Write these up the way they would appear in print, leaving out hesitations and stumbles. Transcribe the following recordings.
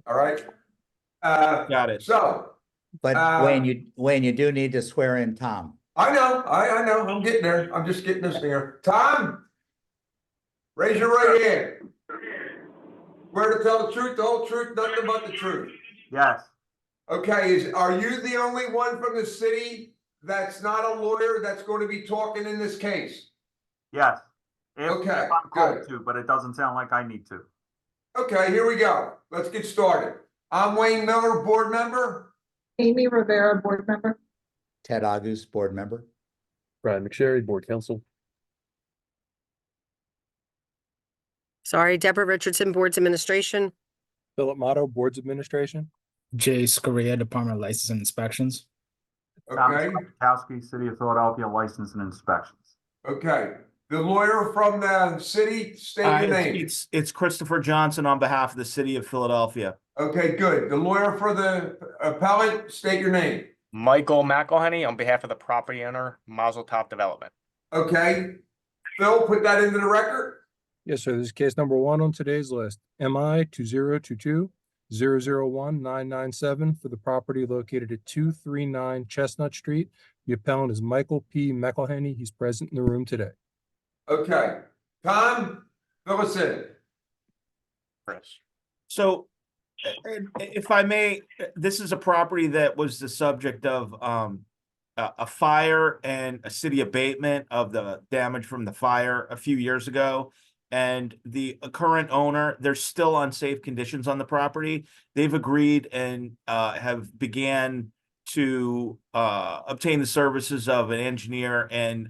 All right. Got it. So But Wayne, you do need to swear in Tom. I know, I know, I'm getting there. I'm just getting this thing here. Tom, raise your right hand. Swear to tell the truth, the whole truth, nothing but the truth. Yes. Okay, are you the only one from the city that's not a lawyer that's going to be talking in this case? Yes. Okay, If I'm called good. to, but it doesn't sound like I need to. Okay, here we go. Let's get started. I'm Wayne Miller, board member. Amy Rivera, board member. Ted August, board member. Brian McSherry, board counsel. Sorry, Deborah Richardson, Boards Administration. Philip Motto, boards administration. Jay Scaria, Department of License and Inspections. Okay, Kowski, City of Philadelphia, License and Inspections. okay. The lawyer from the city, state your name. It's Christopher Johnson on behalf of the city of Philadelphia. Okay, good. The lawyer for the appellant, state your name. Michael McElhenney on behalf of the property owner, Mazel Tov Development. Okay. Phil, put that into the record. Yes, sir. This is case number 1 on today's list. MI 2022-001-997 for the property located at 239 Chestnut Street. The appellant is Michael P. McElhenney. He's present in the room today. Okay. Tom, fill us in. Chris. So, if I may, this is a property that was the subject of a fire and a city abatement of the damage from the fire a few years ago. And the current owner, there's still unsafe conditions on the property. They've agreed and have began to obtain the services of an engineer and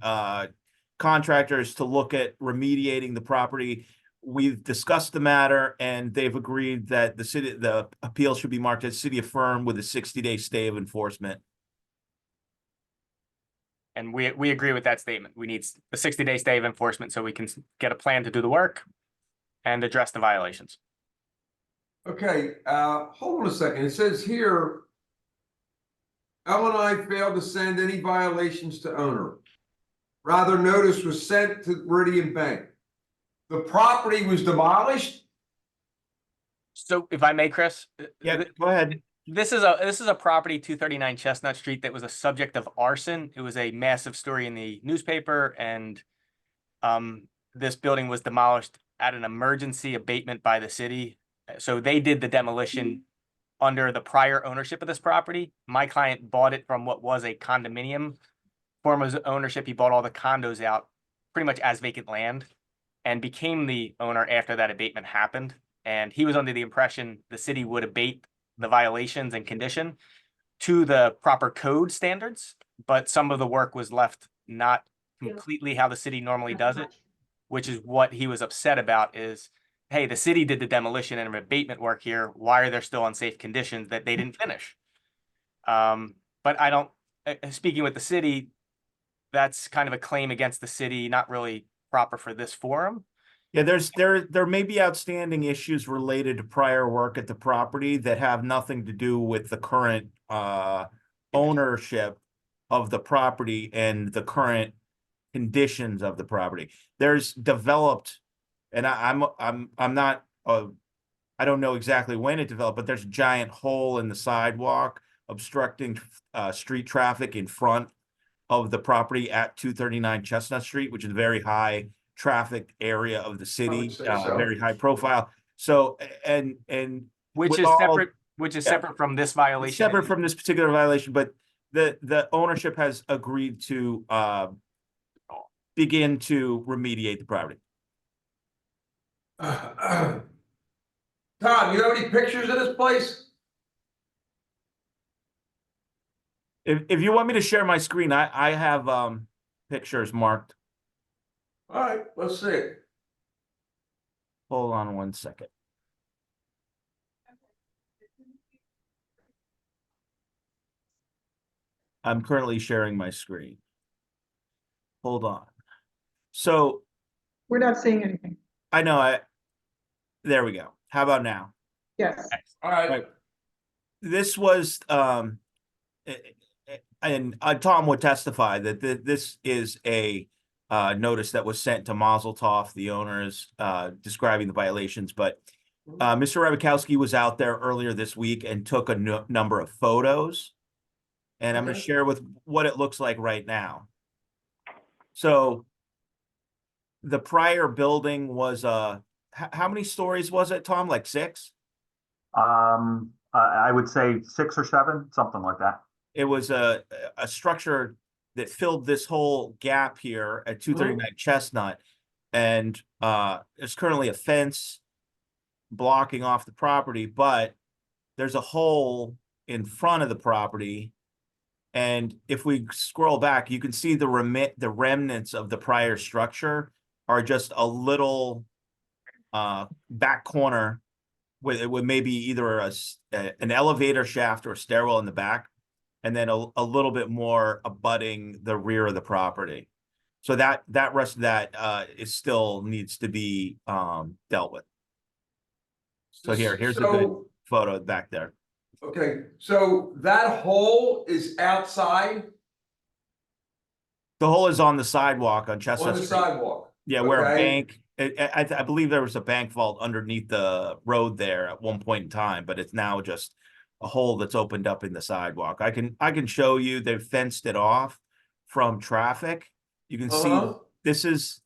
contractors to look at remediating the property. We've discussed the matter and they've agreed that the appeal should be marked as city affirmed with a 60-day stay of enforcement. And we agree with that statement. We need a 60-day stay of enforcement so we can get a plan to do the work and address the violations. Okay, hold on a second. It says here, L&I failed to send any violations to owner. Rather, notice was sent to Meridian Bank. The property was demolished? So if I may, Chris. Yeah, go ahead. This is a property, 239 Chestnut Street, that was a subject of arson. It was a massive story in the newspaper, and this building was demolished at an emergency abatement by the city. So they did the demolition under the prior ownership of this property. My client bought it from what was a condominium form of ownership. He bought all the condos out pretty much as vacant land and became the owner after that abatement happened. And he was under the impression the city would abate the violations and condition to the proper code standards, but some of the work was left not completely how the city normally does it, which is what he was upset about is, hey, the city did the demolition and abatement work here. Why are there still unsafe conditions that they didn't finish? But I don't, speaking with the city, that's kind of a claim against the city, not really proper for this forum. Yeah, there may be outstanding issues related to prior work at the property that have nothing to do with the current ownership of the property and the current conditions of the property. There's developed, and I'm not I don't know exactly when it developed, but there's a giant hole in the sidewalk obstructing street traffic in front of the property at 239 Chestnut Street, which is a very high traffic area of the city, very high profile. So, and which is separate from this violation. Separate from this particular violation, but the ownership has agreed to begin to remediate the property. Tom, you have any pictures of this place? If you want me to share my screen, I have pictures marked. All right, let's see it. Hold on one second. I'm currently sharing my screen. Hold on. So We're not seeing anything. I know there we go. How about now? Yes. All right. This was and Tom would testify that this is a notice that was sent to Mazel Tov, the owners, describing the violations, but Mr. Rabakowski was out there earlier this week and took a number of photos. And I'm going to Okay. share with what it looks like right now. So the prior building was, how many stories was it, Tom? Like 6? I would say 6 or 7, something like that. It was a structure that filled this whole gap here at 239 Chestnut. And there's currently a fence blocking off the property, but there's a hole in front of the property. And if we scroll back, you can see the remnants of the prior structure are just a little back corner with maybe either an elevator shaft or stairwell in the back, and then a little bit more abutting the rear of the property. So that rest of that is still needs to be dealt with. So here's a good photo back there. Okay, so that hole is outside The hole is on the sidewalk on Chestnut on the Street. sidewalk. Yeah, where a Okay. bank, I believe there was a bank vault underneath the road there at one point in time, but it's now just a hole that's opened up in the sidewalk. I can show you, they've fenced it off from traffic. You can see this is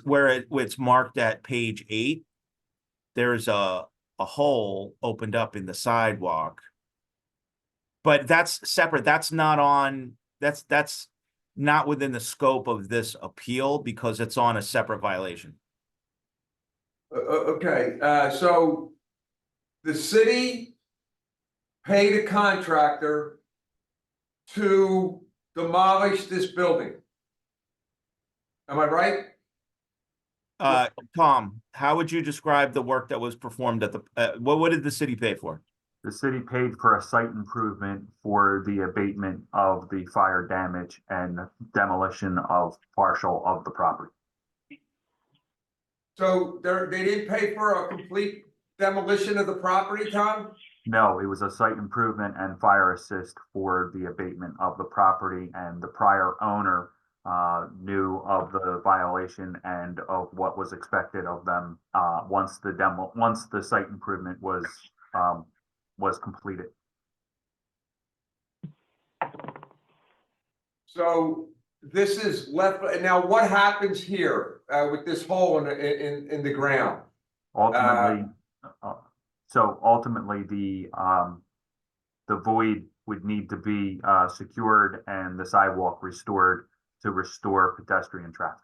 where it's marked at page 8. There's a hole opened up in the sidewalk. But that's separate. That's not within the scope of this appeal because it's on a separate violation. Okay, so the city paid a contractor to demolish this building. Am I right? Tom, how would you describe the work that was performed at the, what did the city pay for? The city paid for a site improvement for the abatement of the fire damage and demolition of partial of the property. So they didn't pay for a complete demolition of the property, Tom? No, it was a site improvement and fire assist for the abatement of the property, and the prior owner knew of the violation and of what was expected of them once the site improvement was completed. So this is left, now what happens here with this hole in the ground? Ultimately, ultimately the void would need to be secured and the sidewalk restored to restore pedestrian traffic.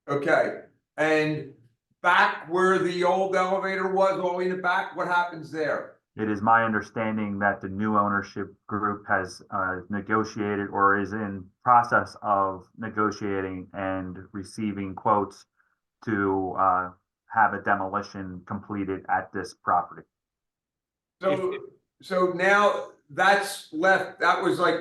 Okay, and back where the old elevator was, all in the back, what happens there? It is my understanding that the new ownership group has negotiated or is in process of negotiating and receiving quotes to have a demolition completed at this property. So now that's left, that was like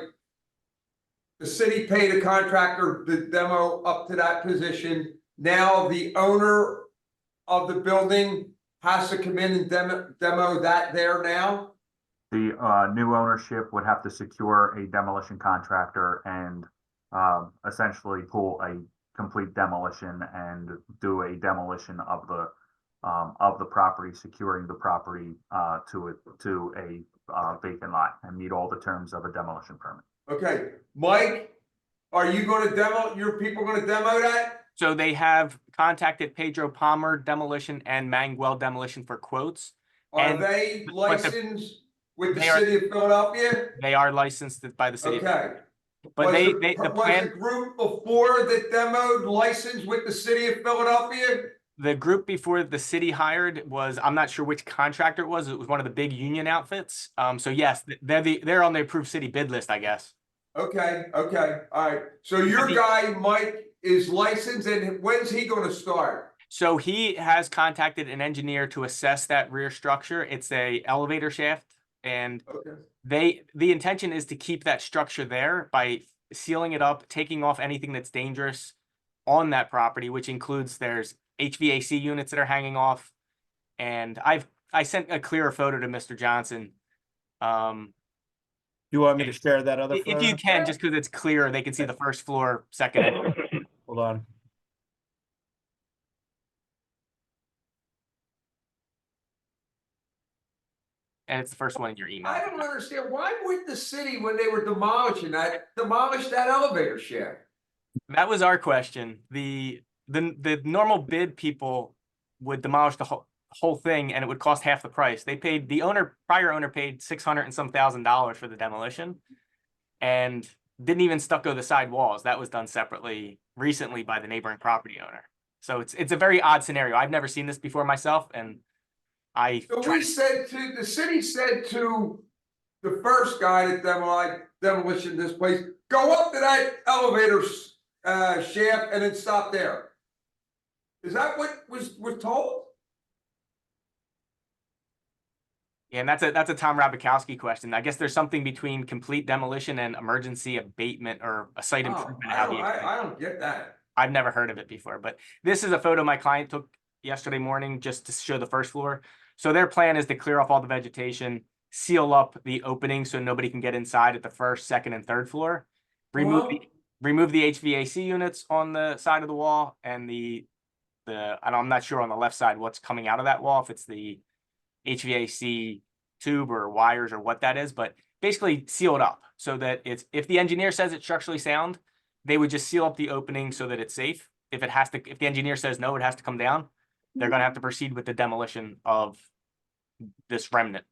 the city paid a contractor to demo up to that position. Now the owner of the building has to come in and demo that there now? The new ownership would have to secure a demolition contractor and essentially pull a complete demolition and do a demolition of the property, securing the property to a vacant lot and meet all the terms of a demolition permit. Okay, Mike, are you gonna your people gonna demo that? So they have contacted Pedro Palmer Demolition and Manguel Demolition for quotes. Are And- they licensed with the They are- city of Philadelphia? They are licensed by the city. Okay. But Was the Was plan, the group before that demoed licensed with the city of Philadelphia? the group before the city hired was, I'm not sure which contractor it was. It was one of the big union outfits. So yes, they're on the approved city bid list, I guess. Okay, all right. So your guy, Mike, is licensed, and when's he gonna start? So he has contacted an engineer to assess that rear structure. It's a elevator shaft, and Okay. the intention is to keep that structure there by sealing it up, taking off anything that's dangerous on that property, which includes there's HVAC units that are hanging off. And I sent a clearer photo to Mr. Johnson. You want me to share that other If photo? you can, just because it's clearer, they can see the first floor, second. Hold on. and it's the first one in your email. I don't understand, why would the city, when they were demolishing that, demolish that elevator shaft? That was our question. The normal bid people would demolish the whole thing and it would cost half the price. They paid, prior owner paid 600 and some $1,000 for the demolition and didn't even stucco the side walls. That was done separately recently by the neighboring property owner. So it's a very odd scenario. I've never seen this before myself, and So the city said to the first guy that demolition this place, go up to that elevator shaft and then stop there. Is that what was told? Yeah, and that's a Tom Rabikowski question. I guess there's something between complete demolition and emergency abatement or a site Oh, improvement. I How don't, do you I don't get that. I've never heard of it before, but this is a photo my client took yesterday morning just to show the first floor. So their plan is to clear off all the vegetation, seal up the opening so nobody can get inside at the first, second, and third floor. Remove the HVAC units on the side of the wall and and I'm not sure on the left side what's coming out of that wall, if it's the HVAC tube or wires or what that is, but basically seal it up so that if the engineer says it's structurally sound, they would just seal up the opening so that it's safe. If the engineer says no, it has to come down, they're going to have to proceed with the demolition of this remnant.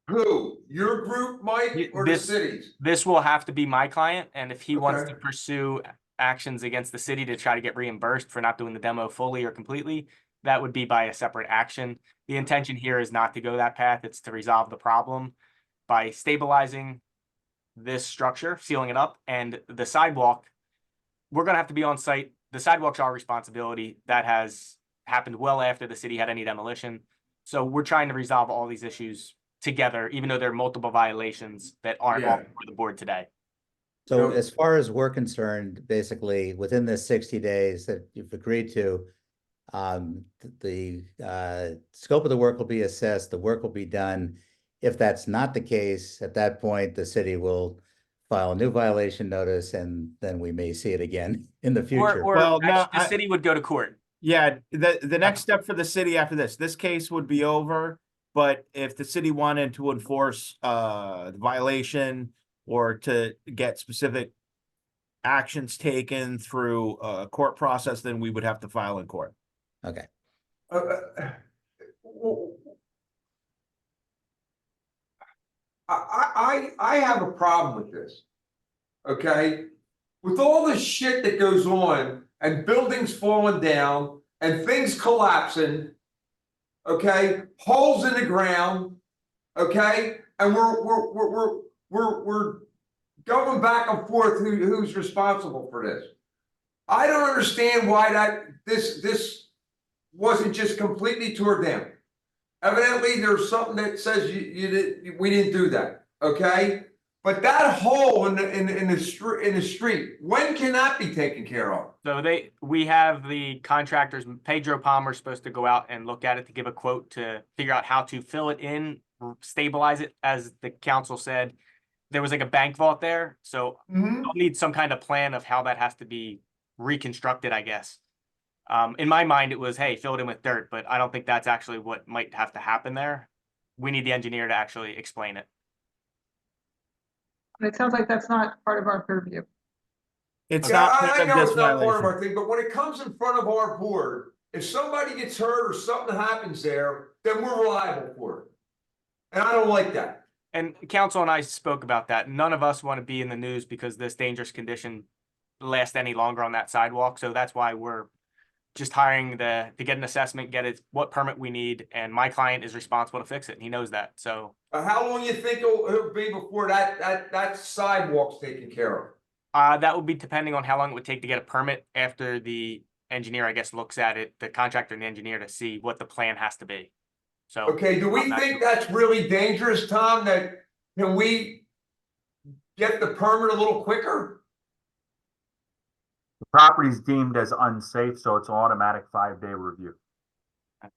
Who? Your group, Mike, or the cities? This will have to be my client, and if he wants Okay. to pursue actions against the city to try to get reimbursed for not doing the demo fully or completely, that would be by a separate action. The intention here is not to go that path. It's to resolve the problem by stabilizing this structure, sealing it up, and the sidewalk. We're going to have to be on site. The sidewalk's our responsibility. That has happened well after the city had any demolition. So we're trying to resolve all these issues together, even though there are multiple violations that aren't Yeah. on for the board today. So So- as far as we're concerned, basically, within the 60 days that you've agreed to, the scope of the work will be assessed, the work will be done. If that's not the case, at that point, the city will file a new violation notice, and then we may see it again in the future. Or Well, no, actually, the city would go to court. Yeah, the next step for the city after this case would be over. But if the city wanted to enforce the violation or to get specific actions taken through a court process, then we would have to file in court. Okay. I have a problem with this. Okay? With all the shit that goes on and buildings falling down and things collapsing, okay, holes in the ground, okay, and we're going back and forth who's responsible for this. I don't understand why this wasn't just completely tore down. Evidently, there's something that says we didn't do that, okay? But that hole in the street, when can that be taken care of? So we have the contractors, Pedro Palmer's supposed to go out and look at it to give a quote to figure out how to fill it in, stabilize it, as the council said. There was like a bank vault there, so I'll need some kind of plan of how that has to be reconstructed, I guess. In my mind, it was, hey, fill it in with dirt, but I don't think that's actually what might have to happen there. We need the engineer to actually explain it. And it sounds like that's not part of our purview. It's Yeah, not I part know of this it's not part of violation. our thing, but when it comes in front of our board, if somebody gets hurt or something happens there, then we're liable for it. And I don't like that. And council and I spoke about that. None of us want to be in the news because this dangerous condition lasts any longer on that sidewalk. So that's why we're just hiring to get an assessment, get it, what permit we need. And my client is responsible to fix it. And he knows that. So How long you think it'll be before that sidewalk's taken care of? that would be depending on how long it would take to get a permit after the engineer, I guess, looks at it, the contractor and the engineer, to see what the plan has to be. So Okay, do we I'm not think sure. that's really dangerous, Tom, can we get the permit a little quicker? The property is deemed as unsafe, so it's an automatic 5-day review.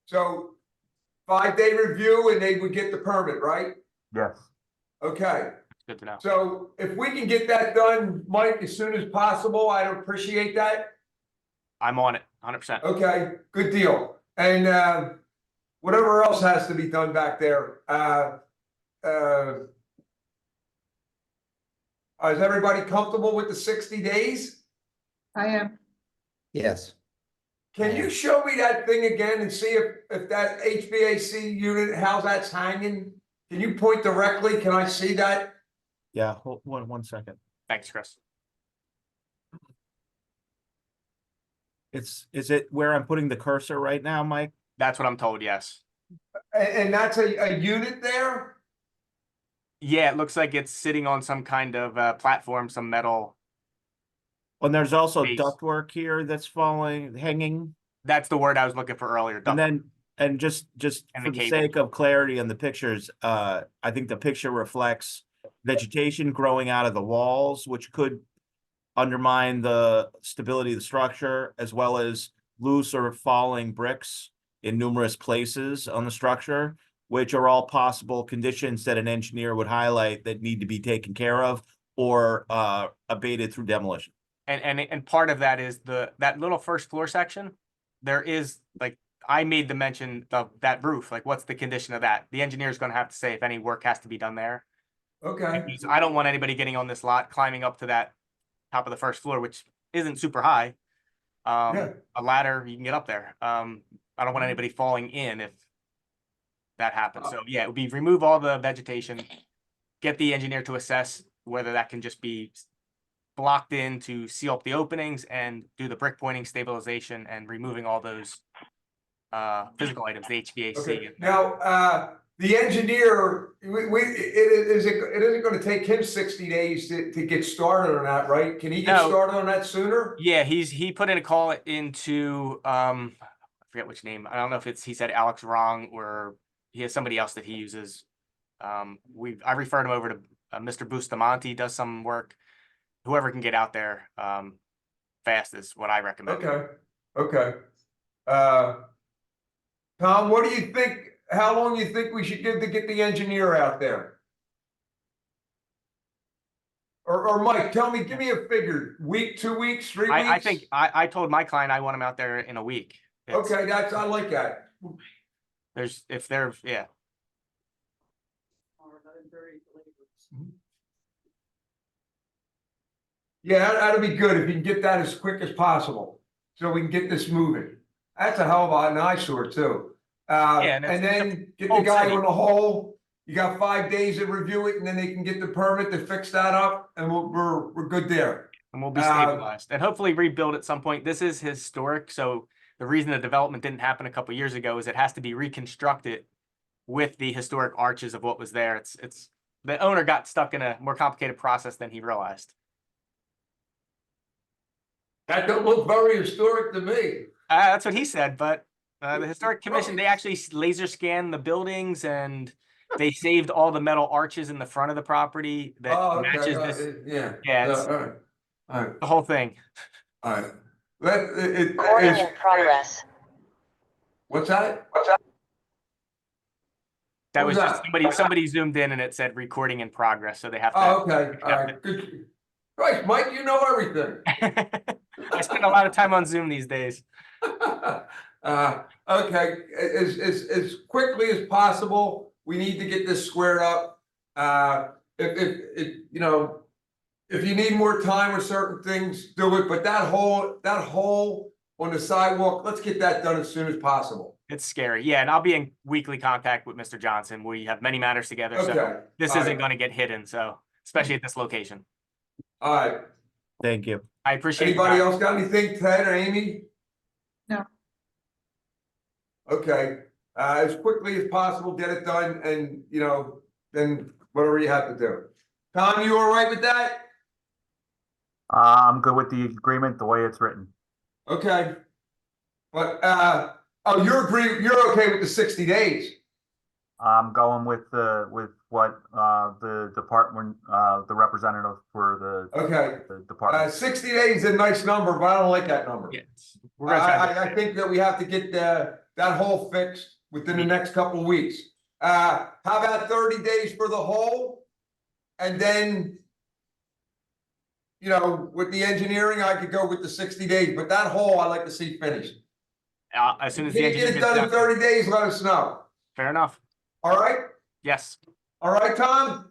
So 5-day review and they would get the permit, right? Yes. Okay, Good to know. so if we can get that done, Mike, as soon as possible, I'd appreciate that. I'm on it 100%. Okay, good deal. And whatever else has to be done back there, Is everybody comfortable with the 60 days? I am. Yes. Can you show me that thing again and see if that HVAC unit, how that's hanging? Can you point directly? Can I see that? Yeah, hold one second. Thanks, Chris. Is it where I'm putting the cursor right now, Mike? That's what I'm told, yes. And that's a unit there? Yeah, it looks like it's sitting on some kind of platform, some metal. And there's also Base. ductwork here that's hanging. That's the word I was looking for earlier. And then, and just And for the the cable. sake of clarity on the pictures, I think the picture reflects vegetation growing out of the walls, which could undermine the stability of the structure, as well as loose or falling bricks in numerous places on the structure, which are all possible conditions that an engineer would highlight that need to be taken care of or abated through demolition. And part of that is that little first floor section. There is, like, I made the mention of that roof, like, what's the condition of that? The engineer is gonna have to say if any work has to be done there. Okay, Because I don't want anybody getting on this lot, climbing up to that top of the first floor, which isn't super high. Yeah. A ladder, you can get up there. I don't want anybody falling in if that happens. So yeah, it would be remove all the vegetation, get the engineer to assess whether that can just be blocked in to seal up the openings and do the brick pointing stabilization and removing all those physical items, the HVAC. okay. and- Now, the engineer, it isn't gonna take him 60 days to get started on that, right? Can he get No. started on that sooner? Yeah, he put in a call into I forget which name. I don't know if he said Alex Wrong or he has somebody else that he uses. I referred him over to Mr. Bustamante, does some work. Whoever can get out there fast is what I recommend. Okay. Tom, what do you think? How long do you think we should give to get the engineer out there? Or Mike, give me a figure. Week, 2 weeks, 3 weeks? I think I told my client I want him out there in a week. It's- Okay, I like that. Yeah. Yeah, that'd be good if you can get that as quick as possible, so we can get this moving. That's a hell of an eyesore too. and it's- And then get the old guy city. on the hole. You got 5 days to review it, and then they can get the permit to fix that up, and we're good there. And we'll be Uh, stabilized and hopefully rebuild at some point. This is historic, so the reason the development didn't happen a couple years ago is it has to be reconstructed with the historic arches of what was there. It's the owner got stuck in a more complicated process than he realized. That don't look very historic to me. That's what he said, but the historic commission, they actually laser scanned the buildings and they saved all the metal arches in the front of the property that Oh, matches okay, this, yeah. Yeah, it's- All right, the whole thing. all right. Recording in progress. What's that? That What was was just that? somebody zoomed in and it said recording in progress, so they have to. Oh, okay, all right, good. Right, Mike, you know everything. I spend a lot of time on Zoom these days. Okay, as quickly as possible, we need to get this squared up. If you know, if you need more time with certain things, do it, but that hole on the sidewalk, let's get that done as soon as possible. It's scary. Yeah, and I'll be in weekly contact with Mr. Johnson. We have many matters together, so Okay, this all isn't right. going to get hidden, so especially at this location. All right, Thank you. I appreciate your anybody time. else got anything, Ted or Amy? No. Okay, as quickly as possible, get it done, and you know, then whatever you have to do. Tom, you all right with that? I'm good with the agreement, the way it's written. Okay. But, you're okay with the 60 days? I'm going with what the department, the representative for Okay, the department. 60 days is a nice number, but I don't like that number. Yeah, we're gonna try to- I think that we have to get that hole fixed within the next couple of weeks. How about 30 days for the hole? And then, you know, with the engineering, I could go with the 60 days, but that hole I'd like to see finished. As soon as Can the you get engineer it gets done in done. 30 days, let us know. Fair enough. All right? Yes. All right, Tom?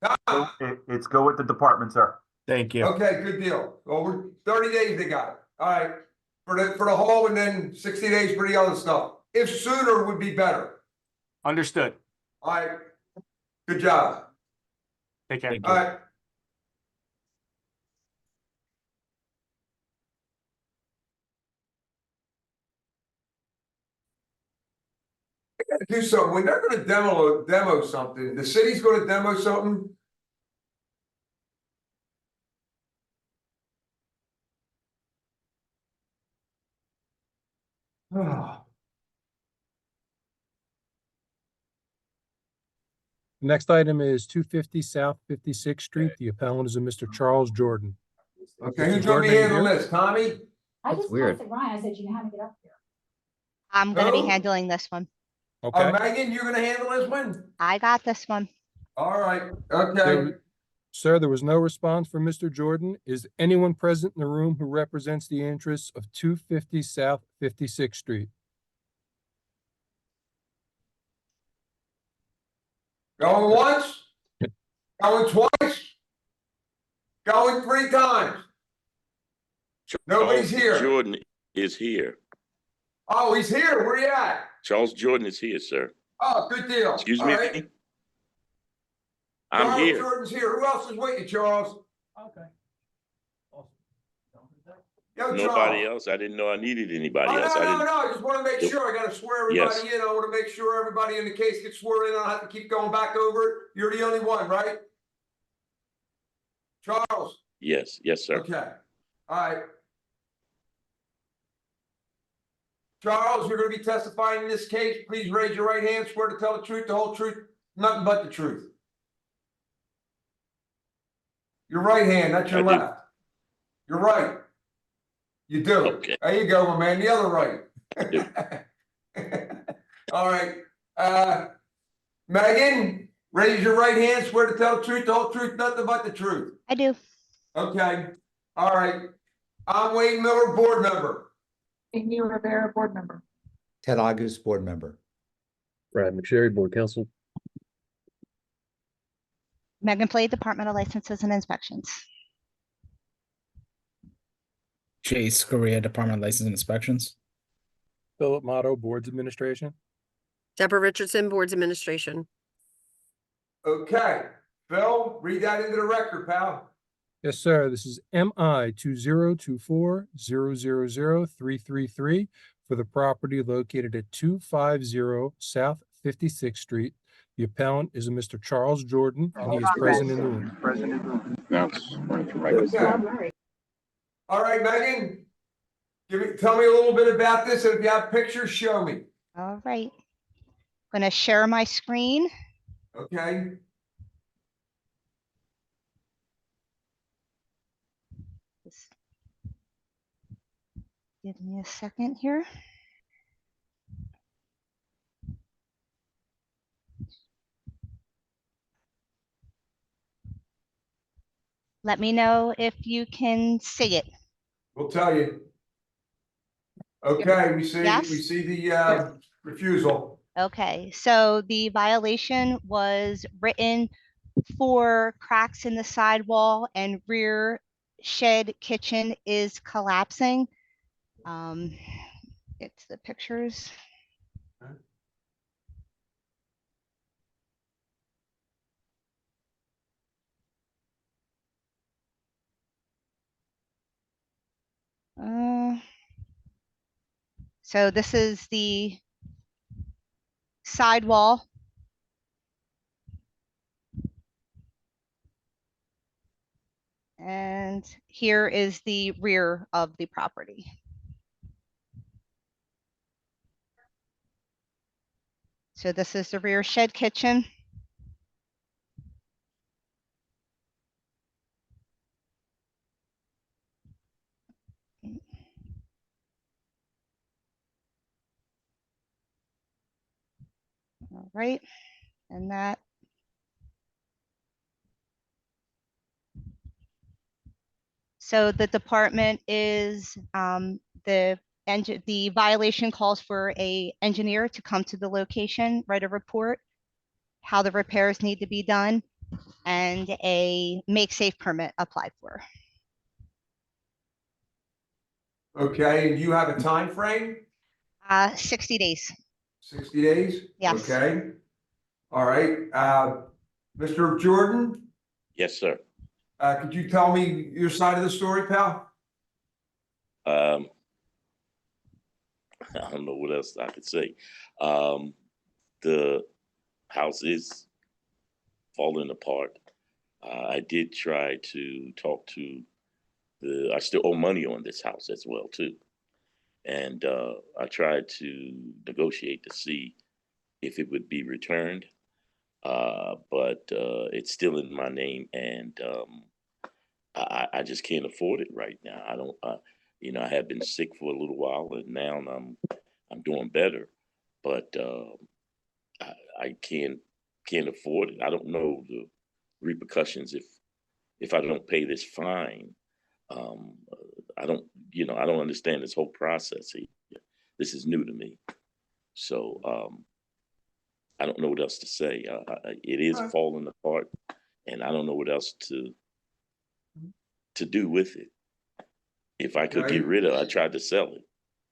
Tom? It's go with the department, sir. Thank you. Okay, good deal. Well, we're 30 days they got it. All right. For the whole and then 60 days for the other stuff. If sooner would be better. Understood. All right. Good job. Take care. All right. I gotta do something. When they're gonna demo something, the city's gonna demo something. Ah. Next item is 250 South 56th Street. The appellant is a Mr. Charles Jordan. Okay, who's Mr. gonna be Jordan, are you handling here? this? Tommy? I That's just weird. texted Ryan, I said, you know how to get up here. I'm gonna be Who? handling this one. Okay. Megan, you're gonna handle this one? I got this one. All right, There okay. was- Sir, there was no response from Mr. Jordan. Is anyone present in the room who represents the interests of 250 South 56th Street? Going once? Going twice? Going 3 times? Nobody's Charles here. Jordan is here. Oh, he's here. Where you at? Charles Jordan is here, sir. Oh, good deal. Excuse All me? right. I'm Charles here. Jordan's here. Who else is waiting, Charles? Okay. Yo, Nobody Charles. else. I didn't know I needed anybody Oh, else. I no, didn't. I just wanna make Yep. sure. I gotta swear Yes. everybody in. I wanna make sure everybody in the case gets sworn in. I don't have to keep going back over it. You're the only one, right? Charles? Yes, yes, sir. Okay, all right. Charles, you're gonna be testifying in this case. Please raise your right hand, swear to tell the truth, the whole truth, nothing but the truth. Your right hand, not your I do. left. Your right. You do. Okay. There you go, my man, the other right. All right, Megan, raise your right hand, swear to tell the truth, the whole truth, nothing but the truth. I do. Okay, all right. I'm Wayne Miller, board member. Amy Rivera, board member. Ted August, board member. Brad McSherry, Board Counsel. Megan Flay, Department of Licenses and Inspections. Chase Correa, Department of License and Inspections. Philip Motto, Boards Administration. Deborah Richardson, Boards Administration. Okay, Phil, read that into the record, pal. Yes, sir. This is MI 2024-000-333 for the property located at 250 South 56th Street. The appellant is a Mr. Charles Jordan, and he is present in the room. Okay. All right, Megan, tell me a little bit about this, and if you have pictures, show me. All right. Gonna share my screen. Okay, Just give me a second here. Let me know if you can see it. we'll tell you. Okay, we Yes? see the refusal. Okay, so the violation was written for cracks in the sidewall and rear shed kitchen is collapsing. It's the pictures. So this is the sidewall. And here is the rear of the property. So this is the rear shed kitchen. All right, and that. So the department is, the violation calls for a engineer to come to the location, write a report, how the repairs need to be done, and a make safe permit applied for. Okay, and you have a time frame? 60 days. 60 days? Yes. Okay. All right, Mr. Jordan, Yes, sir. could you tell me your side of the story, pal? Um, I don't know what else I could say. The house is falling apart. I did try to talk to I still owe money on this house as well too. And I tried to negotiate to see if it would be returned. But it's still in my name, and I just can't afford it right now. I don't, I have been sick for a little while, and now I'm doing better, but I can't afford it. I don't know the repercussions if I don't pay this fine. I don't, I don't understand this whole process here. This is new to me, so I don't know what else to say. It is falling apart, and I don't know what else to do with it. If I could get rid of it, I tried to sell it.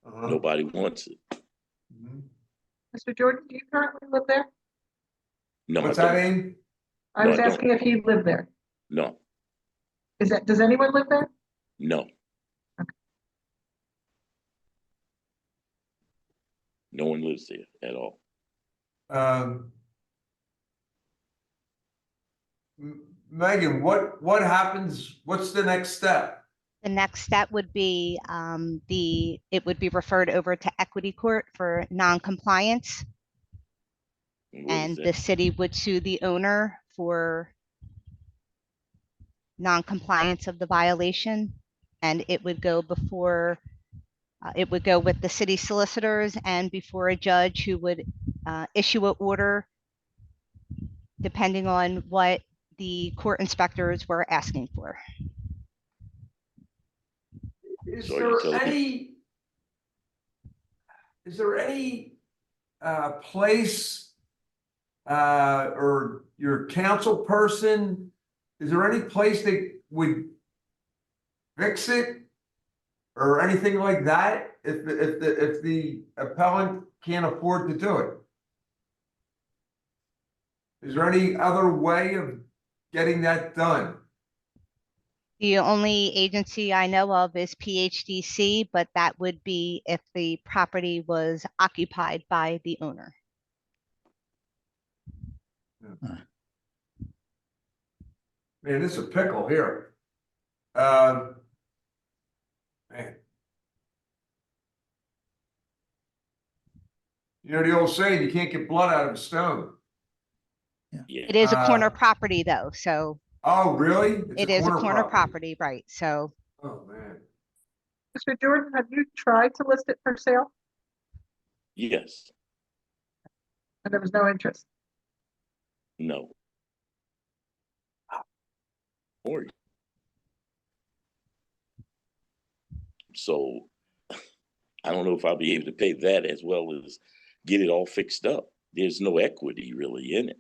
Nobody wants it. Mr. Jordan, do you currently live there? No, What's I that, don't. Aim? I No, was I don't. asking if you live there. No, Does anyone live there? no. No one lives there at all. Megan, what happens, what's the next step? The next step would be it would be referred over to equity court for non-compliance, What is and that? the city would sue the owner for non-compliance of the violation, and it would go before it would go with the city solicitors and before a judge who would issue an order depending on what the court inspectors were asking for. Is So are you there telling any, is there any place or your council person, is there any place that would fix it? Or anything like that, if the appellant can't afford to do it? Is there any other way of getting that done? The only agency I know of is PHDC, but that would be if the property was occupied by the owner. Man, this is a pickle here. Man. You know the old saying, you can't get blood out of a stone. Yeah. It is a corner Uh, property though, so Oh, really? It's it is a corner property, right? So Oh, man. Mr. Jordan, have you tried to list it for sale Yes. and there was no interest? No. Or so I don't know if I'll be able to pay that as well as get it all fixed up. There's no equity really in it.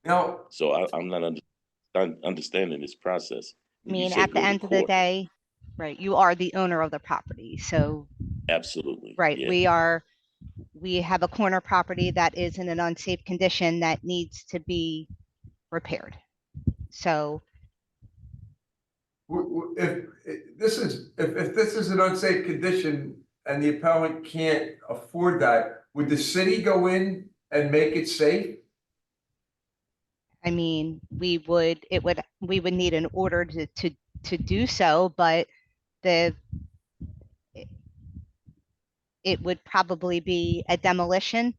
Now, So I'm not understanding this process. I When you mean, say at the go to end of the court, day, right, you are the owner of the property, so absolutely. right, Yeah. we have a corner property that is in an unsafe condition that needs to be repaired. So if this is an unsafe condition and the appellant can't afford that, would the city go in and make it safe? I mean, we would need an order to do so, but it would probably be a demolition.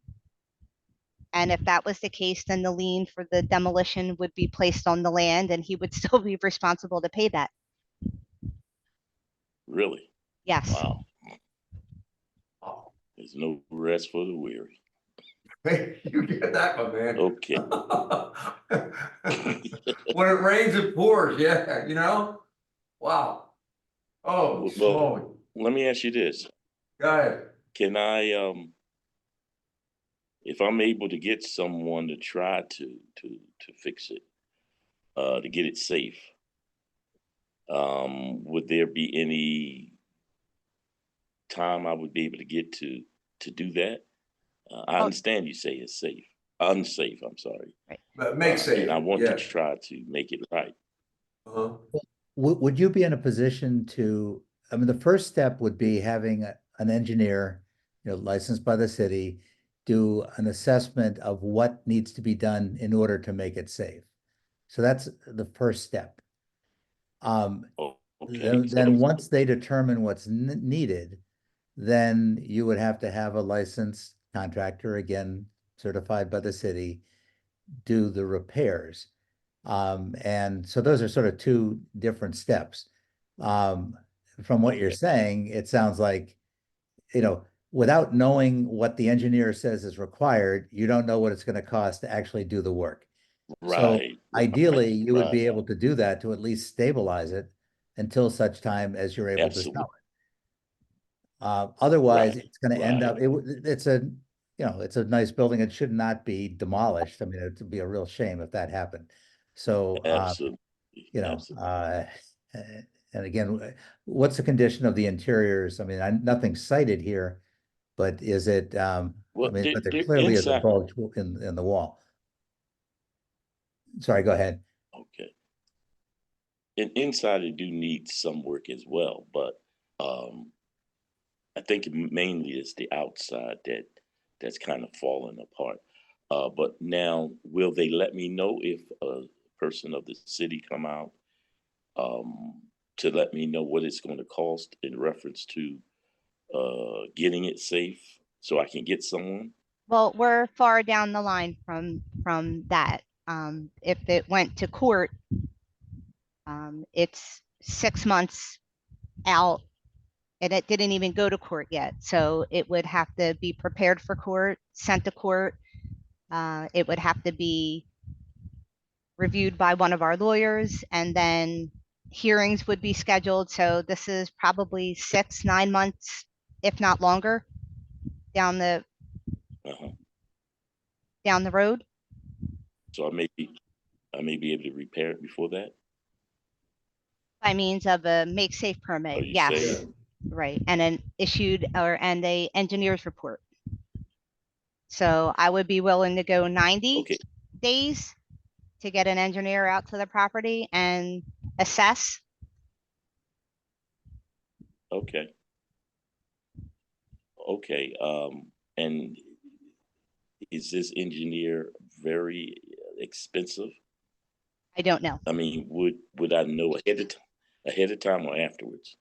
And if that was the case, then the lien for the demolition would be placed on the land and he would still be responsible to pay that. Really? Yes. Wow. There's no rest for the weary. Hey, you get that, my man. Okay. When it rains, it pours, yeah, you know? Wow. Oh, Well, slowly. let me ask you this. Go ahead. Can I, if I'm able to get someone to try to fix it, to get it safe, would there be any time I would be able to get to do that? I Oh. understand you say it's safe, unsafe, I'm sorry. But make safe, And I want yeah. to try to make it right. Uh-huh. Would you be in a position to, I mean, the first step would be having an engineer, licensed by the city, do an assessment of what needs to be done in order to make it safe. So that's the first step. Oh, okay. Then once they determine what's needed, then you would have to have a licensed contractor, again, certified by the city, do the repairs. And so those are sort of two different steps. From what you're saying, it sounds like, without knowing what the engineer says is required, you don't know what it's going to cost to actually do the work. So Right. ideally, you would be right. able to do that to at least stabilize it until such time as you're able to Absolutely. sell it. Otherwise, Right, it's going to end right. up, it's a nice building. It should not be demolished. I mean, it'd be a real shame if that happened. So, Absolutely. and Absolutely. again, what's the condition of the interiors? I mean, nothing's cited here, but is it, I Well, mean, but there they're clearly is a inside. bulge in the wall. Sorry, go ahead. Okay. And inside they do need some work as well, but I think mainly it's the outside that's kind of falling apart. But now, will they let me know if a person of the city come out to let me know what it's going to cost in reference to getting it safe so I can get someone? Well, we're far down the line from that. If it went to court, it's 6 months out and it didn't even go to court yet. So it would have to be prepared for court, sent to court. It would have to be reviewed by one of our lawyers, and then hearings would be scheduled. So this is probably 6-9 months, if not longer, down the Uh-huh. down the road. So I may be able to repair it before that. By means of a make safe Are permit, you yes, saying? right, and an issued and a engineer's report. So I would be willing to go 90 Okay. days to get an engineer out to the property and assess. Okay. Okay. And is this engineer very expensive? I don't know. I mean, would I know ahead of time or afterwards?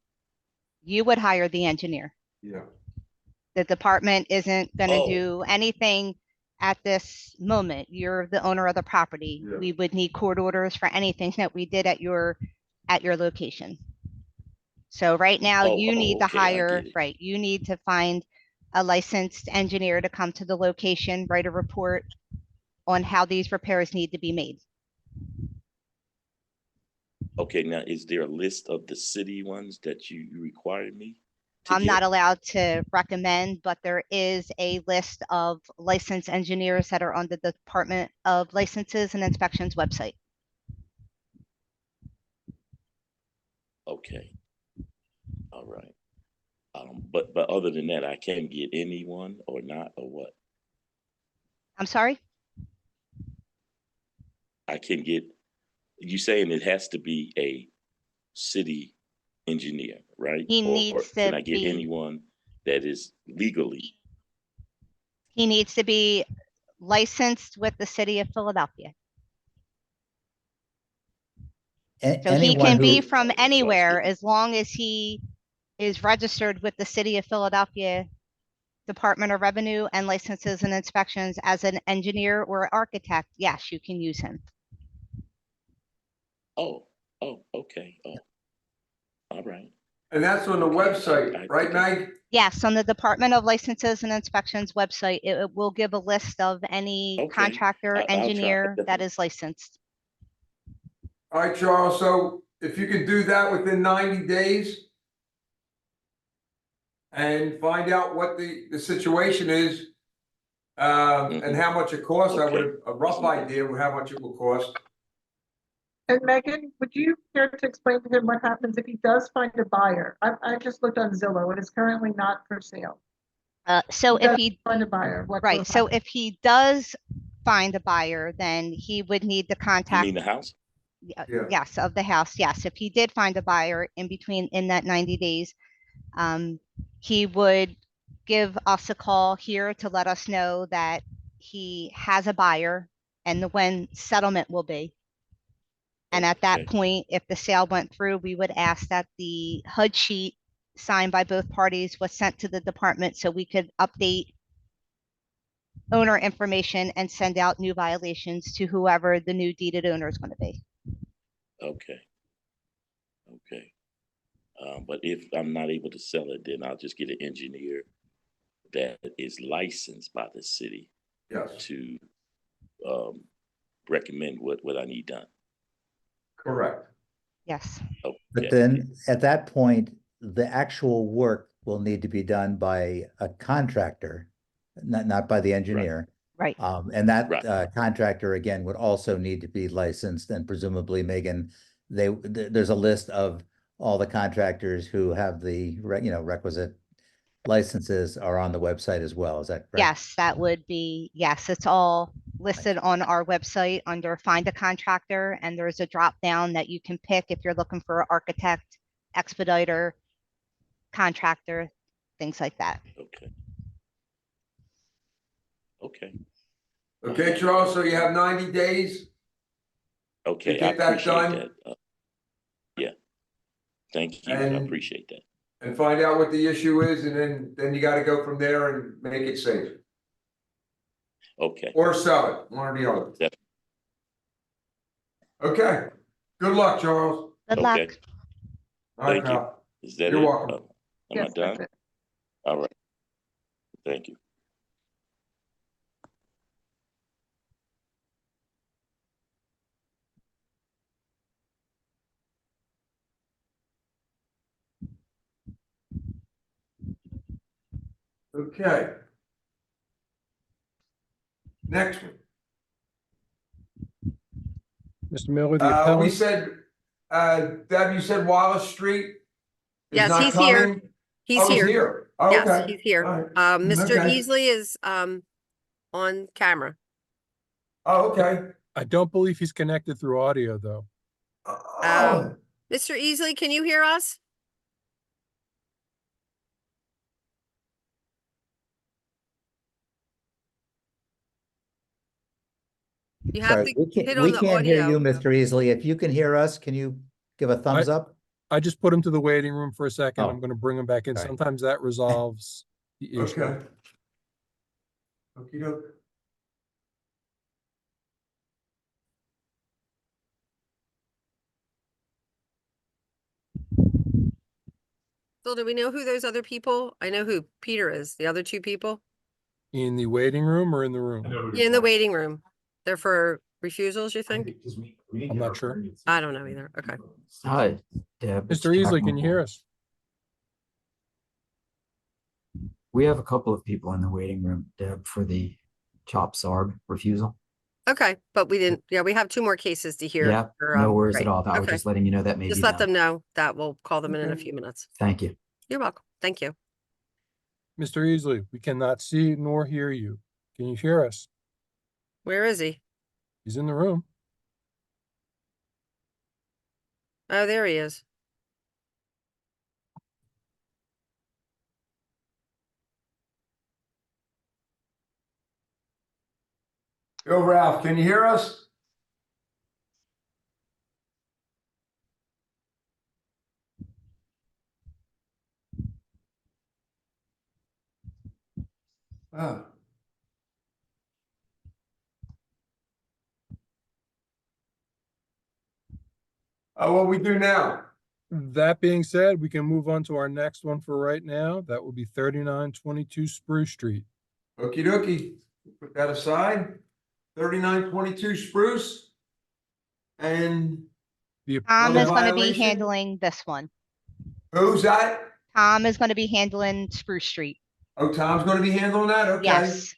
You would hire the engineer. Yeah. The department isn't going to Oh. do anything at this moment. You're the owner of the property. Yeah. We would need court orders for anything that we did at your location. So right now you need to Okay, I hire, get it. right, you need to find a licensed engineer to come to the location, write a report on how these repairs need to be made. Okay, now is there a list of the city ones that you required me to I'm get? not allowed to recommend, but there is a list of licensed engineers that are on the Department of Licenses and Inspections website. Okay. All right. But other than that, I can't get anyone or not or what? I'm sorry? I can get, you saying it has to be a city engineer, right? He Or needs to can I get be- anyone that is legally? He needs to be licensed with the city of Philadelphia. So he Anyone can be who, from That's what I was anywhere getting. as long as he is registered with the city of Philadelphia Department of Revenue and Licenses and Inspections as an engineer or architect. Yes, you can use him. Oh, okay. Oh, all right. And that's on the website, right, Meg? Yes, on the Department of Licenses and Inspections website, it will give a list of any Okay. contractor, I'll try engineer that definitely. is licensed. All right, Charles, so if you can do that within 90 days, and find out what the situation is. And how much it costs. I would have a rough idea of how much it will cost. And Megan, would you care to explain to him what happens if he does find a buyer? I just looked on Zillow. It is currently not for sale. So if does he, Find a buyer, what? will right, so happen? if he does find a buyer, then he would need the You contact. mean the house? Yeah. Yes, of the house, yes. If he did find a buyer in that 90 days, he would give us a call here to let us know that he has a buyer and when settlement will be. And at that Okay. point, if the sale went through, we would ask that the HUD sheet signed by both parties was sent to the department so we could update owner information and send out new violations to whoever the new deeded owner is going to be. Okay. Okay. But if I'm not able to sell it, then I'll just get an engineer that is licensed by the city Yes, to recommend what I need done. correct. Yes, But Okay. then at that point, the actual work will need to be done by a contractor, not by the engineer. right. And that Right. contractor again would also need to be licensed, and presumably Megan, there's a list of all the contractors who have the requisite licenses are on the website as well. Is that correct? Yes, that would be, yes, it's all listed on our website under find a contractor, and there's a drop down that you can pick if you're looking for an architect, expediter, contractor, things like that. Okay. Okay. Okay, Charles, so you have 90 days. Okay. I get that appreciate done. that. Yeah. Thank you. I And- appreciate that. And find out what the issue is, and then you gotta go from there and make it safe. Okay. Or sell it, one or the other. Def- Okay, good luck, Charles. Good Okay. luck. All right, Thank you. pal. Is that You're it? welcome. Am I Yes, done? that's it. All right. Thank you. Okay. Next one. Mr. Miller, the We appellant, said, Deb, you said Wallace Street is Yes, not he's here. coming? He's Oh, he's here. here. Oh, Yes, okay. he's here. All right. Mr. Okay. Easley is on camera. Oh, okay. I don't believe he's connected through audio, though. Oh, Mr. Easley, can you hear us? You have Sorry, to hit on we the can't hear you, audio. Mr. Easley. If you can hear us, can you give a thumbs up? I just put him to the waiting room for a second. Oh. I'm gonna bring him back in. All right. Sometimes that resolves the issue. okay. Okey-doke. So do we know who those other people? I know who Peter is, the other two people. In the waiting room or in the room? Yeah, in the waiting room. They're for refusals, you think? I'm not sure. I don't know either. Okay. Hi, Deb. it's Mr. Easley, Jack can you hear Mumble. us? We have a couple of people in the waiting room, Deb, for the chop sarb refusal. Okay, but we didn't, yeah, we have two more cases to hear. Yeah, for, no worries right. at all. I was Okay. just letting you know that may Just be let them. them know that we'll call them in a Okay. few minutes. Thank you. You're welcome. Thank you. Mr. Easley, we cannot see nor hear you. Can you hear us? Where is he? He's in the room. Oh, there he is. Yo, Ralph, can you hear us? Oh. What we do now? That being said, we can move on to our next one for right now. That will be 3922 Spruce Street. Okey dokey, put that aside. 3922 Spruce. And The Tom Another is going to be violation? handling this one. who's that? Tom is going to be handling Spruce Street. Oh, Tom's gonna be handling that? Okay. Yes.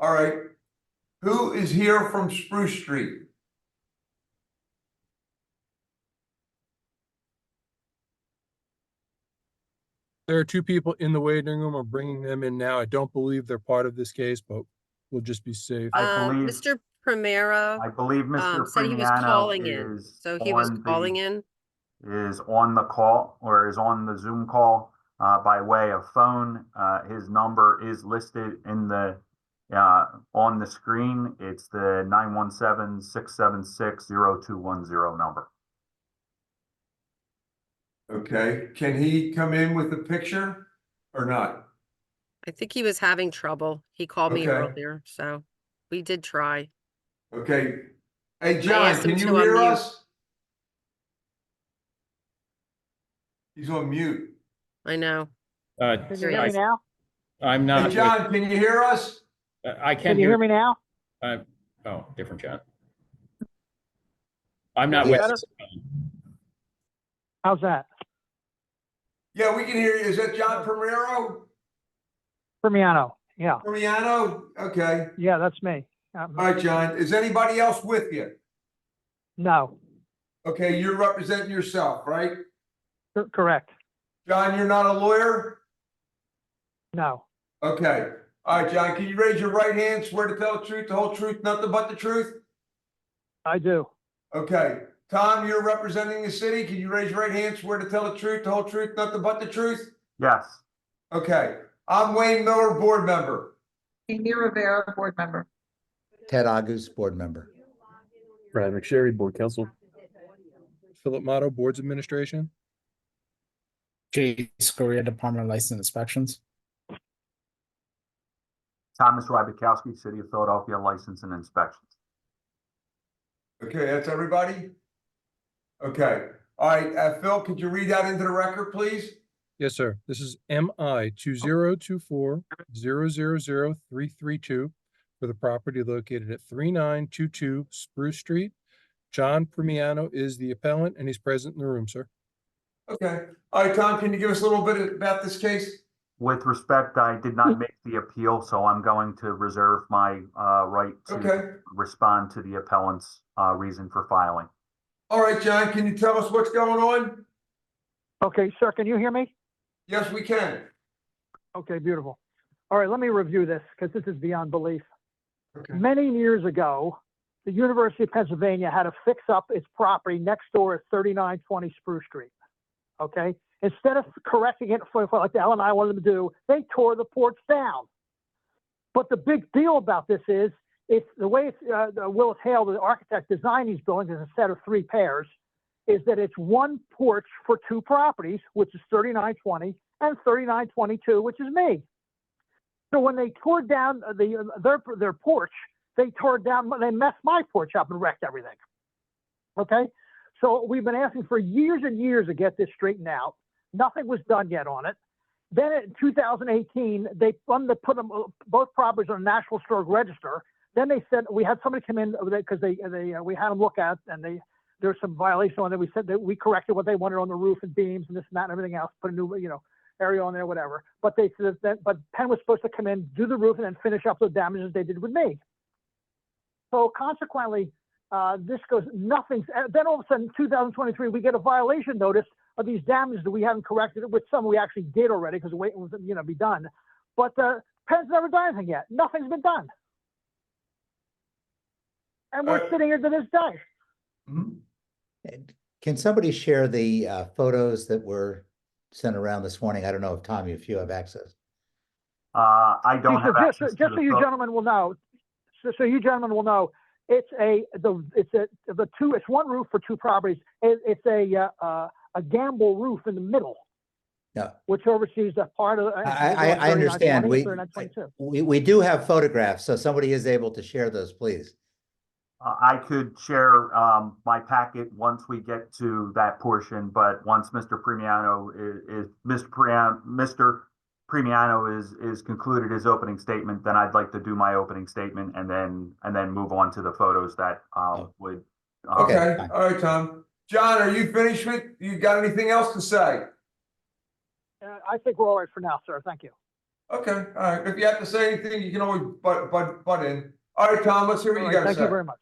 All right. Who is here from Spruce Street? There are two people in the waiting room. I'm bringing them in now. I don't believe they're part of this case, but we'll just be safe. I believe- Mr. Primera, I believe Mr. said he was Primiano calling in, is so he was on calling the, in. is on the call or is on the Zoom call by way of phone. His number is listed in the on the screen. It's the 917-676-0210 number. Okay, can he come in with a picture or not? I think he was having trouble. He called me Okay. earlier, so we did try. Okay. Hey, John, asked him can you to hear unmute. us? He's on mute. I know. Can you Here he hear me is. now? I'm Hey, not. John, can you hear us? I Can can you hear. hear me now? Oh, different John. I'm not Yes. with. How's that? Yeah, we can hear you. Is that John Primero? Primiano, yeah, Primiano? Okay. yeah, that's me. All right, John. Is anybody else with you? No, Okay, you're representing yourself, right? correct, John, you're not a lawyer? no. Okay. All right, John, can you raise your right hand, swear to tell the truth, the whole truth, nothing but the truth? I do. Okay. Tom, you're representing the city. Can you raise your right hand, swear to tell the truth, the whole truth, nothing but the truth? Yes. Okay. I'm Wayne Miller, board member. Amy Rivera, board member. Ted August, board member. Brad McSherry, Board Counsel. Philip Motto, Boards Administration. Jay Scoria, Department of License and Inspections. Thomas Rybakowski, City of Philadelphia, License and Inspections. Okay, that's everybody? Okay. All right, Phil, could you read that into the record, please? Yes, sir. This is MI 2024-000-332 for the property located at 3922 Spruce Street. John Primiano is the appellant and he's present in the room, sir. Okay. All right, Tom, can you give us a little bit about this case? With respect, I did not make the appeal, so I'm going to reserve my right to Okay. respond to the appellant's reason for filing. All right, John, can you tell us what's going on? Okay, sir, can you hear me? Yes, we can. Okay, beautiful. All right, let me review this because this is beyond belief. Okay. Many years ago, the University of Pennsylvania had to fix up its property next door at 3920 Spruce Street. Okay, instead of correcting it for like the Ellen and I wanted them to do, they tore the porch down. But the big deal about this is, it's the way Willis Hale, the architect, designed these buildings as a set of 3 pairs, is that it's one porch for 2 properties, which is 3920 and 3922, which is me. So when they tore down their porch, they messed my porch up and wrecked everything. Okay, so we've been asking for years and years to get this straightened out. Nothing was done yet on it. Then in 2018, they put them both properties on the National Historic Register. Then they said we had somebody come in because we had them look at and there was some violation on it. We said that we corrected what they wanted on the roof and beams and this and that and everything else. Put a new area on there, whatever. But they said that Penn was supposed to come in, do the roof, and then finish up the damages they did with me. So consequently, this goes nothing. Then all of a sudden, 2023, we get a violation notice of these damages that we haven't corrected, which some we actually did already because the wait was be done. But Penn's never done anything yet. Nothing's been done, and we're sitting here to this day. And can somebody share the photos that were sent around this morning? I don't know if Tommy, if you have access. I don't have access to Just so the you photo. gentlemen will know. So you gentlemen will know, it's one roof for 2 properties. It's a gamble roof in the middle, No, which oversees a part of. I understand. 3922. We do have photographs, so somebody is able to share those, please. I could share my packet once we get to that portion, but once Mr. Primiano is concluded his opening statement, then I'd like to do my opening statement and then move on to the photos that would. Okay, fine. all right, Tom. John, are you finished with, you got anything else to say? I think we're all right for now, sir. Thank you. Okay, all right. If you have to say anything, you can always butt in. All right, Tom, let's hear what All you right, gotta thank you say. very much.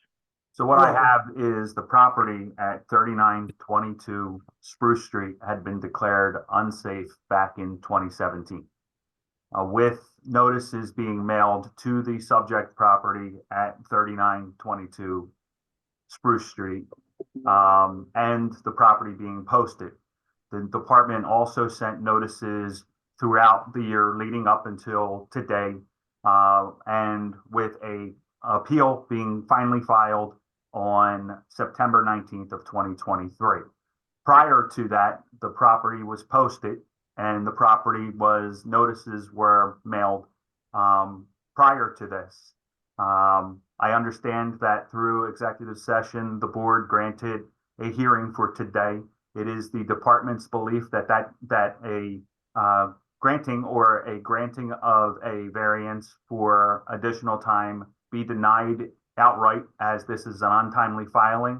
So what I You're have is the property at 3922 Spruce Street had been declared unsafe back in 2017. With notices being mailed to the subject property at 3922 Spruce Street, and the property being posted. The department also sent notices throughout the year leading up until today, and with a appeal being finally filed on September 19th of 2023. Prior to that, the property was posted and the property was, notices were mailed prior to this. I understand that through executive session, the board granted a hearing for today. It is the department's belief that a granting of a variance for additional time be denied outright, as this is an untimely filing.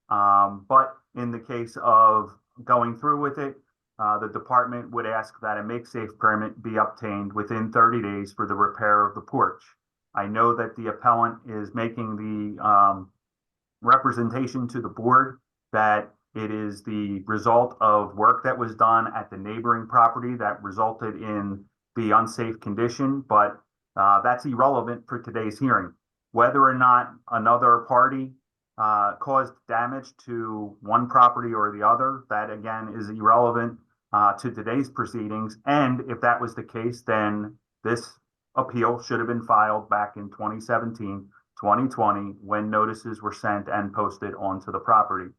But in the case of going through with it, the department would ask that a make-safe permit be obtained within 30 days for the repair of the porch. I know that the appellant is making the representation to the board that it is the result of work that was done at the neighboring property that resulted in the unsafe condition, but that's irrelevant for today's hearing. Whether or not another party caused damage to one property or the other, that again is irrelevant to today's proceedings. And if that was the case, then this appeal should have been filed back in 2017, 2020, when notices were sent and posted onto the property.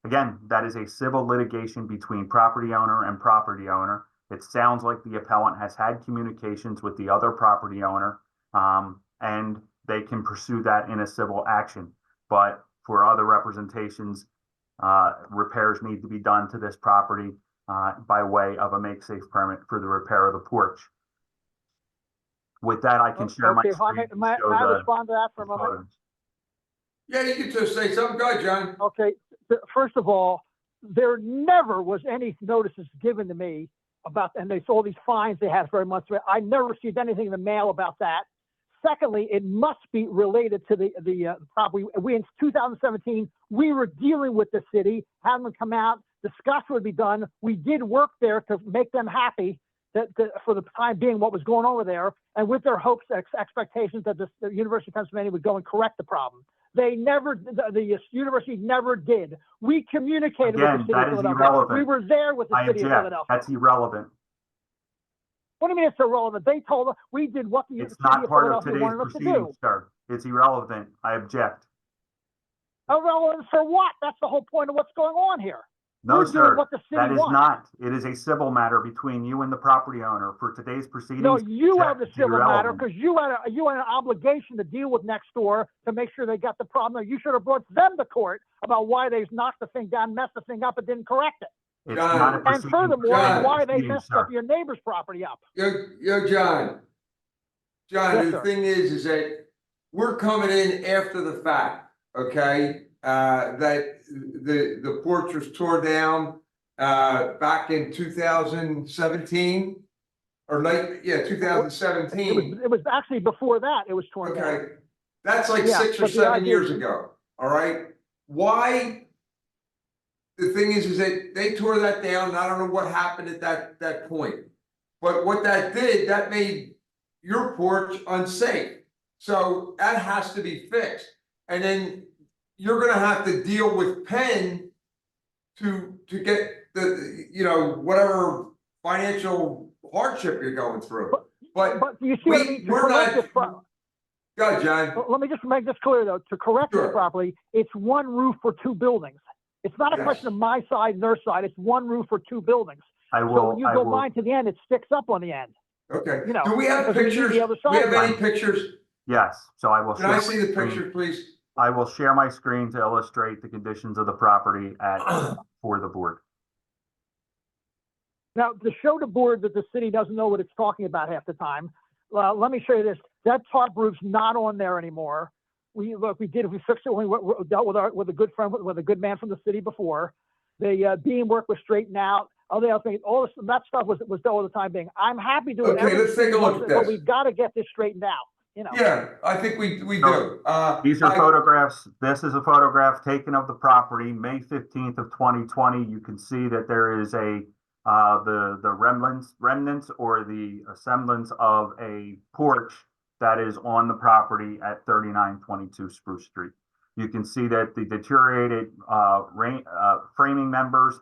Again, that is a civil litigation between property owner and property owner. It sounds like the appellant has had communications with the other property owner, and they can pursue that in a civil action. But for other representations, repairs need to be done to this property by way of a make-safe permit for the repair of the porch. With that, I can share my Okay, screen. may I respond to that for a moment? Photos. Yeah, you can just say something. Go ahead, John. Okay, first of all, there never was any notices given to me about, and they saw these fines they had for every month. I never received anything in the mail about that. Secondly, it must be related to the property. We, in 2017, we were dealing with the city, having them come out, discuss what would be done. We did work there to make them happy that for the time being what was going on over there, and with their hopes, expectations that the University of Pennsylvania would go and correct the problem. They never, the university never did. We communicated with the city of Philadelphia. Irrelevant. We were there with the city of Philadelphia. That's irrelevant. What do you mean it's irrelevant? They told us we did what the It's city not of part of Philadelphia today's wanted us to do. proceedings, sir. It's irrelevant. I object. Irrelevant for what? That's the whole point of what's going on here. No, We're doing sir, what the city that is wants. not. It is a civil matter between you and the property owner. For today's proceedings. No, you have the it's civil matter irrelevant. because you had an obligation to deal with next door to make sure they got the problem. You should have brought them to court about why they knocked the thing down, messed the thing up, and didn't correct it. It's not a And proceeding. furthermore, John, why they proceeding, messed sir. up your neighbor's property up. Yo, John. John, Yes, the sir. thing is that we're coming in after the fact, okay? That the porch was tore down back in 2017 or late, yeah, 2017. It was actually before that. It was torn down. Okay, that's like Yeah, 6 or but the 7 idea years is- ago, all right? Why? The thing is that they tore that down, and I don't know what happened at that point. But what that did, that made your porch unsafe. So that has to be fixed. And then you're gonna have to deal with Penn to get the, whatever financial hardship you're going through. But But you see what I mean? To we're correct not. this pro- Go ahead, John. Well, let me just make this clear though, to correct Sure. this properly, it's one roof for two buildings. It's not a Yes. question of my side and their side, it's one roof for two buildings. I So will, when you I go will, mine to the end, it sticks up on the end. Okay, You know, do we have because we need pictures? the other Do we have side. any pictures? yes, so I will. Can I share see my the screen. picture, please? I will share my screen to illustrate the conditions of the property for the board. Now, to show the board that the city doesn't know what it's talking about half the time, let me show you this. That tarp roof's not on there anymore. We fixed it when we dealt with a good friend, with a good man from the city before. The beam work was straightened out. all the other things, all this, that stuff was done all the time being. I'm happy doing Okay, let's take a look at But this. we've got to get this straightened out, you know. Yeah, I think we do. These are I- photographs. This is a photograph taken of the property, May 15th of 2020. You can see that there is the remnants or the semblance of a porch that is on the property at 3922 Spruce Street. You can see that the deteriorated framing members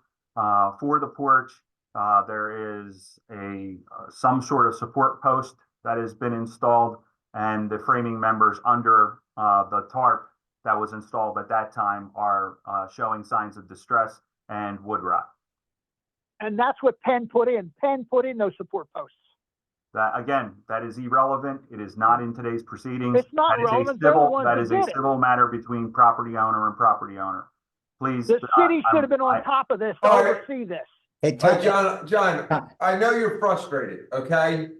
for the porch. There is some sort of support post that has been installed, and the framing members under the tarp that was installed at that time are showing signs of distress and wood rot. And that's what Penn put in. Penn put in those support posts. That is irrelevant. It is not in today's proceedings. It's not That is a relevant. They're the civil- ones That that is a did it. civil matter between property owner and property owner. Please. The city should have been on I- top of this to All right. oversee this. Hey, Tom, John, I know you're frustrated, okay?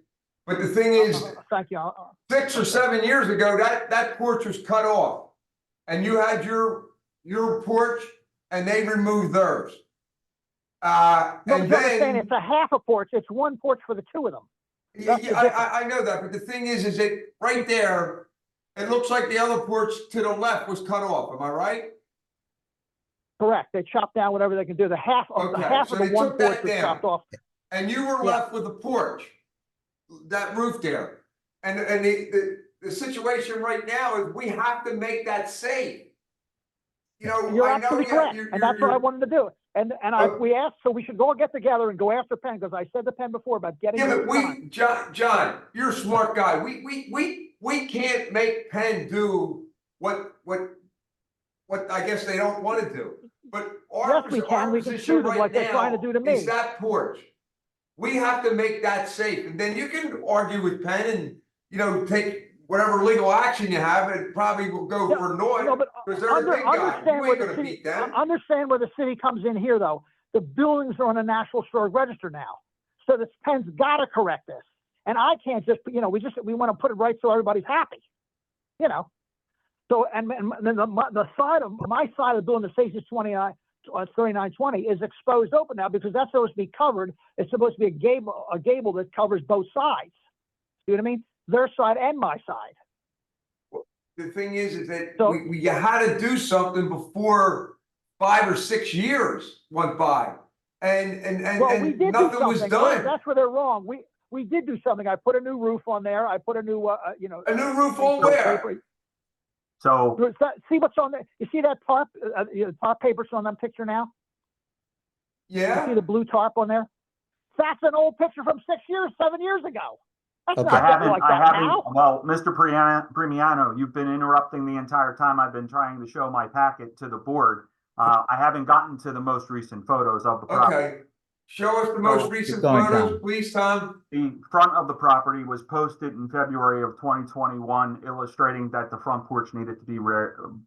But the thing is, Thank you. 6 or 7 years ago, that porch was cut off. And you had your porch and they removed theirs. No, And but you understand, then, it's a half a porch. It's one porch for the two of them. yeah, that's the I know that, but the thing is that right there, it looks like the other porch to the left was cut off, am I right? Correct. They chopped down whatever they can do. The half of Okay, the so they one took that porch was down. chopped off. And you were Yeah. left with a porch, that roof there. And the situation right now is we have to make that safe. You know, You're I know absolutely correct. And that's what I wanted to do. And Oh. we asked, so we should go get together and go after Penn, because I said to Penn before about getting. Yeah, this but done. John, you're a smart guy. We can't make Penn do what I guess they don't want to do. But Yes, we can. We can position sue them right like they're trying to now do to me. is that porch. We have to make that safe, and then you can argue with Penn and, you know, take whatever legal action you have, it probably will go Yeah, for naught, No, but because they're a big guy. understand You where ain't the gonna city, beat them. understand where the city comes in here, though. The buildings are on a National Historic Register now. So this Penn's got to correct this. And I can't just, you know, we want to put it right so everybody's happy, you know? So, and then the side of, my side of the building that faces 3920 is exposed open now, because that's supposed to be covered. It's supposed to be a gable that covers both sides. See what I mean? Their side and my side. The thing is that So- you had to do something before 5 or 6 years went by. And Well, we did do nothing was something. done. That's where they're wrong. We did do something. I put a new roof on there. I put a new, you know. A new roof on where? So See what's on there? You see that tarp, tarp papers on that picture now? You see Yeah? the blue tarp on there? That's an old picture from 7 years ago. That's Okay. not getting like that now. well, Mr. Primiano, you've been interrupting the entire time I've been trying to show my packet to the board. I haven't gotten to the most recent photos of the property. Okay. Show us the most So, recent going, photos, Tom. please, Tom. The front of the property was posted in February of 2021, illustrating that the front porch needed to be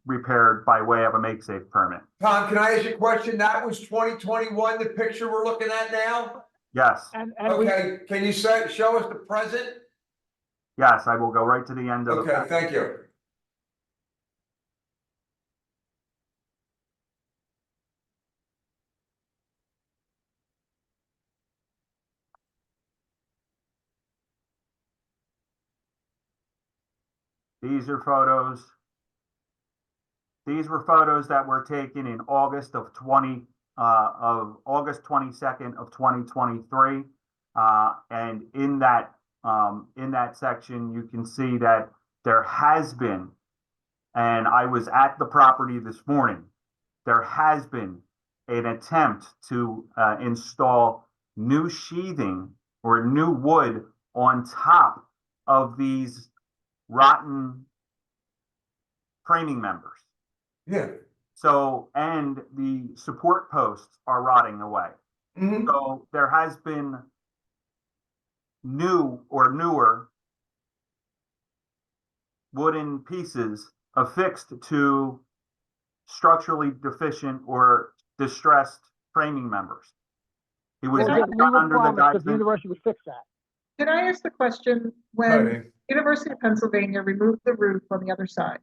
repaired by way of a make-safe permit. Tom, can I ask you a question? That was 2021, the picture we're looking at now? Yes, And Okay, can you show us the present? yes, I will go right to the end of the. Okay, thank you. These are photos. These were photos that were taken in August of August 22nd of 2023. And in that section, you can see that there has been, and I was at the property this morning, there has been an attempt to install new sheathing or new wood on top of these rotten framing members. Yeah. So, and the support posts are rotting away. Mhm. So there has been new or newer wooden pieces affixed to structurally deficient or distressed framing members. It was we'll not get new done under the requirements, because the guidance. university would fix that. Can I ask the question, when University of Pennsylvania removed the roof on the other side,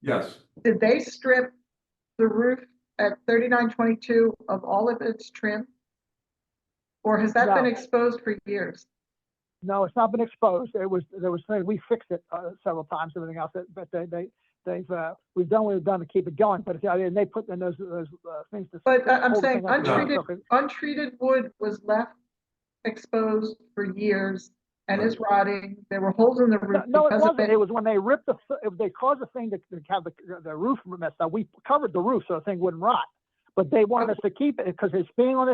Yes. did they strip the roof at 3922 of all of its trim? Or has that been No. exposed for years? No, it's not been exposed. There was things, we fixed it several times, everything else, but we've done what we've done to keep it going, but and they put in those things to. But I'm hold the saying thing up together, untreated, so if it- untreated wood was left exposed for years and is rotting. There were holes in the roof. No, it because of wasn't. It was when they ripped they caused the thing to have the roof messed up. We covered the roof so the thing wouldn't rot. But they wanted us to keep it because it's being on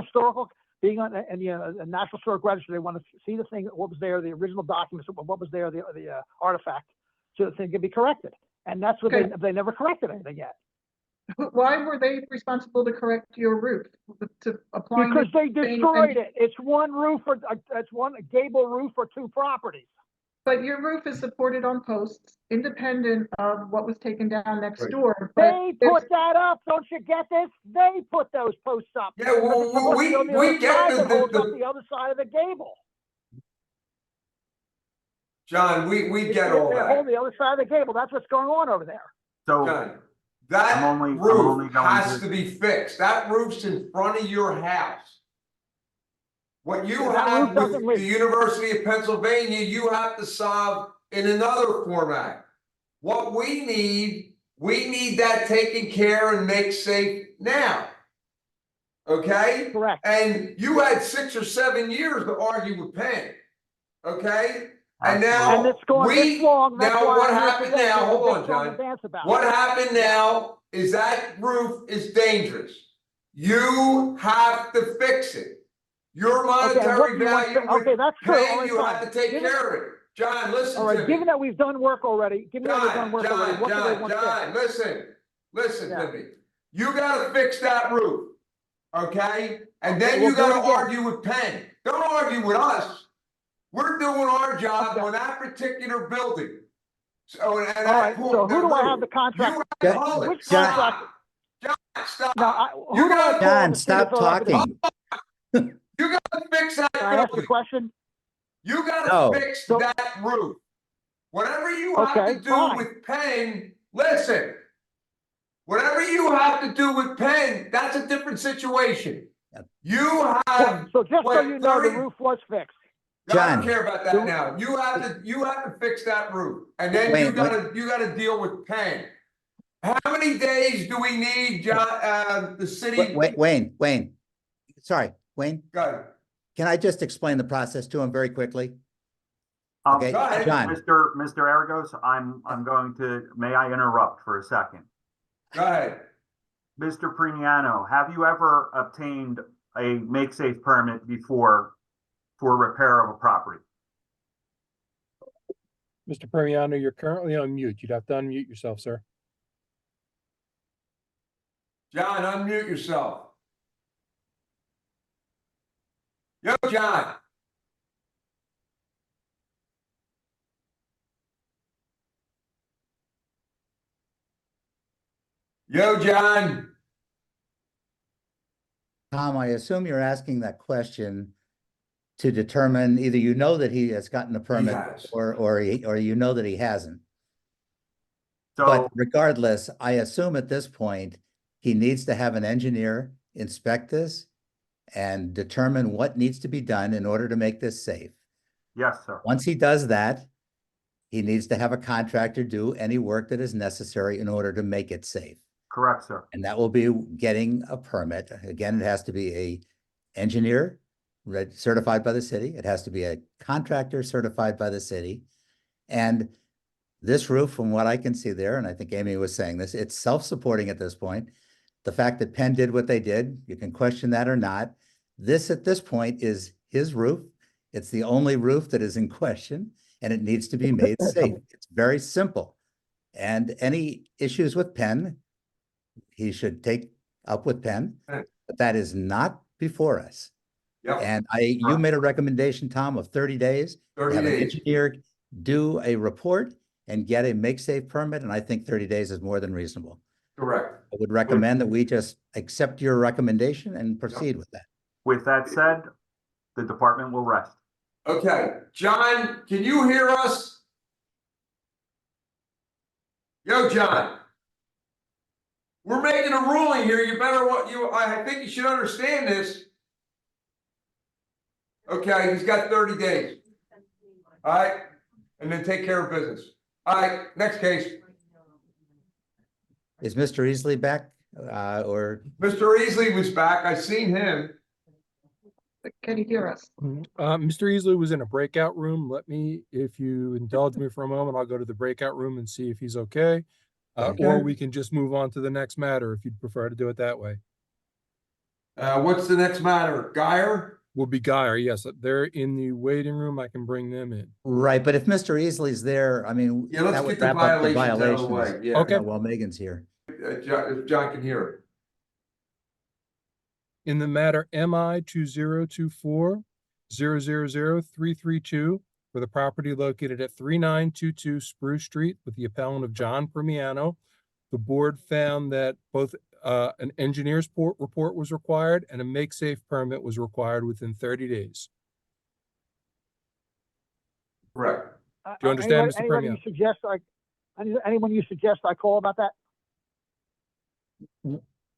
being on the National Historic Register. They want to see the thing, what was there, the original documents, what was there, the artifact, so the thing could be corrected. And that's what Okay. they never corrected anything yet. Why were they responsible to correct your roof? To apply Because they the same destroyed it. It's one roof or it's one gable roof for two properties. But your roof is supported on posts, independent of what was taken down next Right. door. But They put that up. Don't you get this? They put those posts up. Yeah, well, Because it's supposed to be on the we other get side the- that holds up the- the other side of the gable. John, we get all They that. hold the other side of the gable. That's what's going on over there. So John, that I'm only roof going has to- to be fixed. That roof's in front of your house. What you That have roof doesn't with the leak. University of Pennsylvania, you have to solve in another format. What we need that taken care and make safe now. Okay? Correct. And you had 6 or 7 years to argue with Penn. Okay? And now And it's going this long. That's now why what I'm here happened today, now? to Hold make on, strong John. advance about What it. happened now is that roof is dangerous. You have to fix it. Your Okay, and what monetary do you want? value Okay, with that's true. All Penn, right, you fine. have to take Given- care of it. John, listen All to right, me. given that we've done work already, given that we've done John, work already, what do they John, want fixed? John, listen Yeah. to me. You gotta fix that roof, okay? And Okay, then we'll you do it gotta again. argue with Penn. Don't argue with us. We're doing our job Okay. on that particular building. So, and All right, so who do I have the roof. contract? You Yeah, have Mullet. Which John- contract? Stop. Now, You who do I gotta- call? John, in the city of stop Philadelphia to- talking. You gotta fix that Can I ask a building. question? You gotta No. fix So- that roof. Whatever you have Okay, to do fine. with Penn, listen. Whatever you have to do with Penn, that's a different situation. Yep. You have, So just so what, you know, the 30 roof was fixed. I don't John. care about that now. You have to fix that roof. And then you gotta deal with Penn. How many days do we need, John, the city? Wayne, sorry, Wayne, Go ahead. can I just explain the process to him very quickly? Um, Okay, go ahead. John, Mr. Aragos, I'm going to, may I interrupt for a second? Go ahead. Mr. Priniano, have you ever obtained a make safe permit before for repair of a property? Mr. Permiano, you're currently on mute. You'd have to unmute yourself, sir. John, unmute yourself. Yo, John. Yo, John. Tom, I assume you're asking that question to determine either you know that he has gotten a permit has. or you know that he hasn't. But So, regardless, I assume at this point, he needs to have an engineer inspect this and determine what needs to be done in order to make this safe. yes, sir. Once he does that, he needs to have a contractor do any work that is necessary in order to make it safe. Correct, sir. And that will be getting a permit. Again, it has to be a engineer certified by the city. It has to be a contractor certified by the city. And this roof, from what I can see there, and I think Amy was saying this, it's self-supporting at this point. The fact that Penn did what they did, you can question that or not. This, at this point, is his roof. It's the only roof that is in question, and it needs to be made safe. It's very simple. And any issues with Penn, he should take up with Penn, but that is not before us. Yep. And you made a recommendation, Tom, of 30 days. 30 Have an days. engineer do a report and get a make safe permit, and I think 30 days is more than reasonable. Correct. I would recommend that we just accept your recommendation and proceed with that. With that said, the department will rest. Okay, John, can you hear us? Yo, John. We're making a ruling here. You better I think you should understand this. Okay, he's got 30 days. All right, and then take care of business. All right, next case. Is Mr. Easley back? Or, Mr. Easley was back. I seen him. Can you hear us? Mr. Easley was in a breakout room. Let me, if you indulge me for a moment, I'll go to the breakout room and see if he's okay. Okay. Or we can just move on to the next matter if you'd prefer to do it that way. What's the next matter? Guyer? Will be Guyer, yes, they're in the waiting room. I can bring them in. right, but if Mr. Easley's there, I mean. Yeah, let's that would get the wrap up violations out of the way. Yeah. Okay. While Megan's here. If John can hear it. In the matter MI 2024-000-332 for the property located at 3922 Spruce Street with the appellant of John Primiano, the board found that both an engineer's report was required and a make-safe permit was required within 30 days. Correct. Do you understand, Mr. Anybody Premio? you suggest anyone you suggest I call about that?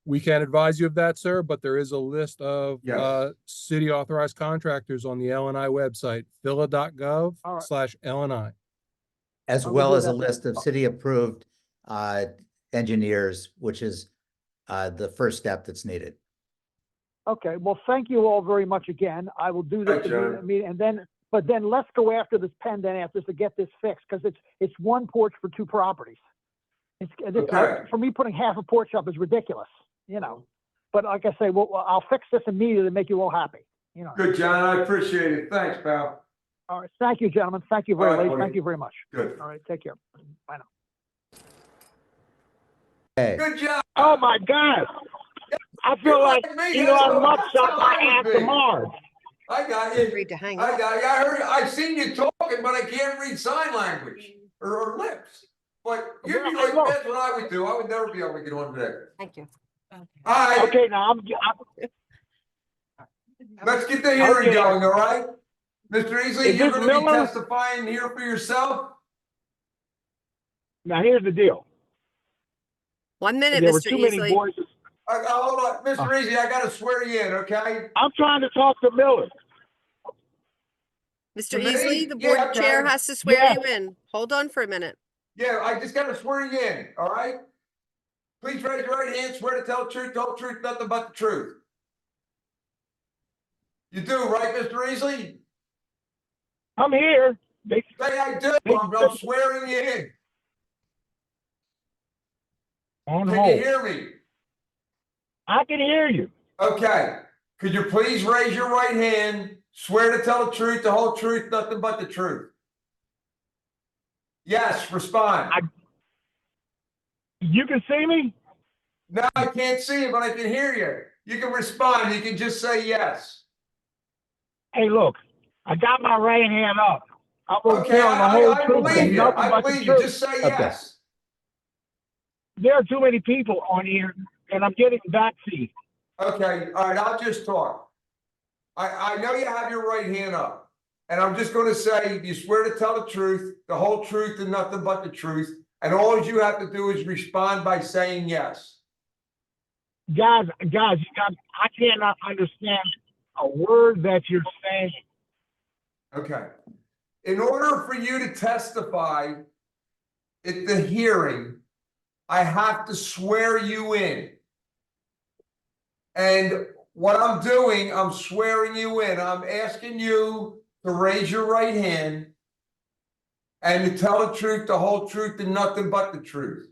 We can't advise you of that, sir, but there is a list of Yes. city authorized contractors on the LNI website, phila.gov All right. /LNI. As I'll well do as a that. list of city-approved engineers, which is the first step that's needed. Okay, well, thank you all very much again. I will do this Right, John. immediately, and then, but then let's go after this pendant after this to get this fixed, because it's one porch for two properties. Okay. For me, putting half a porch up is ridiculous, you know. But like I say, well, I'll fix this immediately to make you all happy, you know. Good, John. I appreciate it. Thanks, pal. All right, thank you, gentlemen. Thank you All right, very much. buddy. Thank you very much. Good. All right, take care. Bye now. Okay, Good job. Oh my God. I feel like me. Elon Musk That's shot how my I ass would to be. Mars. I got you. Agreed to hang I up. got you. I heard. I seen you talking, but I can't read sign language or lips. But you'd be like, Look. that's what I would do. I would never be able to get on today. Thank you. All right, Okay, now let's get the hearing Okay. going. All right, Mr. Easley, Is you're this going to be Miller? testifying here for yourself. now here's the deal. 1 minute, There were Mr. too many Easley. voices. Hold on, Mr. Easley. I got to swear you in. Okay. I'm trying to talk to Miller. Mr. To me? Easley, the Yeah, board chair okay. has to swear Yeah. you in. Hold on for a minute. Yeah, I just got to swear you in. All right. Please raise your right hand. Swear to tell the truth, the whole truth, nothing but the truth. You do, right, Mr. Easley? I'm here. They, Say I do. I'm swearing you in. on Can you hold. hear me? I can hear you. Okay. Could you please raise your right hand? Swear to tell the truth, the whole truth, nothing but the truth. Yes, respond. You can see me? No, I can't see you, but I can hear you. You can respond. You can just say yes. Hey, look, I got my right hand up. I'm gonna Okay, tell the whole I truth believe and you. nothing I but the believe you. truth. Just say Okay. yes. There are too many people on here, and I'm getting backseat. Okay, all right, I'll just talk. I know you have your right hand up, and I'm just gonna say, you swear to tell the truth, the whole truth, and nothing but the truth, and all you have to do is respond by saying yes. Guys, you got, I cannot understand a word that you're saying. Okay. In order for you to testify at the hearing, I have to swear you in. And what I'm doing, I'm swearing you in. I'm asking you to raise your right hand and to tell the truth, the whole truth, and nothing but the truth.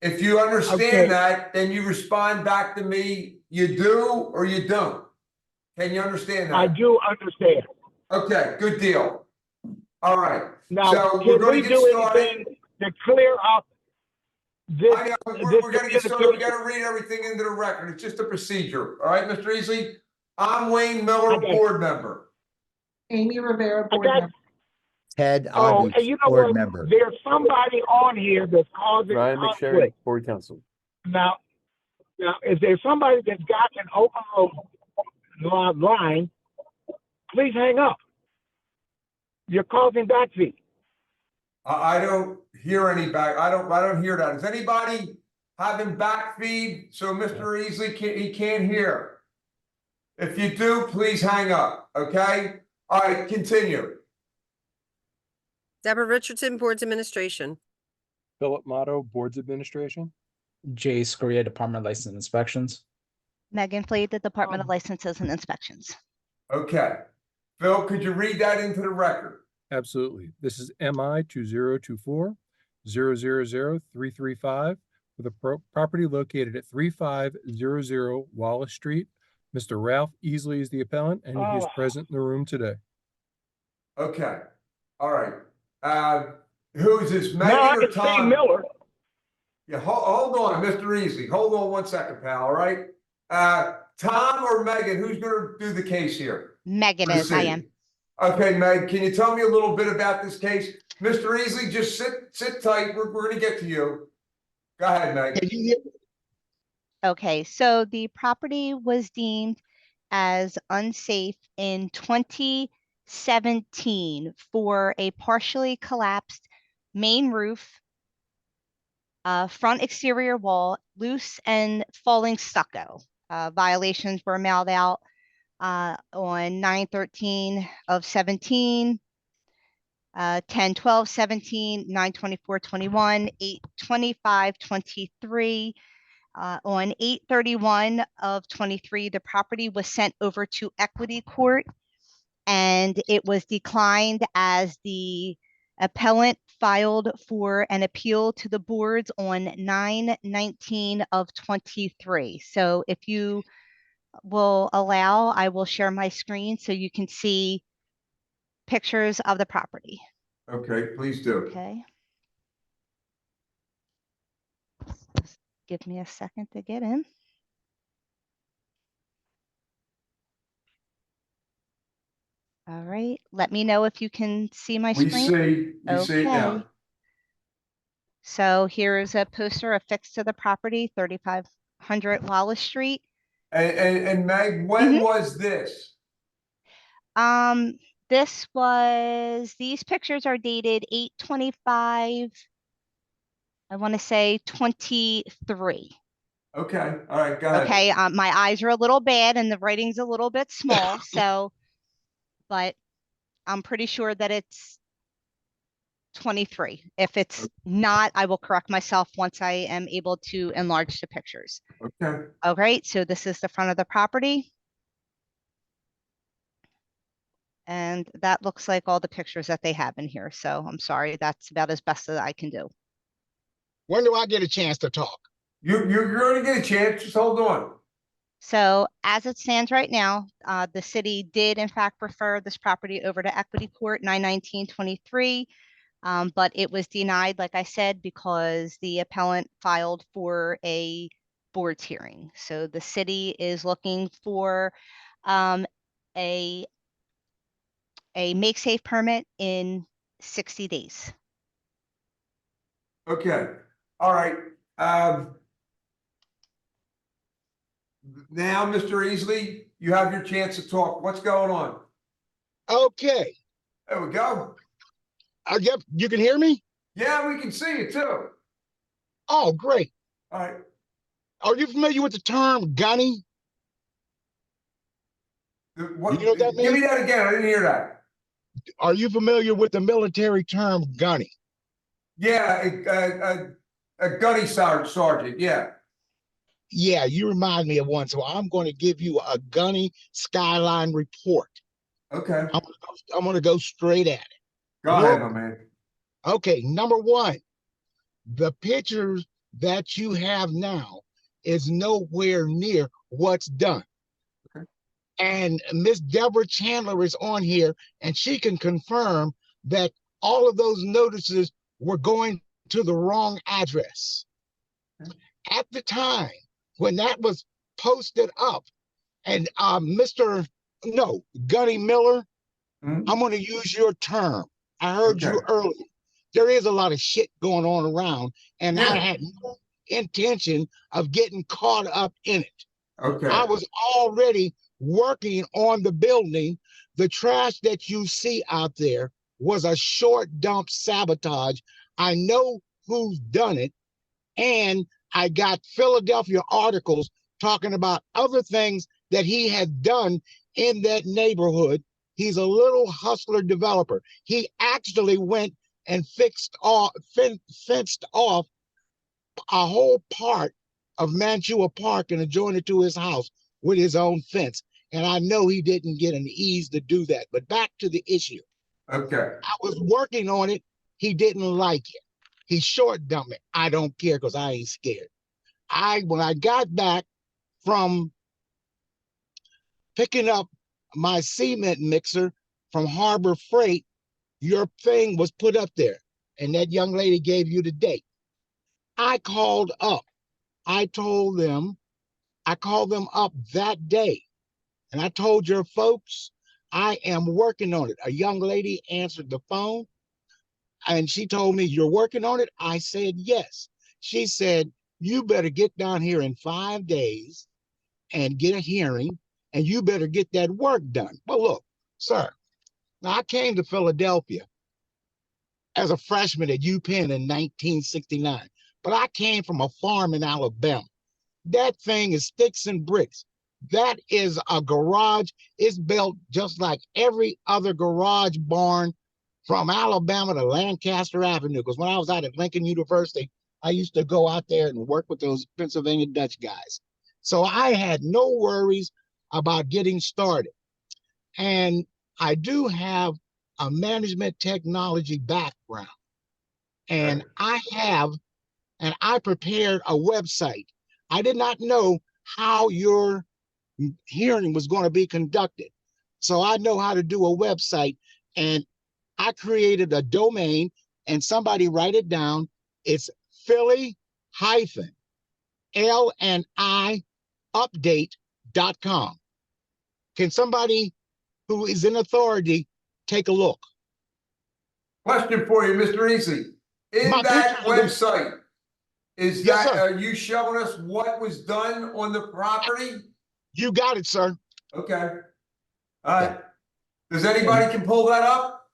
If you understand Okay. that, then you respond back to me, you do or you don't. Can you understand that? I do understand. Okay, good deal. All right. Now, So we're can gonna we get do started. anything to clear up this? I know, this we're gonna get started. We communication? gotta read everything into the record. It's just a procedure. All right, Mr. Easley? I'm Wayne Miller, Okay. board member. Amy Rivera, board got- member. Ted Oh, Ogden, and you know board what? member. There's somebody on here that's causing Ryan McSherry, conflict. board counsel. Now, if there's somebody that's got an open line, please hang up. You're causing backseat. I don't hear any back. I don't hear that. Is anybody having back feed? So Mr. Easley he can't hear. If you do, please hang up, okay? All right, continue. Deborah Richardson, Boards Administration. Philip Motto, Boards Administration. Jay Scoria, Department of License and Inspections. Megan Flade, the Department of Licenses and Inspections. Okay. Phil, could you read that into the record? Absolutely. This is MI 2024-000-335 for the property located at 3500 Wallace Street. Mr. Ralph Easley is the appellant, and he is present in the room today. Okay, all right. Who's this, Megan Now I or can see Tom? Miller. Yeah, hold on, Mr. Easy. Hold on 1 second, pal, all right? Tom or Megan, who's gonna do the case here? Megan Let's is, I see. am. Okay, Meg, can you tell me a little bit about this case? Mr. Easley, just sit tight. We're gonna get to you. Go ahead, Meg. Okay, so the property was deemed as unsafe in 2017 for a partially collapsed main roof, front exterior wall, loose and falling stucco. Violations were mailed out on 9/13 of 17, 10/12/17, 9/24/21, 8/25/23. On 8/31 of 23, the property was sent over to equity court and it was declined as the appellant filed for an appeal to the boards on 9/19 of 23. So if you will allow, I will share my screen so you can see pictures of the property. Okay, please do. Okay. Just give me a second to get in. All right, let me know if you can see my We screen. see it now. Okay. So here is a poster affixed to the property, 3500 Wallace Street. And Meg, when was this? These pictures are dated 8/25, I want to say 23. Okay, all right, go ahead. Okay, my eyes are a little bad and the writing's a little bit small, so, but I'm pretty sure that it's 23. If it's not, I will correct myself once I am able to enlarge the pictures. Okay. All right, so this is the front of the property. And that looks like all the pictures that they have in here. So I'm sorry, that's about as best as I can do. When do I get a chance to talk? You're gonna get a chance, just hold on. So as it stands right now, the city did in fact refer this property over to equity court 9/19/23. But it was denied, like I said, because the appellant filed for a boards hearing. So the city is looking for a make safe permit in 60 days. Okay, all right. Now, Mr. Easley, you have your chance to talk. What's going on? Okay. There we go. I get, you can hear me? Yeah, we can see you too. Oh, great. All right. Are you familiar with the term gunny? What, You know what that give me means? that again. I didn't hear that. Are you familiar with the military term gunny? Yeah, a gunny sergeant. Yeah. Yeah, you remind me of one. So I'm going to give you a gunny skyline report. Okay. I'm going to go straight at it. Go ahead, my man. Okay, number one, the pictures that you have now is nowhere near what's done. Okay. And Miss Deborah Chandler is on here and she can confirm that all of those notices were going to the wrong address. Okay. At the time when that was posted up, and Gunny Miller, I'm going to use your term. I heard you earlier. There is a lot of shit going on around, and I had no intention of getting caught up in it. Okay. I was already working on the building. The trash that you see out there was a short dump sabotage. I know who's done it, and I got Philadelphia articles talking about other things that he has done in that neighborhood. He's a little hustler developer. He actually went and fenced off a whole part of Mantua Park and adjoined it to his house with his own fence. And I know he didn't get an ease to do that. But back to the issue. Okay, I was working on it. He didn't like it. He short dumped it. I don't care because I ain't scared. When I got back from picking up my cement mixer from Harbor Freight, your thing was put up there. And that young lady gave you the date. I called up. I called them up that day. And I told your folks, I am working on it. A young lady answered the phone and she told me, you're working on it? I said, yes. She said, you better get down here in 5 days and get a hearing, and you better get that work done. Well, look, sir, now I came to Philadelphia as a freshman at UPenn in 1969, but I came from a farm in Alabama. That thing is sticks and bricks. That is a garage. It's built just like every other garage barn from Alabama to Lancaster Avenue. Because when I was out at Lincoln University, I used to go out there and work with those Pennsylvania Dutch guys. So I had no worries about getting started. And I do have a management technology background. And I prepared a website. I did not know how your hearing was going to be conducted. So I know how to do a website, and I created a domain, and somebody write it down. It's Philly-LNI-update.com. Can somebody who is in authority take a look? question for you, Mr. Easley. In My that picture of the- website, is Yes, that, sir. are you showing us what was done on the property? You got it, sir. Okay. All right. Does anybody can pull that up?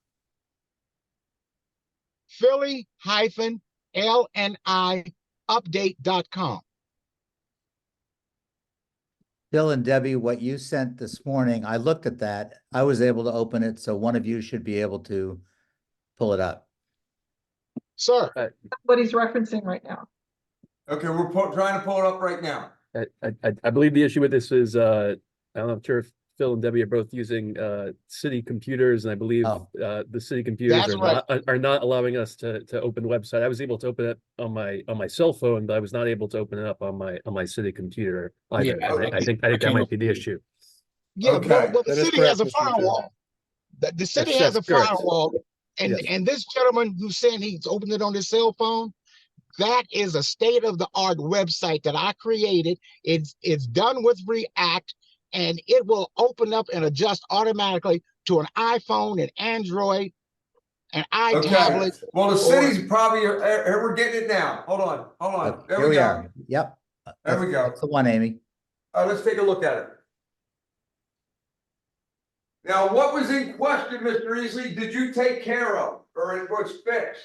Philly-LNI-update.com. Bill and Debbie, what you sent this morning, I looked at that. I was able to open it, so one of you should be able to pull it up. Sir, What he's referencing right now. Okay, we're trying to pull it up right now. I believe the issue with this is, I'm not sure if Phil and Debbie are both using city computers, and I believe Oh. the city computers That's right. are not allowing us to open the website. I was able to open it on my cell phone, but I was not able to open it up on my city computer either. Yeah, I think that might be the issue. yeah, Okay. well, the That is city correct, has a Mr. Chairman. firewall. The city That's has a correct. firewall. And, Yes. and this gentleman who's saying he's opened it on his cell phone, that is a state-of-the-art website that I created. It's done with React, and it will open up and adjust automatically to an iPhone, an Android, an Okay, iTablet. well, the city's probably, here, we're getting it now. Hold on. There Here we we go. are. Yep. There we go. That's the one, Amy. All right, let's take a look at it. Now, what was in question, Mr. Easley, did you take care of, or it was fixed?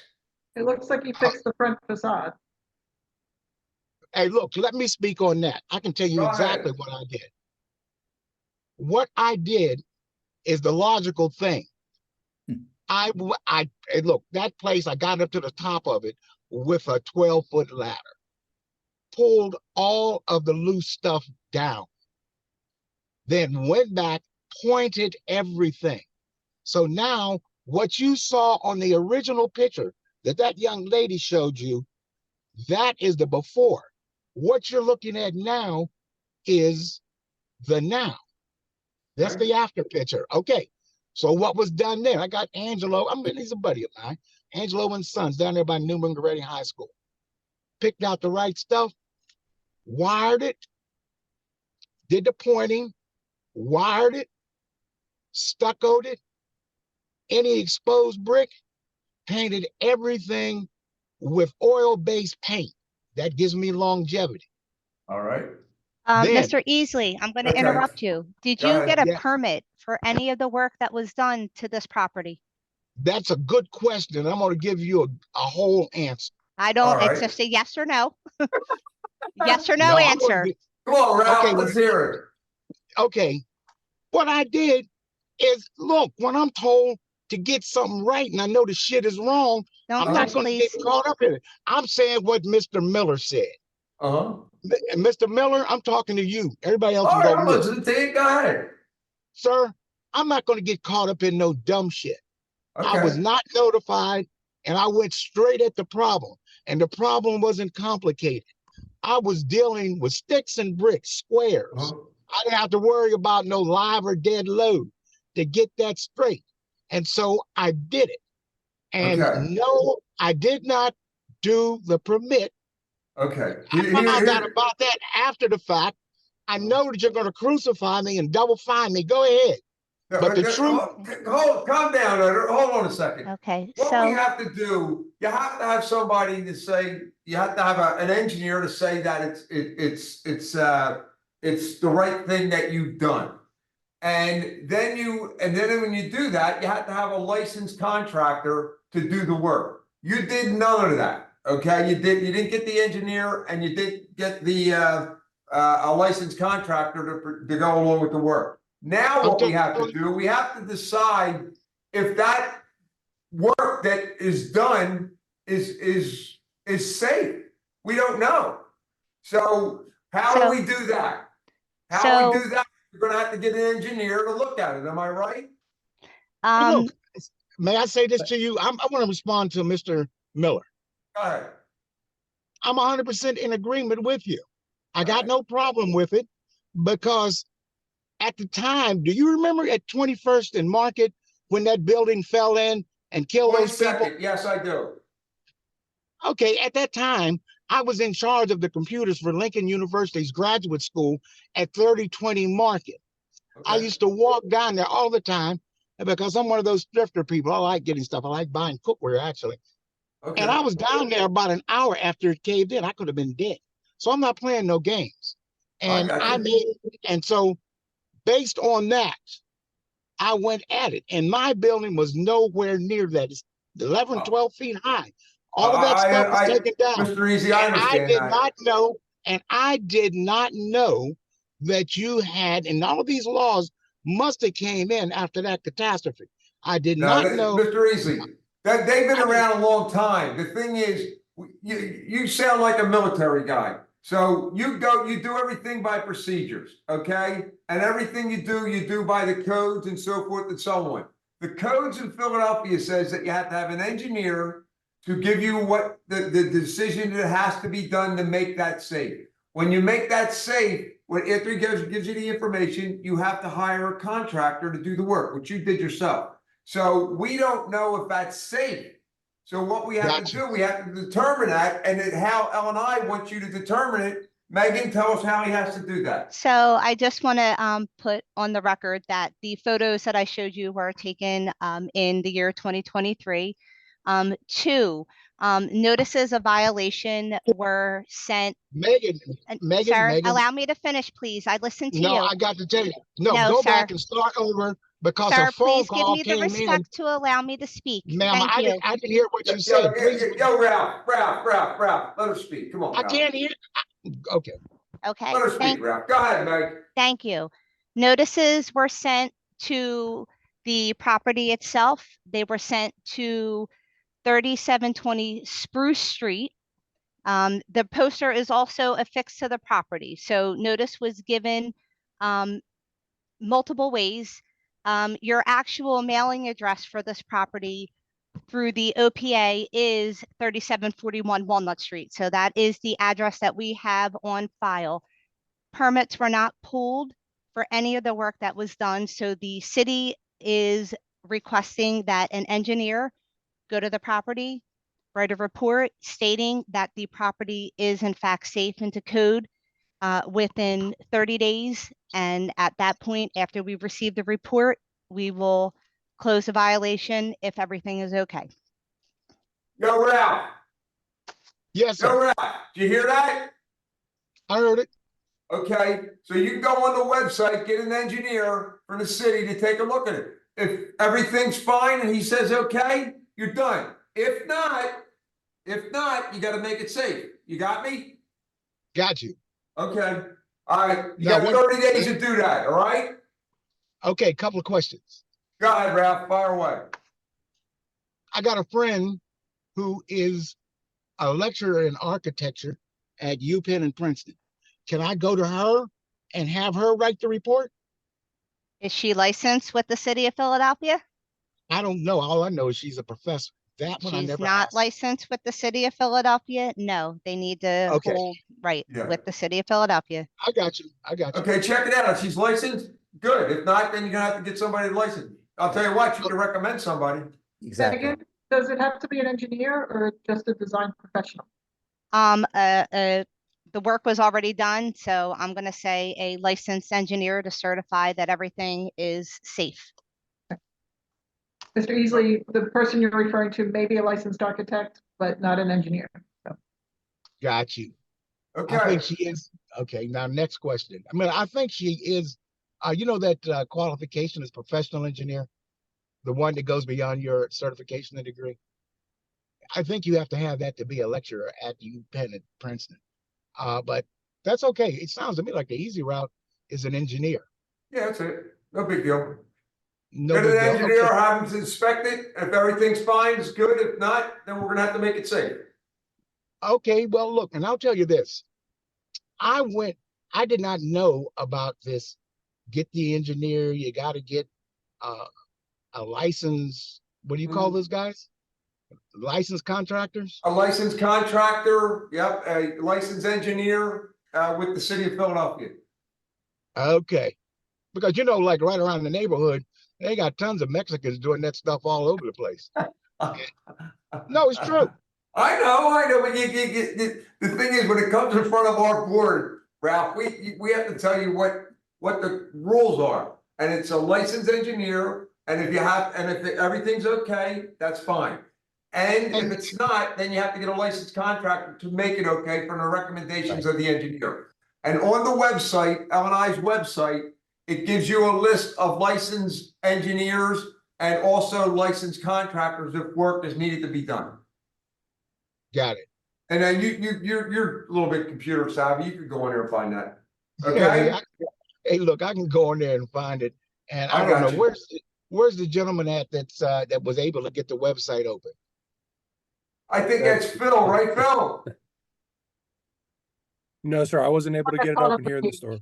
It looks like he fixed the front facade. Hey, look, let me speak on that. I can tell you Go exactly ahead. what I did. What I did is the logical thing. Hey, look, that place, I got up to the top of it with a 12-foot ladder, pulled all of the loose stuff down, then went back, pointed everything. So now what you saw on the original picture that young lady showed you, that is the before. What you're looking at now is the now. That's the after picture. Okay. So what was done there? I got Angelo. He's a buddy of mine. Angelo and Sons down there by Newman Goretti High School. Picked out the right stuff, wired it, did the pointing, wired it, stuccoed it, any exposed brick, painted everything with oil-based paint. That gives me longevity. All right. Then- Mr. Easley, I'm going to Okay. interrupt you. Did Go you ahead. get a Yeah. permit for any of the work that was done to this property? That's a good question. I'm going to give you a whole answer. I don't, All it's right. just a yes or no. Yes or no I'm gonna answer. gi- Come on, Ralph, Okay, let's hear okay, what I did is, look, when I'm told to get something right and I know the shit is wrong, Don't I'm not finish, gonna get please. caught up in it. I'm saying what Mr. Miller said. Uh-huh. And Mr. Miller, I'm talking to you. Everybody else All can right, go I'm mute. listening to you. Go ahead. Sir, I'm not gonna get caught up in no dumb shit. I was Okay. not notified and I went straight at the problem. And the problem wasn't complicated. I was dealing with sticks and bricks, squares. Uh-huh. I didn't have to worry about no live or dead load to get that straight. And so I did it. And Okay. no, I did not do the permit. Okay. I found out about that after the fact. I know that you're going to crucify me and double fine me. Go ahead. But the truth, Calm down, hold on a second. Okay, What we so, have to do, you have to have somebody to say, you have to have an engineer to say that it's the right thing that you've done. And then when you do that, you have to have a licensed contractor to do the work. You did none of that, okay? You didn't get the engineer and you didn't get the a licensed contractor to go along with the work. Now what we have to do, we have to decide if that work that is done is safe. We don't know. So how do we do that? How do we do that? You're gonna have to get an engineer to look at it. Am I right? look, may I say this to you? I want to respond to Mr. Miller. Go ahead. I'm 100% in agreement with you. I got no problem with it because at the time, do you remember at 21st and Market when that building fell in and killed those people? Yes, I do. Okay, at that time, I was in charge of the computers for Lincoln University's graduate school at 3020 Market. I used to walk down there all the time because I'm one of those thrifter people. I like getting stuff. I like buying cookware, actually. Okay. And I was down there about an hour after it caved in. I could have been dead. So I'm not playing no games. And and so based on that, I went at it. And my building was nowhere near that. It's 11, 12 feet high. All of that stuff was taken down. Mr. Easy, I understand did not know, and I did not know that you had, and all of these laws must have came in after that catastrophe. I did not know. Mr. Easy, they've been around a long time. The thing is, you sound like a military guy. So you do everything by procedures, okay? And everything you do by the codes and so forth and so on. The codes in Philadelphia says that you have to have an engineer to give you what the decision that has to be done to make that safe. When you make that safe, after he gives you the information, you have to hire a contractor to do the work, which you did yourself. So we don't know if that's safe. So what we have to do, we have to determine that, and how Ellen and I want you to determine it. Megan, tell us how he has to do that. so I just want to put on the record that the photos that I showed you were taken in the year 2023. Two, notices of violation were sent. Megan, Sir, allow me to finish, please. I listened to you. No, I got to tell you. No, No, go sir. back and start over because Sir, a phone please give call me the came in. respect to allow me to speak. Ma'am, Thank I you. didn't hear what you said. Please. Yo, Ralph, let her speak. Come on, I Ralph. can't hear. Okay. Okay. Let her speak, Ralph. Go ahead, Meg. Thank you. Notices were sent to the property itself. They were sent to 3720 Spruce Street. The poster is also affixed to the property. So notice was given multiple ways. Your actual mailing address for this property through the OPA is 3741 Walnut Street. So that is the address that we have on file. Permits were not pulled for any of the work that was done. So the city is requesting that an engineer go to the property, write a report stating that the property is in fact safe into code within 30 days. And at that point, after we receive the report, we will close the violation if everything is okay. Yo, Ralph. Yes, sir. Yo, Ralph. Did you hear that? I heard it. Okay, so you can go on the website, get an engineer from the city to take a look at it. If everything's fine and he says, okay, you're done. If not, you got to make it safe. You got me? Got you. Okay. All right, you Now, got one- 30 days to do that, all right? Okay, couple of questions. Go ahead, Ralph, fire away. I got a friend who is a lecturer in architecture at UPenn and Princeton. Can I go to her and have her write the report? Is she licensed with the city of Philadelphia? I don't know. All I know is she's a professor. That one I She's never not asked. licensed with the city of Philadelphia. No, they need to Okay. hold right Yeah. with the city of Philadelphia. I got you. I got you. Okay, check it out. If she's licensed, good. If not, then you're gonna have to get somebody licensed. I'll tell you what, you can recommend somebody. Exactly. Megan, does it have to be an engineer or just a design professional? The work was already done, so I'm gonna say a licensed engineer to certify that everything is safe. Mr. Easley, the person you're referring to may be a licensed architect, but not an engineer. Got you. I Okay, think she is. Okay, now next question. I mean, I think she is, you know, that qualification is professional engineer, the one that goes beyond your certification and degree. I think you have to have that to be a lecturer at UPenn and Princeton. But that's okay. It sounds to me like the easy route is an engineer. yeah, that's it. No big deal. No Go to big the deal. engineer, Okay. have him inspect it. If everything's fine, it's good. If not, then we're gonna have to make it safe. Okay, well, look, and I'll tell you this. I did not know about this. Get the engineer, you got to get a license. What do you call those guys? Licensed contractors? A licensed contractor, yep, a licensed engineer, with the city of Philadelphia. Okay. Because, you know, like right around the neighborhood, they got tons of Mexicans doing that stuff all over the place. No, it's true. I know, but the thing is, when it comes in front of our board, Ralph, we have to tell you what the rules are. And it's a licensed engineer, and if everything's okay, that's fine. And if it's not, then you have to get a licensed contractor to make it okay from the recommendations of the engineer. And on the website, L&I's website, it gives you a list of licensed engineers and also licensed contractors if work is needed to be done. Got it. And then you're a little bit computer savvy. You could go in there and find that. Okay. Okay? Hey, look, I can go in there and find it. And I I don't got know, you. where's the gentleman that was able to get the website open? I think that's Phil, right, Phil? No, sir, I wasn't able to get it open here in the store.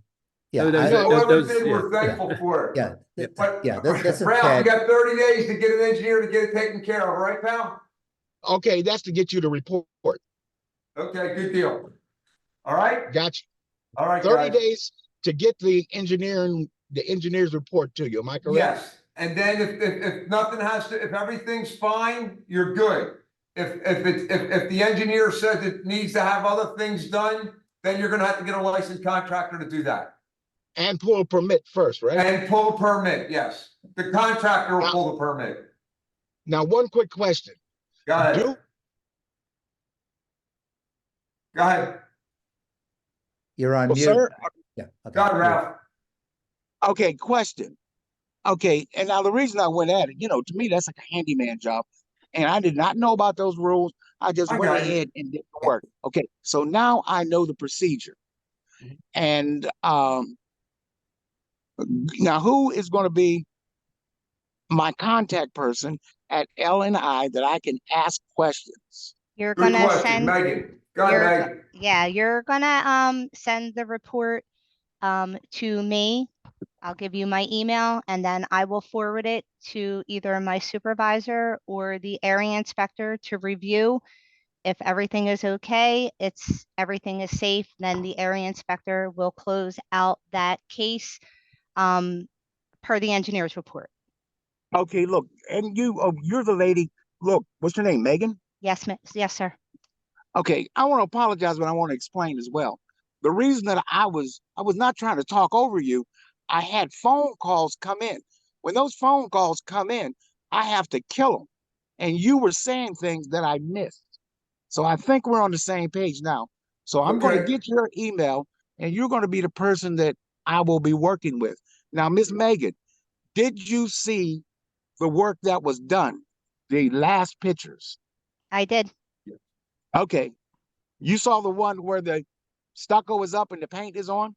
Yeah, No, I- those- Whoever those- did, we're yeah. thankful for it. yeah, But yeah, this is Ralph, you Ted. got 30 days to get an engineer to get it taken care of, right, pal? Okay, that's to get you the report. Okay, good deal. All right? Got you. All right, 30 guys. days to get the engineer's report to you. Am I correct? Yes, and then if nothing if everything's fine, you're good. If the engineer says it needs to have other things done, then you're gonna have to get a licensed contractor to do that. And pull a permit first, right? And pull a permit, yes. The contractor will pull the permit. Now, one quick question. Go ahead. Do Go ahead. You're on well, mute. sir, Yeah. Okay. Go ahead, Ralph. okay, question. Okay, and now the reason I went at it, you know, to me, that's like a handyman job. And I did not know about those rules. I just I went got you. ahead and did the work. Okay, so now I know the procedure. And now who is going to be my contact person at L&I that I can ask questions? You're Good gonna question, send, Megan. Go you're ahead, go- Megan. yeah, you're gonna send the report to me. I'll give you my email and then I will forward it to either my supervisor or the area inspector to review. If everything is okay, everything is safe, then the area inspector will close out that case per the engineer's report. Okay, look, and you're the lady. Look, what's your name, Megan? Yes, yes, sir. Okay, I want to apologize, but I want to explain as well. The reason that I was not trying to talk over you, I had phone calls come in. When those phone calls come in, I have to kill them. And you were saying things that I missed. So I think we're on the same page now. So I'm going to Okay. get your email and you're going to be the person that I will be working with. Now, Miss Megan, did you see the work that was done? The last pictures? I did. Okay. You saw the one where the stucco is up and the paint is on?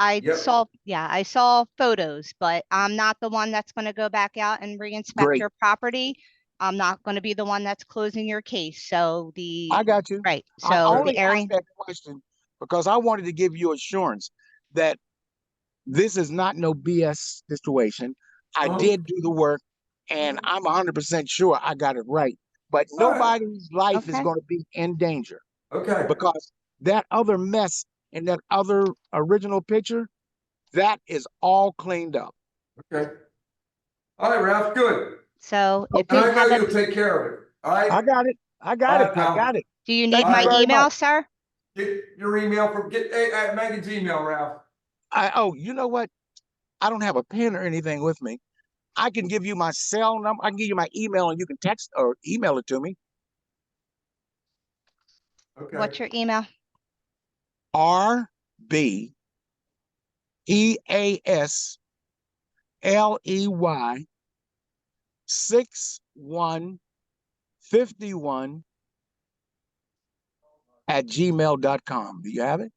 I Yep. saw, yeah, I saw photos, but I'm not the one that's gonna go back out and re-inspect Great. your property. I'm not gonna be the one that's closing your case, so I got you. right, I so only the asked area, that question because I wanted to give you assurance that this is not no BS situation. I Uh-huh. did do the work and I'm 100% sure I got it right. But All right. nobody's life is Okay. going to be in danger Okay, because that other mess in that other original picture, that is all cleaned up. okay. All right, Ralph, good. so if And you I know have a, you'll take care of it. All I right? got it. I got All it. right, I pal. got it. do you need Thank my you very email, much. sir? Get your email from, get Megan's email, Ralph. Oh, you know what? I don't have a pen or anything with me. I can give you my cell number. I can give you my email and you can text or email it to me. Okay. What's your email? RBEASLEY6151 @gmail.com. Do you have it?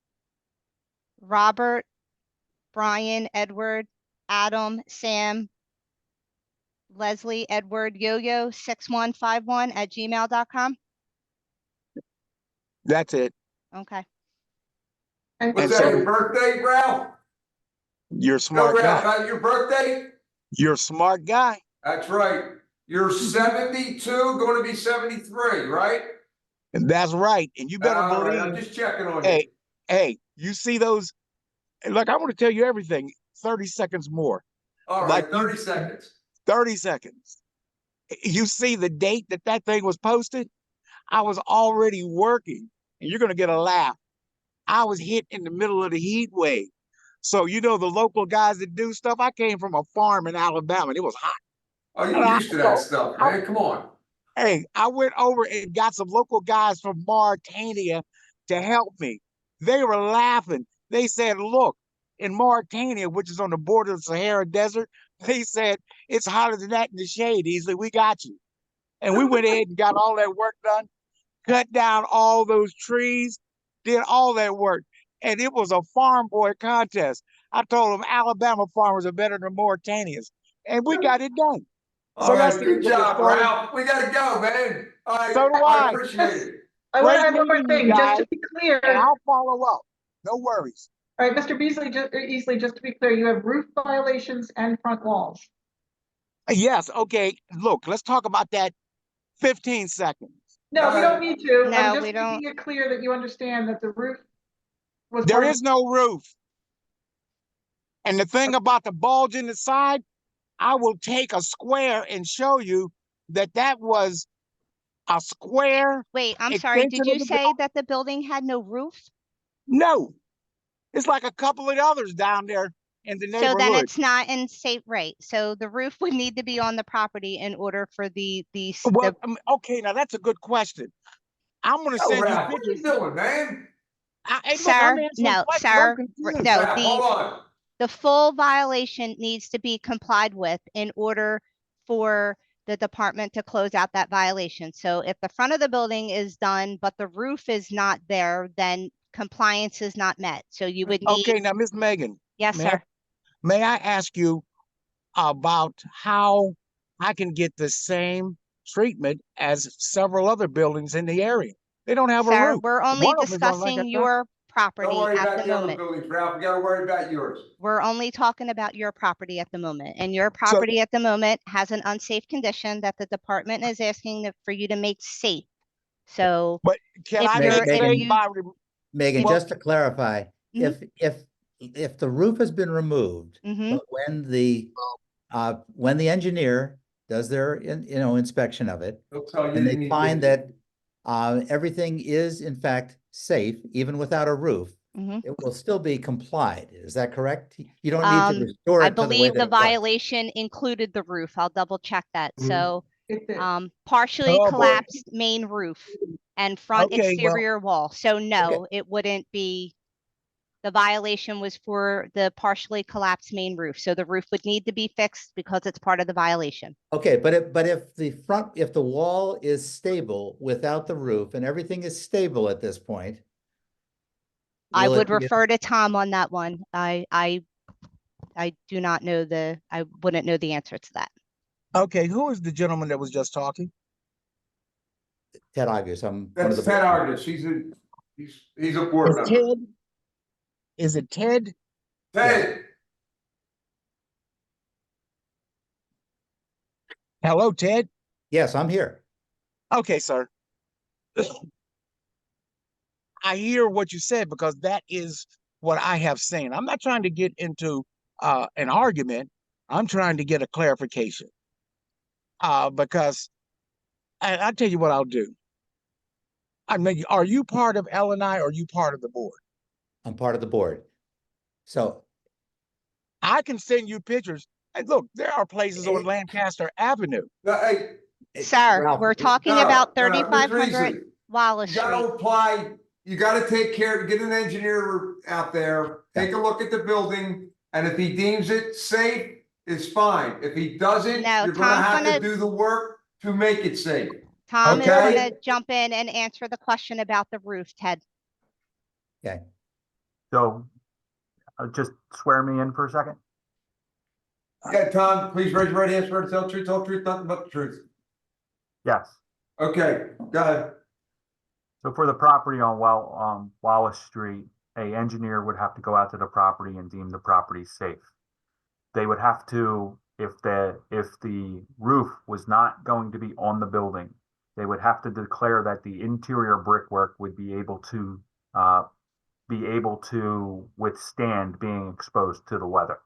Robert, Brian, Edward, Adam, Sam, Leslie, Edward, Yo-Yo, 6151 @gmail.com. That's it. Okay. And What's And that, so your birthday, Ralph? you're a No, smart Ralph, guy. not your birthday? You're a smart guy. That's right. You're 72, going to be 73, right? And that's right. And you better All right, I'm believe, just checking on hey, you. hey, you see those? Look, I want to tell you everything. 30 seconds more. All Like right, you, 30 seconds. 30 seconds. You see the date that that thing was posted? I was already working, and you're going to get a laugh. I was hit in the middle of the heat wave. So, you know, the local guys that do stuff, I came from a farm in Alabama, and it was hot. Oh, And you're I, used to that so stuff, I, man. Come on. hey, I went over and got some local guys from Mauritania to help me. They were laughing. They said, look, in Mauritania, which is on the border of the Sahara Desert, they said, it's hotter than that in the shade, Easily. We got you. And we went ahead and got all that work done, cut down all those trees, did all that work. And it was a farm boy contest. I told them Alabama farmers are better than Mauritanians. And we got it done. All So that's right, the good end of the job, story. Ralph. We gotta go, man. All right, So do I I. appreciate it. I want to Great add one more meeting you thing, just guys, to be clear. and I'll follow up. No worries. All right, Mr. Beasley, Easley, just to be clear, you have roof violations and front walls. Yes, okay. Look, let's talk about that 15 seconds. No, we don't need to. No, I'm just we don't. making it clear that you understand that the roof was There part of is no roof. And the thing about the bulge in the side, I will take a square and show you that that was a square Wait, I'm sorry. Did extension you of the say building. that the building had no roof? No, it's like a couple of others down there in the So then neighborhood. it's not in safe, right? So the roof would need to be on the property in order for Well, okay, now that's a good question. I'm going to Oh, send you Ralph, what are you pictures. doing, man? Hey, look, I'm sir, answering no, questions. I'm sir, confused. no, Ralph, hold on. the full violation needs to be complied with in order for the department to close out that violation. So if the front of the building is done, but the roof is not there, then compliance is not met. So you would need, Okay, now, Miss Megan, yes, may I, sir. may I ask you about how I can get the same treatment as several other buildings in the area? They don't have a Sir, roof. we're only One of them is on like a discussing your Don't property worry at about the the other moment. buildings, Ralph. We gotta worry about yours. We're only talking about your property at the moment, and your So, property at the moment has an unsafe condition that the department is asking for you to make safe. So but can if I you're, make if safe you, by, Megan, well, just to clarify, Mhm. if the roof has been removed, Mhm. but when the engineer does their inspection of it, They'll tell you and you they need find to. that everything is in fact safe, even without a roof, Mhm. it will still be complied. Is that correct? You don't need to restore I it to the way believe that the it was. violation included the roof. I'll double check that. So, It did. partially oh boy. collapsed main roof and front Okay, well, exterior wall. So Okay. no, it wouldn't be, the violation was for the partially collapsed main roof. So the roof would need to be fixed because it's part of the violation. Okay, but if the wall is stable without the roof and everything is stable at this point, I Will it would be- refer to Tom on that one. I do not know I wouldn't know the answer to that. Okay, who is the gentleman that was just talking? Ted August, I'm one of That's the. Ted board Argus. He's a board Is member. Ted? Is it Ted? Ted, Hello, Ted. Yes, I'm here. Okay, sir. I hear what you said because that is what I have seen. I'm not trying to get into an argument. I'm trying to get a clarification. Because I'll tell you what I'll do. I mean, are you part of L&I or are you part of the board? I'm part of the board. So I can send you pictures. And look, there are places on Lancaster Avenue. hey, Sir, Ralph, we're talking no, about no, no, Mr. 3500 Easley, Wallace you gotta Street. apply, you gotta take care, get an engineer out there, take a look at the building, and if he deems it safe, it's fine. If he doesn't, No, you're gonna Tom's have to gonna- do the work to make it safe. Tom is Okay. gonna jump in and answer the question about the roof, Ted. okay, So just swear me in for a second. Yeah, Tom, please raise your right hand, swear to tell the truth, nothing but the truth. Yes. Okay, go ahead. So for the property on Wallace Street, a engineer would have to go out to the property and deem the property safe. They would have to, if the roof was not going to be on the building, they would have to declare that the interior brickwork would be able to withstand being exposed to the weather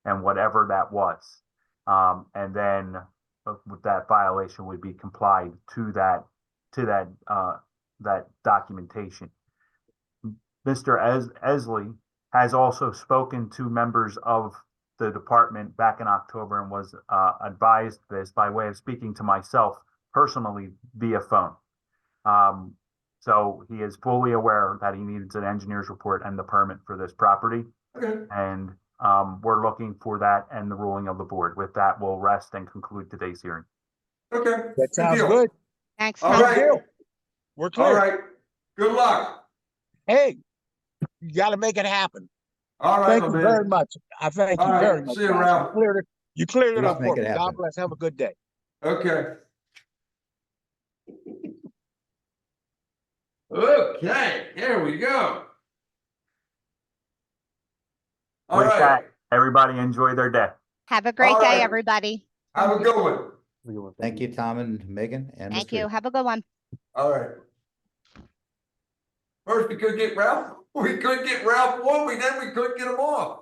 and whatever that was. And then with that violation would be complied to that documentation. Mr. Esley has also spoken to members of the department back in October and was advised this by way of speaking to myself personally via phone. So he is fully aware that he needs an engineer's report and the permit for this property. Okay. And we're looking for that and the ruling of the board. With that, we'll rest and conclude today's hearing. Okay. That sounds deal. good. Thanks, All Tom. right, We're all clear. right. Good luck. Hey, you got to make it happen. All right, Thank my you man. very much. I thank All you right, very much. see you guys. around. You cleared it Please up make for it me. God happen. bless. Have a good day. Okay. Okay, here we go. All With right, that, everybody enjoy their day. Have a great All day, right. everybody. have a good one. thank you, Tom and Megan and Thank Mr. you. Have a good one. All right. First, we couldn't get Ralph. We couldn't get Ralph on. Then we couldn't get him off.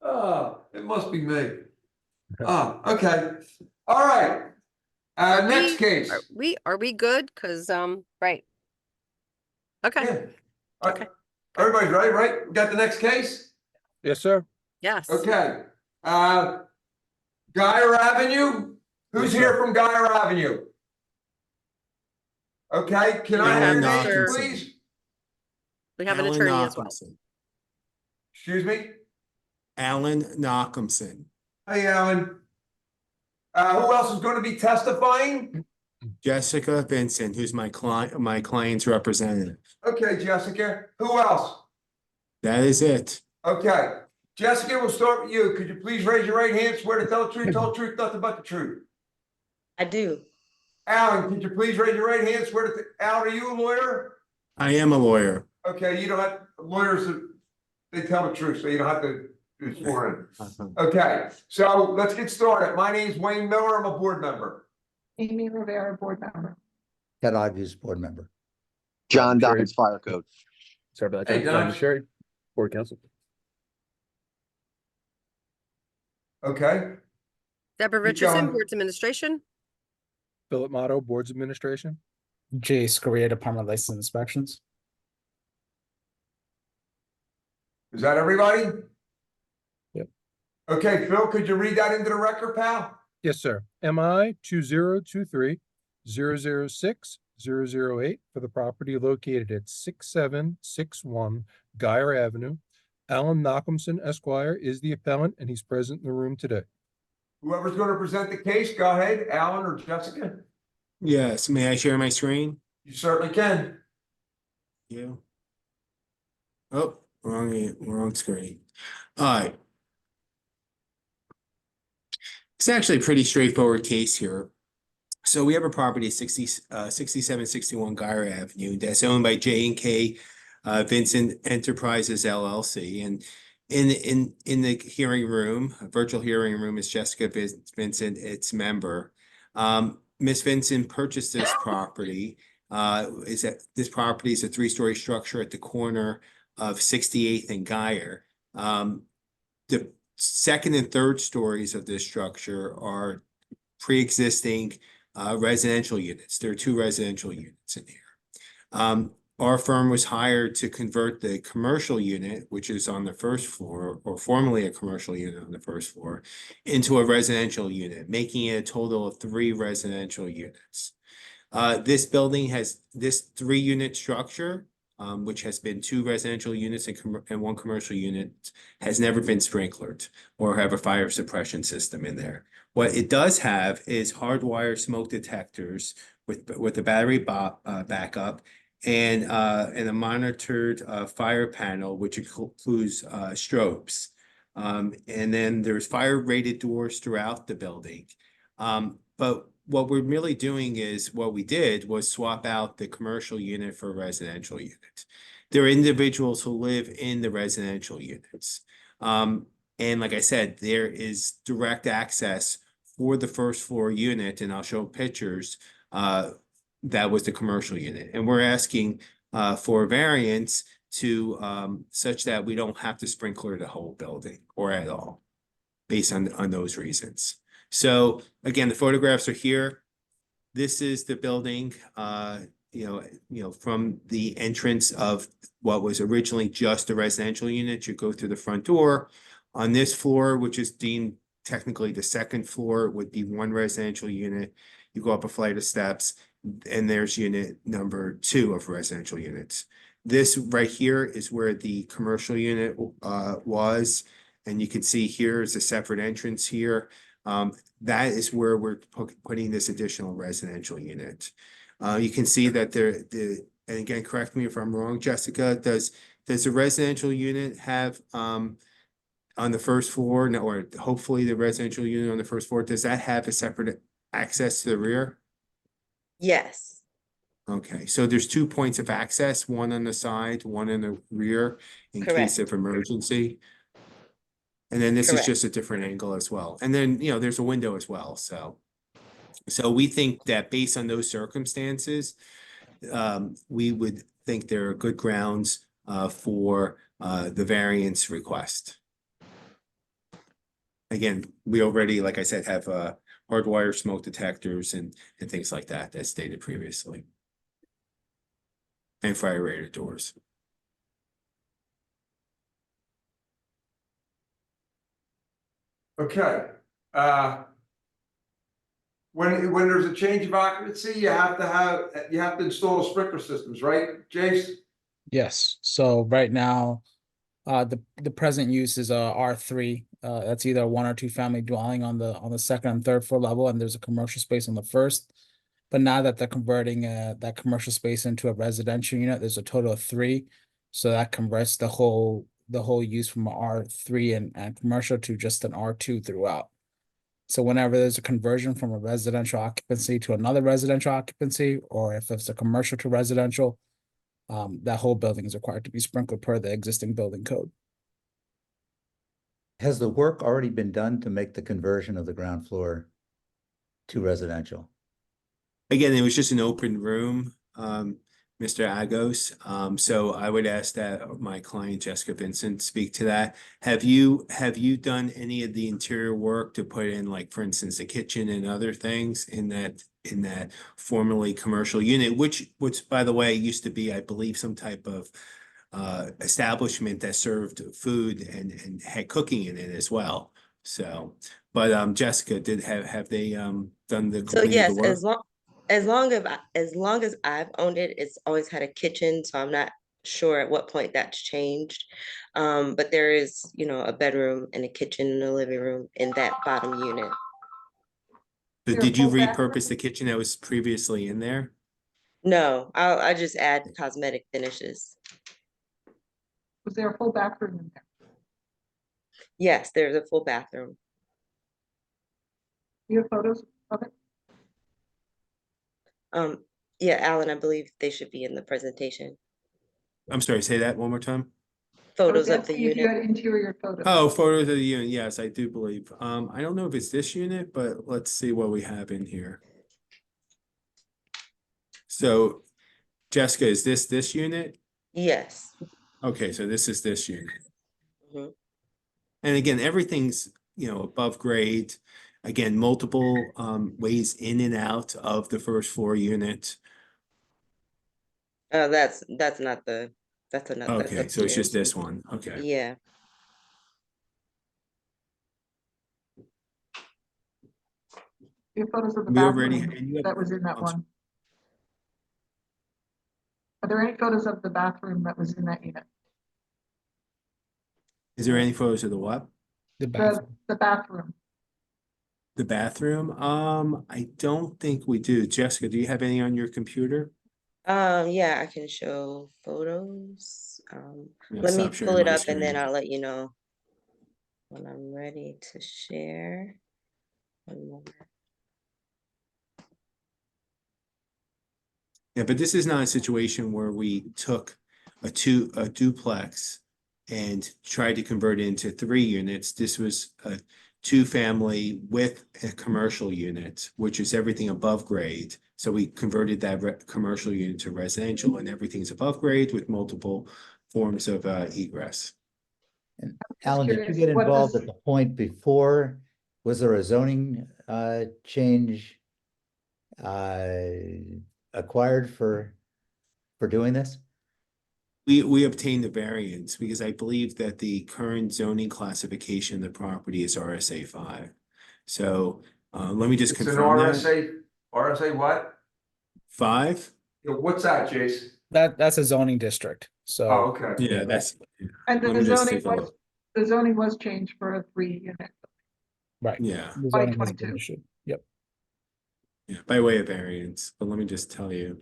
Oh, it must be me. Oh, okay. All right. Next case. Are we good? Cause, right. Okay, Yeah. All right. Okay. Everybody's ready, right? We got the next case? Yes, sir. yes. Okay. Geyer Avenue? Who's here from Geyer Avenue? Okay, can I have your Alan name, Knox. please? We have an Alan attorney as well. Knockomson. Excuse me? Alan Knockomson. Hey, Alan. Who else is going to be testifying? Jessica Vincent, who's my client's representative. Okay, Jessica. Who else? That is it. Okay. Jessica, we'll start with you. Could you please raise your right hand, swear to tell the truth, nothing but the truth? I do. Alan, could you please raise your right hand, swear to, Alan, are you a lawyer? I am a lawyer. Okay, you don't have, lawyers, they tell the truth, so you don't have to do swearing. Okay, so let's get started. My name is Wayne Miller. I'm a board member. Amy Rivera, board member. Ted August, board member. John Sherry. Dodds, fire code. Sorry about Hey, that. Don. Sherry, board counsel. Okay, Deborah Keep Richardson, going. Boards Administration. Philip Motto, Boards Administration. Jay Scoria, Department of License and Inspections. is that everybody? Yep. Okay, Phil, could you read that into the record, pal? Yes, sir. MI 2023-006-008 for the property located at 6761 Geyer Avenue. Alan Knockomson Esquire is the appellant and he's present in the room today. Whoever's going to present the case, go ahead, Alan or Jessica. Yes, may I share my screen? You certainly can. you. Oh, wrong screen. All right. It's actually a pretty straightforward case here. So we have a property 6761 Guyer Avenue that's owned by J&K Vincent Enterprises LLC. And in the hearing room, a virtual hearing room, is Jessica Vincent, its member. Miss Vincent purchased this property. This property is a 3-story structure at the corner of 68th and Guyer. The second and third stories of this structure are pre-existing residential units. There are 2 residential units in here. Our firm was hired to convert the commercial unit, which is on the first floor, or formerly a commercial unit on the first floor, into a residential unit, making it a total of 3 residential units. This building has this 3-unit structure, which has been 2 residential units and 1 commercial unit, has never been sprinklered or have a fire suppression system in there. What it does have is hardwired smoke detectors with a battery backup and a monitored fire panel, which includes strobes. And then there's fire rated doors throughout the building. But what we're really doing is, what we did was swap out the commercial unit for a residential unit. There are individuals who live in the residential units. And like I said, there is direct access for the first floor unit, and I'll show pictures. That was the commercial unit. And we're asking for a variance to such that we don't have to sprinkler the whole building or at all, based on those reasons. So again, the photographs are here. This is the building, you know, from the entrance of what was originally just a residential unit. You go through the front door. On this floor, which is deemed technically the second floor, would be 1 residential unit. You go up a flight of steps, and there's unit number 2 of residential units. This right here is where the commercial unit was. And you can see here is a separate entrance here. That is where we're putting this additional residential unit. You can see that and again, correct me if I'm wrong, Jessica, does the residential unit have on the first floor, or hopefully the residential unit on the first floor, does that have a separate access to the rear? Yes. Okay, so there's 2 points of access, one on the side, one in the rear, in case of emergency. And then this is just a different angle as well. And then, you know, there's a window as well. So we think that based on those circumstances, we would think there are good grounds for the variance request. Again, we already, like I said, have hardwire smoke detectors and things like that, as stated previously. And fire rated doors. Okay, when there's a change of occupancy, you have to install sprinkler systems, right, Jace? Yes, so right now, the present use is a R3. That's either a 1 or 2 family dwelling on the second and third floor level, and there's a commercial space on the first. But now that they're converting that commercial space into a residential unit, there's a total of 3. So that converts the whole use from an R3 and commercial to just an R2 throughout. So whenever there's a conversion from a residential occupancy to another residential occupancy, or if it's a commercial to residential, that whole building is required to be sprinkled per the existing building code. Has the work already been done to make the conversion of the ground floor to residential? Again, it was just an open room, Mr. Agos. So I would ask that my client Jessica Vincent speak to that. Have you done any of the interior work to put in, like, for instance, the kitchen and other things in that formerly commercial unit, which by the way used to be, I believe, some type of establishment that served food and had cooking in it as well. So, but Jessica, have they done the So completed yes, the work? as long as I've owned it, it's always had a kitchen. So I'm not sure at what point that's changed. But there is, you know, a bedroom and a kitchen and a living room in that bottom unit. So did you repurpose the kitchen that was previously in there? No, I just add cosmetic finishes. Was there a full bathroom in there? Yes, there's a full bathroom. Do you have photos of it? Yeah, Alan, I believe they should be in the presentation. I'm sorry, say that one more time. I was Photos of the asking if you unit. had interior photos. Oh, photos of the unit. Yes, I do believe. I don't know if it's this unit, but let's see what we have in here. So Jessica, is this unit? Yes. Okay, so this is this unit. Mhm. And again, everything's, above grade. Again, multiple ways in and out of the first floor unit. That's not the, that's another. Okay, so it's just this one. Okay. Yeah. You have photos of the We already- bathroom and you have- that was in that I'm sorry. one. Are there any photos of the bathroom that was in that unit? Is there any photos of the what? The bathroom. The bathroom. The bathroom? I don't think we do. Jessica, do you have any on your computer? Yeah, I can show photos. Yeah, Let me stop sharing pull it my up and then screen. I'll let you know when I'm ready to share. One moment. Yeah, but this is not a situation where we took a duplex and tried to convert it into 3 units. This was a 2-family with a commercial unit, which is everything above grade. So we converted that commercial unit to residential, and everything's above grade with multiple forms of egress. Alan, did you curious get what involved this- at the point before? Was there a zoning change acquired for doing this? We obtained the variance because I believe that the current zoning classification of the property is RSA 5. So let me just It's an confirm that. RSA what? 5? What's that, Jason? That's a zoning district, Oh, so. okay. Yeah, that's. And Let the me just zoning take a was, look. the zoning was changed for a 3-unit. Right. Yeah, The zoning has been 2022. issued. Yep. yeah, by way of variance, but let me just tell you.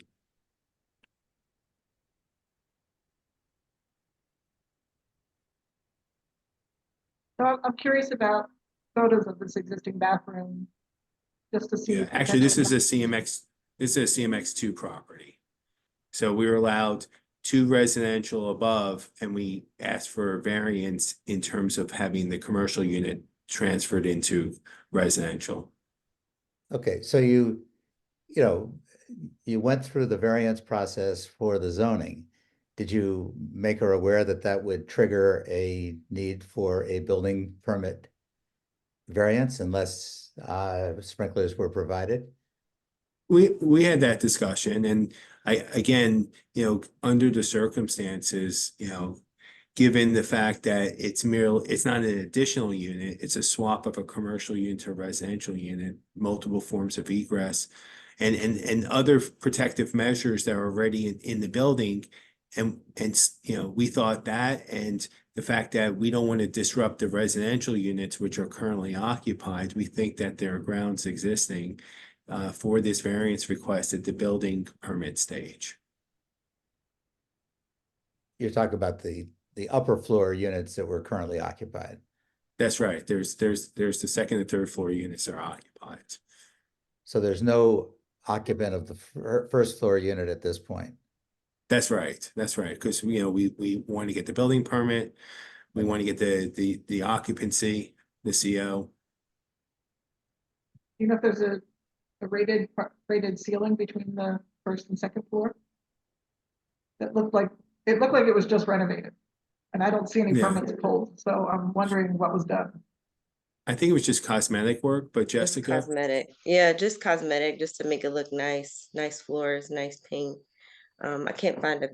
So I'm curious about photos of this existing bathroom, just to see. Yeah, actually, this is potential- this is a CMX2 property. So we were allowed 2 residential above, and we asked for a variance in terms of having the commercial unit transferred into residential. Okay, so you went through the variance process for the zoning. Did you make her aware that that would trigger a need for a building permit variance unless sprinklers were provided? We had that discussion, and again, under the circumstances, given the fact that it's not an additional unit, it's a swap of a commercial unit to a residential unit, multiple forms of egress, and other protective measures that are already in the building. And we thought that, and the fact that we don't want to disrupt the residential units which are currently occupied, we think that there are grounds existing for this variance request at the building permit stage. You're talking about the upper floor units that were currently occupied. That's right. There's the second and third floor units are occupied. So there's no occupant of the first floor unit at this point. That's right. That's right. Because we want to get the building permit, we want to get the occupancy, the CO. You know if there's a rated ceiling between the first and second floor? It looked like it was just renovated, and I don't see any Yeah. permits pulled, so I'm wondering what was done. I think it was just cosmetic work, but Just Jessica, cosmetic. Yeah, just cosmetic, just to make it look nice. Nice floors, nice paint. I can't find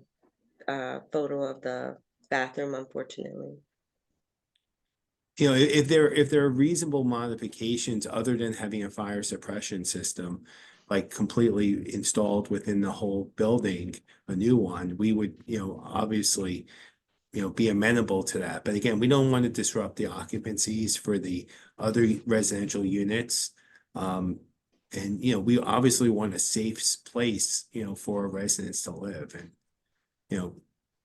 a photo of the bathroom, unfortunately. if there are reasonable modifications other than having a fire suppression system, like completely installed within the whole building, a new one, we would, obviously, be amenable to that. But again, we don't want to disrupt the occupancies for the other residential units. And, we obviously want a safe place, for our residents to live and,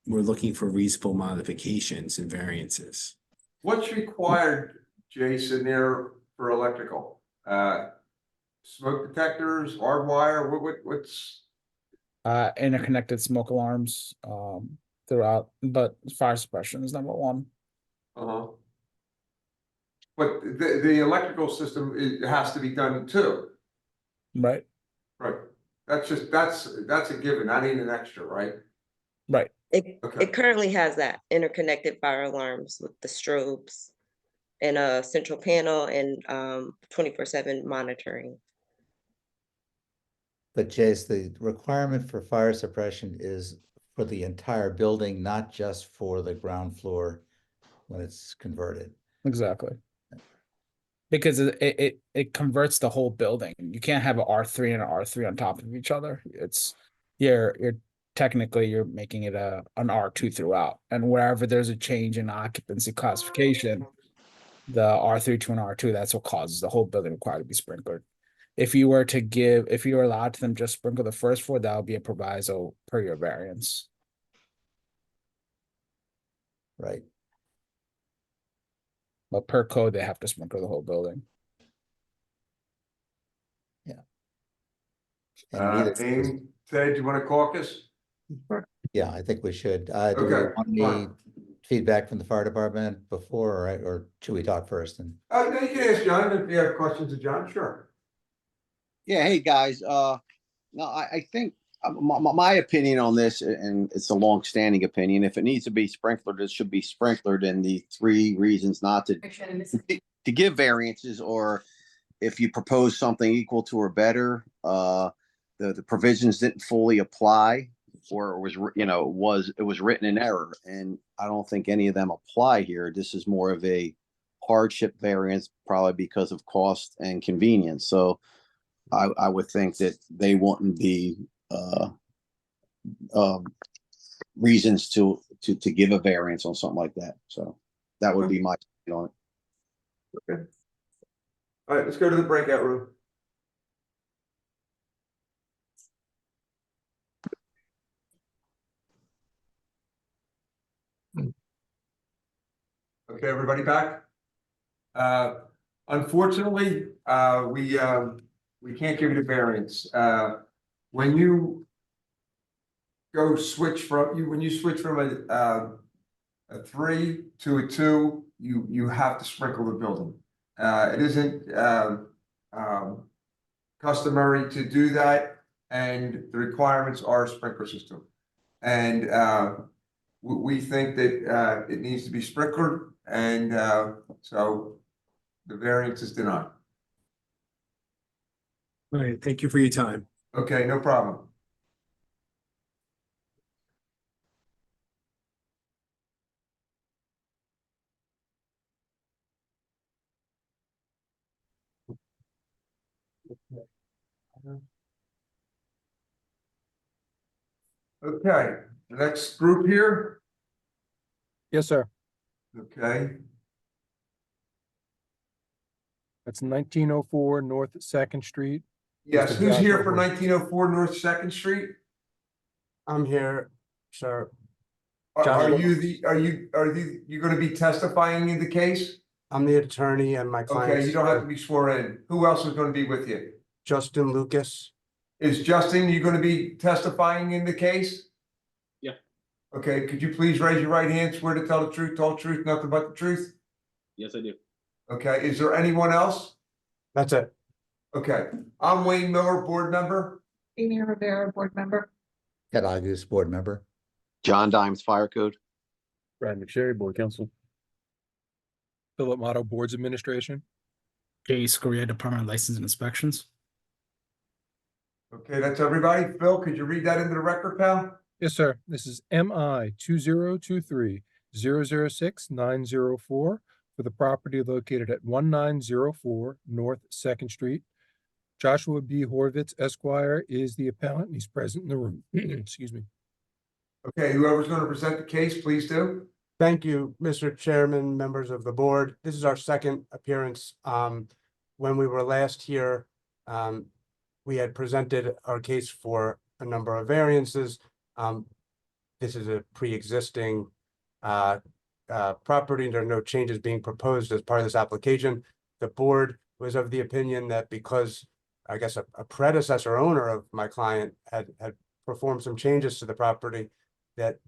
we're looking for reasonable modifications and variances. What's required, Jason, there for electrical? Smoke detectors, hardwire, what's? Interconnected smoke alarms, throughout, but fire suppression is number one. Uh-huh. But the electrical system, it has to be done too, Right, right? That's a given, not even an extra, right? right. Okay. It currently has that interconnected fire alarms with the strobes and a central panel and 24/7 monitoring. But Jace, the requirement for fire suppression is for the entire building, not just for the ground floor when it's converted. Exactly. Because it converts the whole building. You can't have an R3 and an R3 on top of each other. It's you're technically you're making it an R2 throughout. And wherever there's a change in occupancy classification, the R3 to an R2, that's what causes the whole building required to be sprinkled. If you were allowed to them just sprinkle the first floor, that would be a proviso per your variance. Right. But per code, they have to sprinkle the whole building. Aim, Ted, you want to caucus? Yeah, I think we should. Do we Okay, want any fine. feedback from the fire department before, or should we talk first? And No, you can ask John if you have questions of John, sure. Yeah, hey guys, no, I think my opinion on this, and it's a long-standing opinion, if it needs to be sprinklered, it should be sprinklered, and the 3 reasons not to give variances, or if you propose something equal to or better, the provisions didn't fully apply, or it was written in error, and I don't think any of them apply here. This is more of a hardship variance, probably because of cost and convenience. So I would think that they wouldn't be reasons to give a variance on something like that. So that would be my opinion on it. Okay. All right, let's go to the breakout room. Okay, everybody back? Unfortunately, we can't give you the variance. When you switch from a 3 to a 2, you have to sprinkle the building. It isn't customary to do that, and the requirements are a sprinkler system. And we think that it needs to be sprinkled, and so the variance is denied. All right, thank you for your time. Okay, no problem. Okay, the next group here, Yes, sir. okay, That's 1904 North Second Street. yes, Mr. who's here Joshua for Wood. 1904 North Second Street? I'm here, sir. Are Joshua. you gonna be testifying in the case? I'm the attorney and my client. Okay, you don't have to be sworn in. Who else is gonna be with you? Justin Lucas. Is Justin, you gonna be testifying in the case? Yeah. Okay, could you please raise your right hand, swear to tell the truth, nothing but the truth? Yes, I do. Okay, is there anyone else? That's it. Okay, I'm Wayne Miller, board member. Amy Rivera, board member. Ted August, board member. John Dimes Fire Code. Brad McSherry, Board Counsel. Philip Motto, Boards Administration. J. Scoria, Department of License and Inspections. Okay, that's everybody. Phil, could you read that into the record, pal? Yes, sir. This is MI 2023-006-904 for the property located at 1904 North Second Street. Joshua B. Horvitz Esquire is the appellant, and he's present in the room. Excuse me. Okay, whoever's gonna present the case, please do. Thank you, Mr. Chairman, members of the board. This is our second appearance. When we were last here, we had presented our case for a number of variances. This is a pre-existing property. There are no changes being proposed as part of this application. The board was of the opinion that because I guess a predecessor owner of my client had performed some changes to the property, that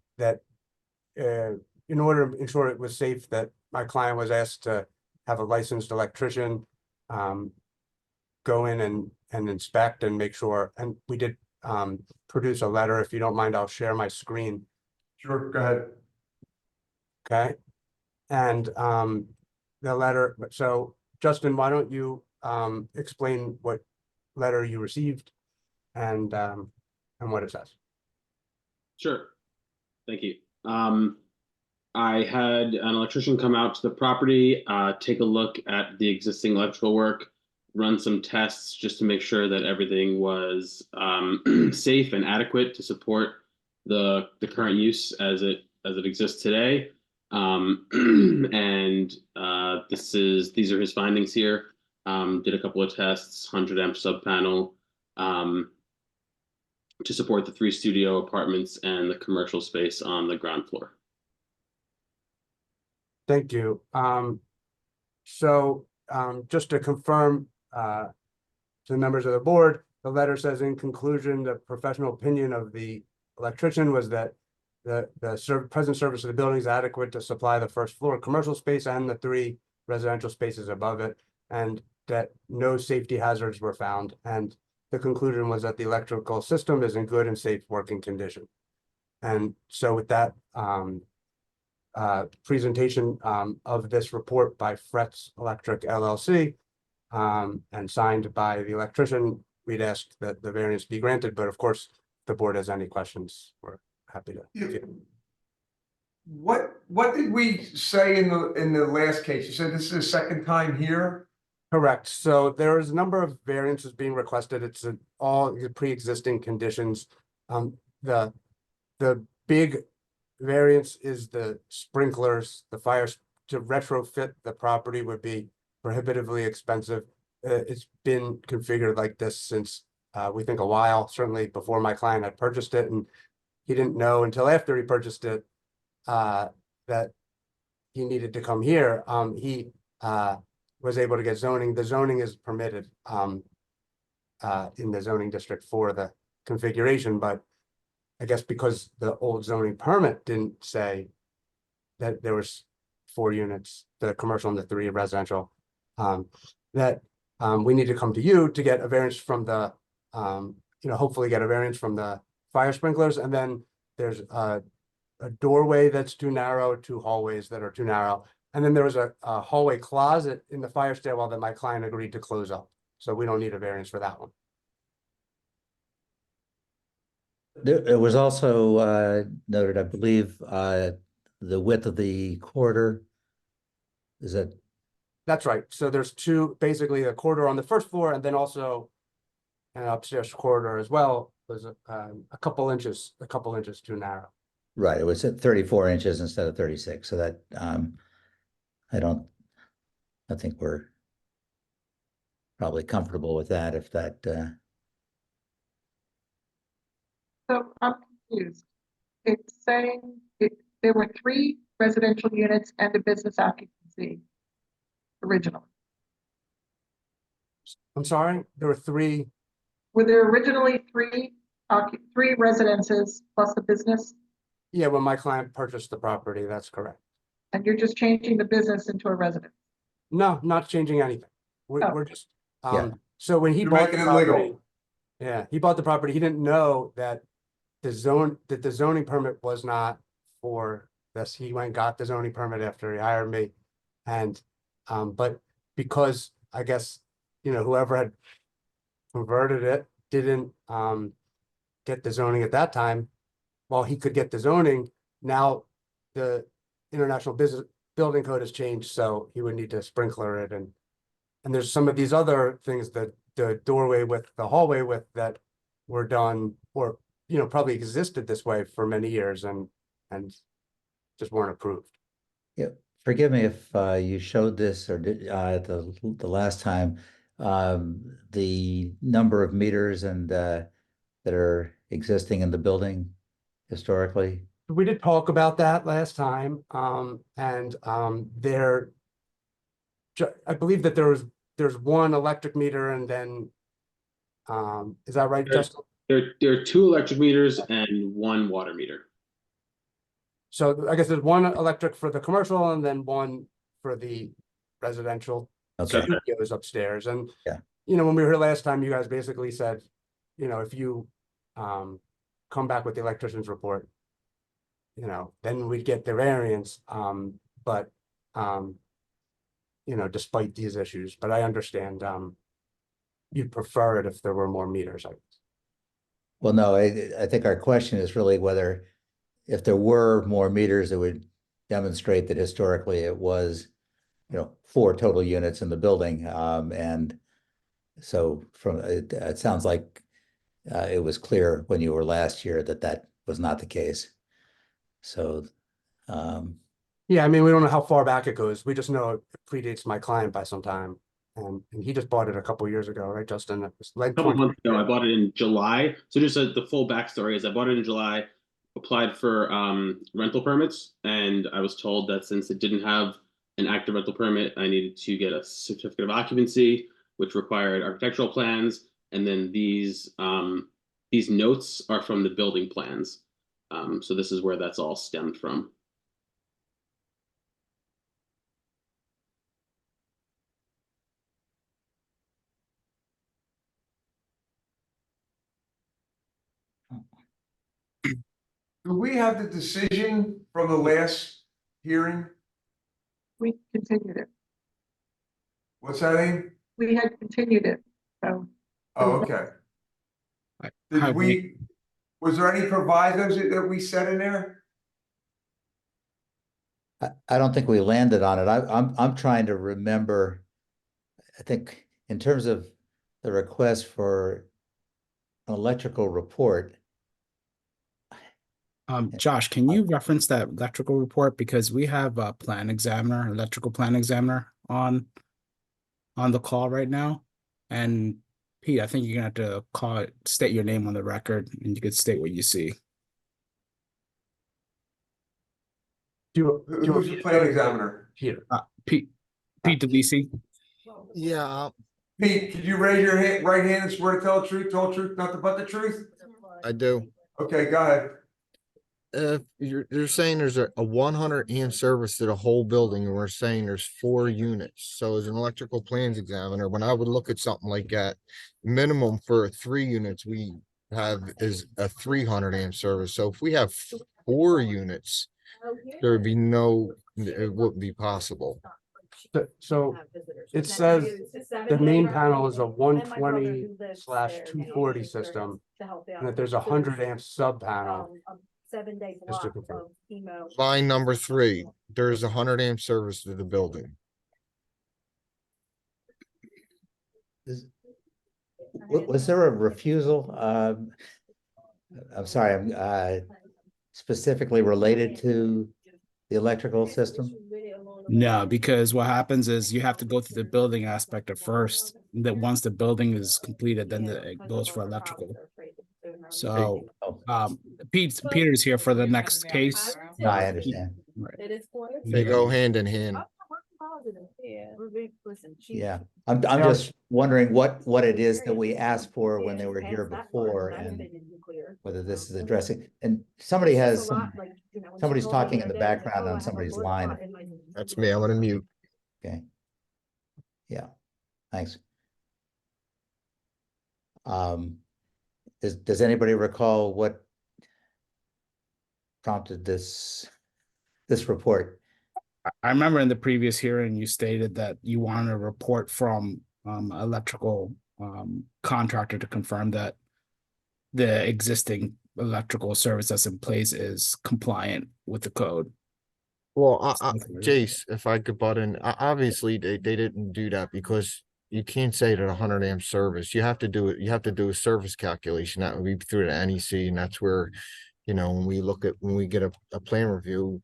in order to ensure it was safe, that my client was asked to have a licensed electrician go in and inspect and make sure. And we did produce a letter. If you don't mind, I'll share my screen. Sure, go ahead. Okay. And the letter, so Justin, why don't you explain what letter you received and what it says? Sure. Thank you. I had an electrician come out to the property, take a look at the existing electrical work, run some tests just to make sure that everything was safe and adequate to support the current use as it exists today. And these are his findings here. Did a couple of tests, 100 amp sub panel to support the 3 studio apartments and the commercial space on the ground floor. Thank you. So just to confirm to the members of the board, the letter says, in conclusion, the professional opinion of the electrician was that the present service of the building is adequate to supply the first floor commercial space and the 3 residential spaces above it, and that no safety hazards were found. And the conclusion was that the electrical system is in good and safe working condition. And so with that presentation of this report by Fretz Electric LLC and signed by the electrician, we'd ask that the variance be granted, but of course, if the board has any questions, we're happy to. What did we say in the last case? You said this is the second time here? Correct. So there is a number of variances being requested. It's all pre-existing conditions. The big variance is the sprinklers. The fires to retrofit the property would be prohibitively expensive. It's been configured like this since we think a while, certainly before my client had purchased it, and he didn't know until after he purchased it that he needed to come here. He was able to get zoning. The zoning is permitted in the zoning district for the configuration, but I guess because the old zoning permit didn't say that there was 4 units, the commercial and the 3 residential, that we need to come to you to get a variance from the, hopefully get a variance from the fire sprinklers. And then there's a doorway that's too narrow, 2 hallways that are too narrow. And then there was a hallway closet in the fire stairwell that my client agreed to close up. So we don't need a variance for that one. It was also noted, I believe, the width of the corridor. Is that? That's right. So there's 2, basically a corridor on the first floor, and then also an upstairs corridor as well. Was a couple inches too narrow. Right. It was at 34 inches instead of 36. So that I think we're probably comfortable with that if that. So I'm confused. It's saying there were 3 residential units and a business occupancy originally. I'm sorry, there were 3. Were there originally 3 residences plus a business? Yeah, when my client purchased the property, that's correct. And you're just changing the business into a residence? No, not changing anything. We're just Yeah. So when he You're bought the making it legal. property, yeah, he bought the property. He didn't know that the zoning permit was not for this. He went and got the zoning permit after he hired me, and but because I guess whoever had converted it didn't get the zoning at that time, while he could get the zoning, now the International Business Building Code has changed, so he would need to sprinkler it, and there's some of these other things that the doorway width, the hallway width that were done, or probably existed this way for many years and just weren't approved. Yeah, forgive me if you showed this or did the last time. the number of meters and that are existing in the building historically? We did talk about that last time, there. I believe that there's one electric meter and then, is that right, There's- Justin? There are 2 electric meters and 1 water meter. So I guess there's one electric for the commercial and then one for the residential Okay. studios upstairs. And, Yeah. you know, when we were here last time, you guys basically said, you know, if you come back with the electrician's report, you know, then we'd get the variance. But you know, despite these issues, but I understand you'd prefer it if there were more meters, I guess. Well, no, I think our question is really whether if there were more meters, it would demonstrate that historically it was, you know, 4 total units in the building. And so from it sounds like it was clear when you were last year that that was not the case. So, Yeah, I mean, we don't know how far back it goes. We just know it predates my client by some time. And he just bought it a couple years ago, right, Justin? It was like A couple months ago, I bought it in July. So just the full backstory is I bought it in July, applied for rental permits, and I was told that since it didn't have an active rental permit, I needed to get a certificate of occupancy, which required architectural plans, and then these notes are from the building plans. So this is where that's all stemmed from. Do we have the decision from the last hearing? We continued it. What's that, Aim? We had continued it, so. Oh, okay. Did we, was there any provisos that we set in there? I don't think we landed on it. I'm trying to remember. I think in terms of the request for an electrical report. Josh, can you reference that electrical report? Because we have a electrical plan examiner on the call right now. And Pete, I think you're gonna have to state your name on the record and you could state what you see. Who's the plan examiner? Here. Pete DeLisi. Yeah, Pete, could you raise your right hand and swear to tell the truth, nothing but the truth? I do. Okay, go ahead. You're saying there's a 100 amp service to the whole building, and we're saying there's 4 units. So as an electrical plans examiner, when I would look at something like that, minimum for 3 units we have is a 300 amp service. So if we have 4 units, there would be it wouldn't be possible. So it says the main panel is a 120/240 system, and that there's a 100 amp sub panel. Just to confirm. Line number 3, there's a 100 amp service to the building. Was there a refusal? I'm sorry, I'm specifically related to the electrical system? No, because what happens is you have to go through the building aspect at first. That once the building is completed, then it goes for electrical. So, Peter's here for the next case. No, I understand. Right. They go hand in hand. Yeah, I'm just wondering what it is that we asked for when they were here before and whether this is addressing, and somebody's talking in the background on somebody's line. That's me. I'm gonna mute. Okay. Yeah, thanks. Does anybody recall what prompted this report? I remember in the previous hearing, you stated that you wanted a report from electrical contractor to confirm that the existing electrical service that's in place is compliant with the code. Well, Jace, if I could butt in, obviously they didn't do that because you can't say that 100 amp service. You have to do it. You have to do a service calculation. That would be through the NEC, and that's where, you know, when we get a plan review,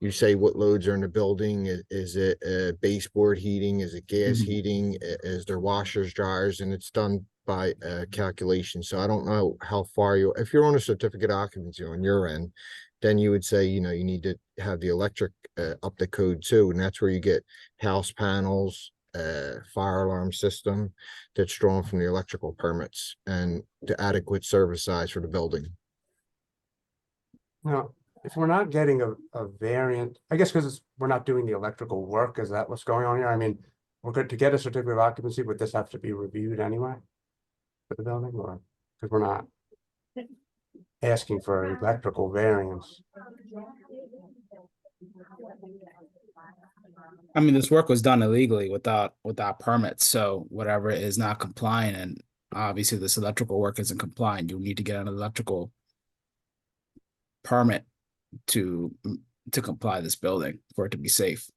You say what loads are in the building, is it baseboard heating, is it gas Mhm. heating, is there washers, dryers, and it's done by calculation, so I don't know how far you, if you're on a certificate of occupancy on your end, then you would say, you know, you need to have the electric up to code too, and that's where you get house panels, fire alarm system that's drawn from the electrical permits and the adequate service size for the building. Now, if we're not getting a variant, I guess because we're not doing the electrical work, is that what's going on here? I mean, we're good to get a certificate of occupancy, would this have to be reviewed anyway? For the building, or, because we're not asking for an electrical variance. I mean, this work was done illegally without permits, so whatever is not compliant, and obviously this electrical work isn't compliant, you need to get an electrical permit to comply this building for it to be safe.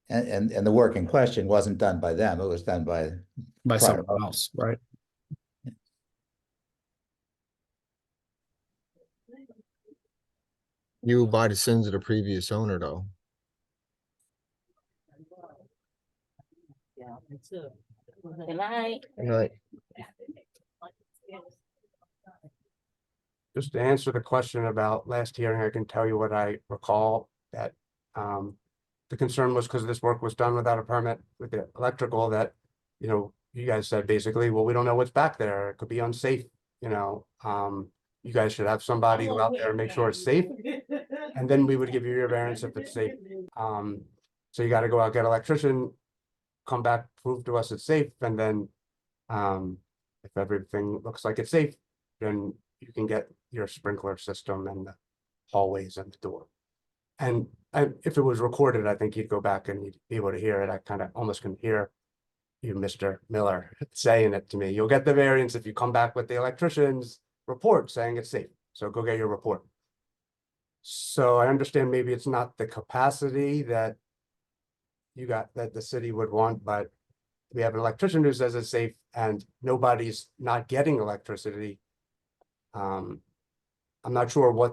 And the work in question wasn't done by them, it was done by By private someone else, right? You by the sins of the previous owner, though. Good night. Right. Just to answer the question about last hearing, I can tell you what I recall, that the concern was because this work was done without a permit with the electrical, that, you know, you guys said basically, well, we don't know what's back there, it could be unsafe, you know, you guys should have somebody go out there and make sure it's safe, and then we would give you your variance if it's safe. So you gotta go out, get an electrician, come back, prove to us it's safe, and then if everything looks like it's safe, then you can get your sprinkler system and the hallways and the door. And if it was recorded, I think you'd go back and you'd be able to hear it. I kind of almost can hear you, Mr. Miller, saying it to me. You'll get the variance if you come back with the electrician's report saying it's safe. So go get your report. So I understand maybe it's not the capacity that you got, that the city would want, but we have an electrician who says it's safe and nobody's not getting electricity. I'm not sure what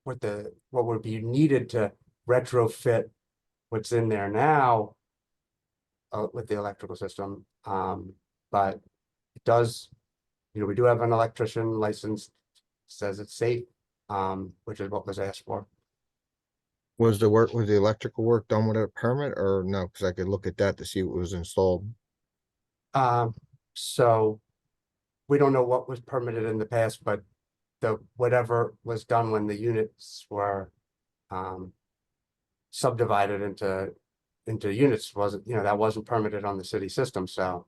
would be needed to retrofit what's in there now with the electrical system. But it does, you know, we do have an electrician license, says it's safe, which is what was asked for. Was the electrical work done with a permit or no? Because I could look at that to see what was installed. So we don't know what was permitted in the past, but whatever was done when the units were subdivided into units wasn't, you know, that wasn't permitted on the city system, so.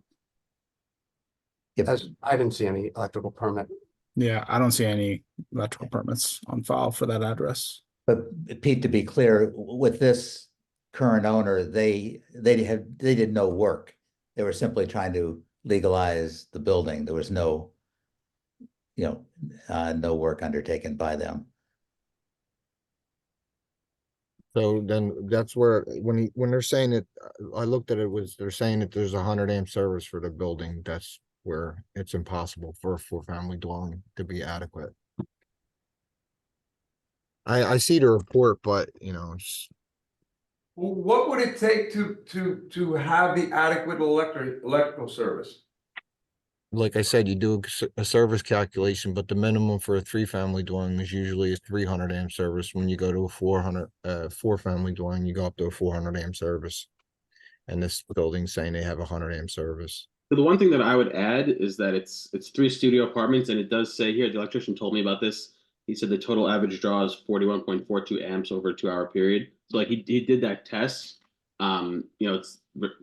I didn't see any electrical permit. Yeah, I don't see any electrical permits on file for that address. But Pete, to be clear, with this current owner, they did no work. They were simply trying to legalize the building. There was no, you know, no work undertaken by them. So then that's where, when they're saying it, I looked at it, they're saying that there's 100 amp service for the building. That's where it's impossible for a 4-family dwelling to be adequate. I see the report, but you know, Well, what would it take to have the adequate electrical service? like I said, you do a service calculation, but the minimum for a 3-family dwelling is usually a 300 amp service. When you go to a 4-family dwelling, you go up to a 400 amp service. And this building's saying they have a 100 amp service. So the one thing that I would add is that it's 3 studio apartments, and it does say here, the electrician told me about this. He said the total average draw is 41.42 amps over a 2-hour period. So like he did that test. You know, it's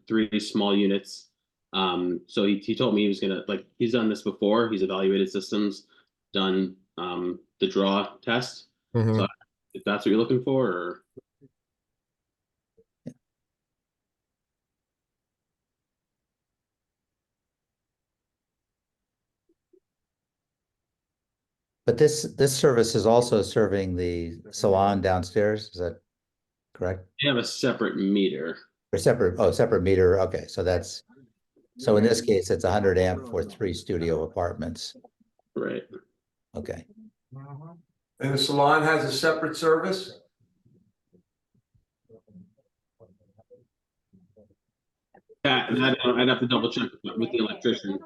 3 small units. So he told me he was gonna, like, he's done this before. He's evaluated systems, done the draw test. So if that's what you're looking for, or But this service is also serving the salon downstairs, is that correct? you have a separate meter. Or separate meter, okay, so that's, so in this case, it's 100 amp for 3 studio apartments. Right. Okay. And the salon has a separate service? I'd have to double check with the electrician.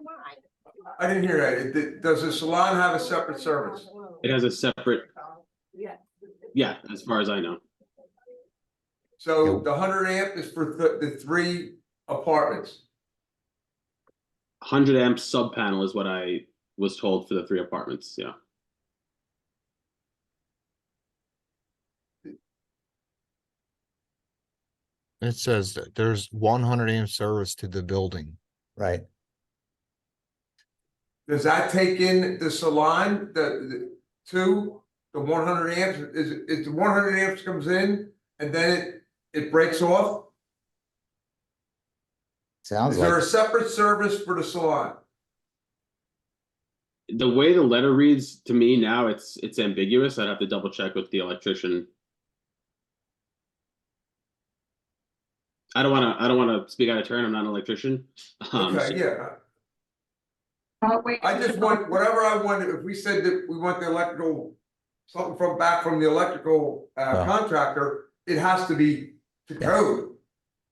I didn't hear that. Does the salon have a separate service? It has a separate, yeah, as far as I know. So the 100 amp is for the 3 apartments. 100 amp sub panel is what I was told for the 3 apartments. Yeah. It says that there's 100 amp service to the building. Right. Does that take in the salon, the 100 amps? Is the 100 amps comes in and then it breaks off? Sounds Is there a like, separate service for the salon? The way the letter reads to me now, it's ambiguous. I'd have to double check with the electrician. I don't want to speak out of turn. I'm not an electrician. Okay, yeah. Wait, I just want, whatever I wanted, if we said that we want the electrical, something from the electrical Well. contractor, it has to be to Yeah. code.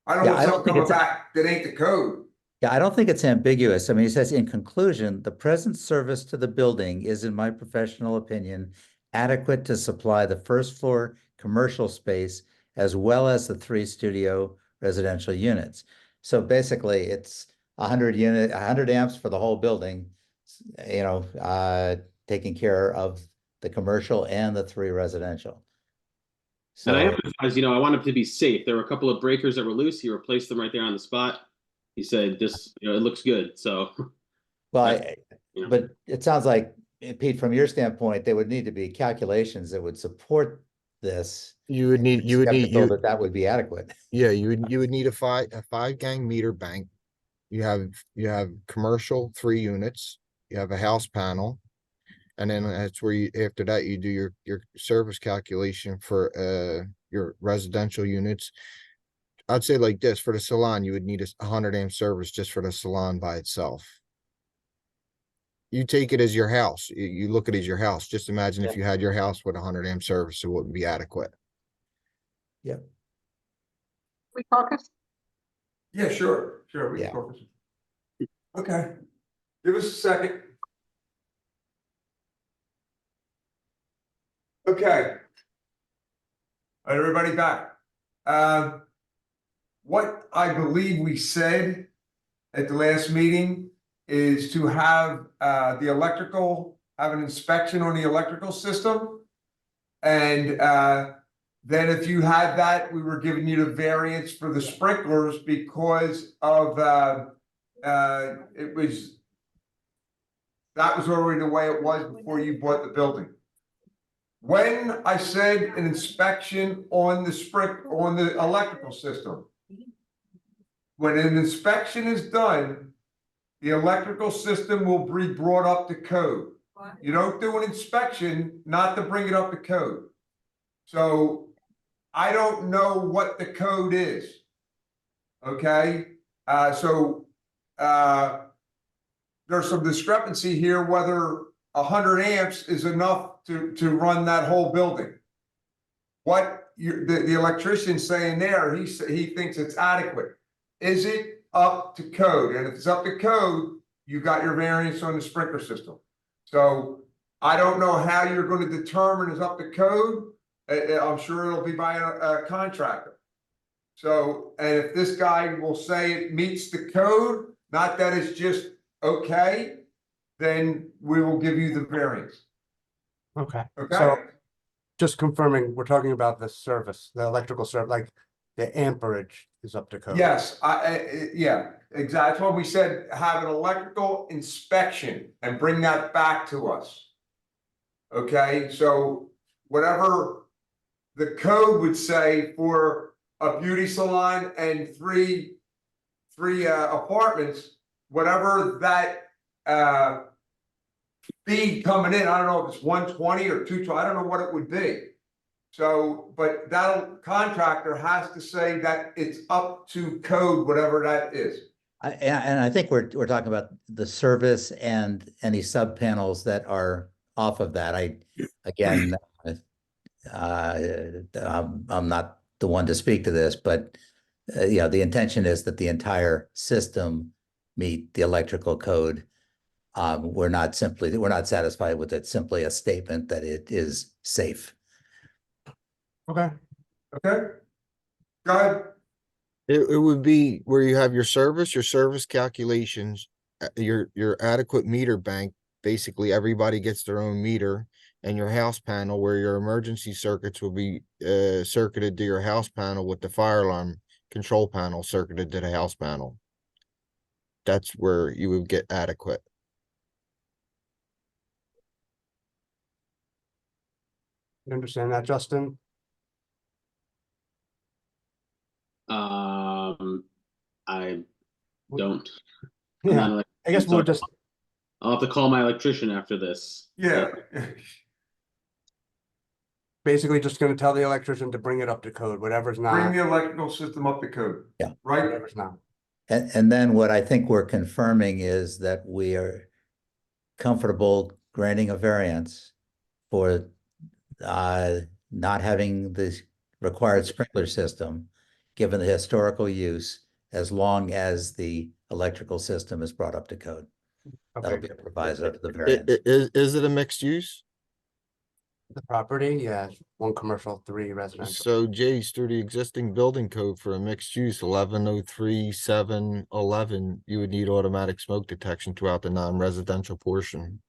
I don't Yeah, want I don't something think coming it's- back that ain't the code. yeah, I don't think it's ambiguous. I mean, it says in conclusion, the present service to the building is, in my professional opinion, adequate to supply the first floor commercial space as well as the 3 studio residential units. So basically it's 100 amps for the whole building, taking care of the commercial and the 3 residential. And I So, emphasize, I want it to be safe. There were a couple of breakers that were loose. He replaced them right there on the spot. He said, "This, it looks good." So, well, Yeah. but it sounds like, Pete, from your standpoint, there would need to be calculations that would support this. You would need Skeptical that would be adequate. Yeah, you would need a 5 gang meter bank. You have commercial 3 units, you have a house panel. And then that's where after that, you do your service calculation for your residential units. I'd say like this, for the salon, you would need a 100 amp service just for the salon by itself. You take it as your house, you look at it as your house. Just imagine if you had your house with a 100 amp service, it wouldn't be adequate. Yep. we focus? Yeah, sure, we Yeah. can focus. Okay, give us a second. Okay. All right, everybody back. What I believe we said at the last meeting is to have have an inspection on the electrical system. And then if you had that, we were giving you the variance for the sprinklers because of that was already the way it was before you bought the building. When I said an inspection on the electrical system, when an inspection is done, the electrical system will be brought up to code. You don't do an inspection not to bring it up to code. So I don't know what the code is. Okay, there's some discrepancy here whether 100 amps is enough to run that whole building. What the electrician's saying there, he thinks it's adequate. Is it up to code? And if it's up to code, you got your variance on the sprinkler system. So I don't know how you're going to determine it's up to code. I'm sure it'll be by a contractor. So, and if this guy will say it meets the code, not that it's just okay, then we will give you the variance. Okay, Okay? so just confirming, we're talking about the service, the electrical service, like the amperage is up to code. Yes, yeah, exactly. That's what we said, have an electrical inspection and bring that back to us. Okay, so whatever the code would say for a beauty salon and three apartments, whatever that fee coming in, I don't know if it's 120 or 220, I don't know what it would be. So, but that contractor has to say that it's up to code, whatever that is. And I think we're talking about the service and any sub panels that are off of that. Again, I'm not the one to speak to this, but the intention is that the entire system meet the electrical code. We're not satisfied with it, simply a statement that it is safe. Okay. Go ahead. It would be where you have your service calculations, your adequate meter bank. Basically, everybody gets their own meter, and your house panel where your emergency circuits will be circuited to your house panel with the fire alarm control panel circuited to the house panel. That's where you would get adequate. You understand that, Justin? I don't. Yeah, I guess we'll just, I'll have to call my electrician after this. Yeah. basically just gonna tell the electrician to bring it up to code, whatever's Bring not, the electrical system up to code. Yeah. Right? whatever's not. And then what I think we're confirming is that we are comfortable granting a variance for not having the required sprinkler system, given the historical use, as long as the electrical system is brought up to code. That'll be a proviso to the variance. Is it a mixed use? The property, yeah, 1 commercial, 3 residential. So Jay's through the existing building code for a mixed use 1103-711, you would need automatic smoke detection throughout the non-residential portion.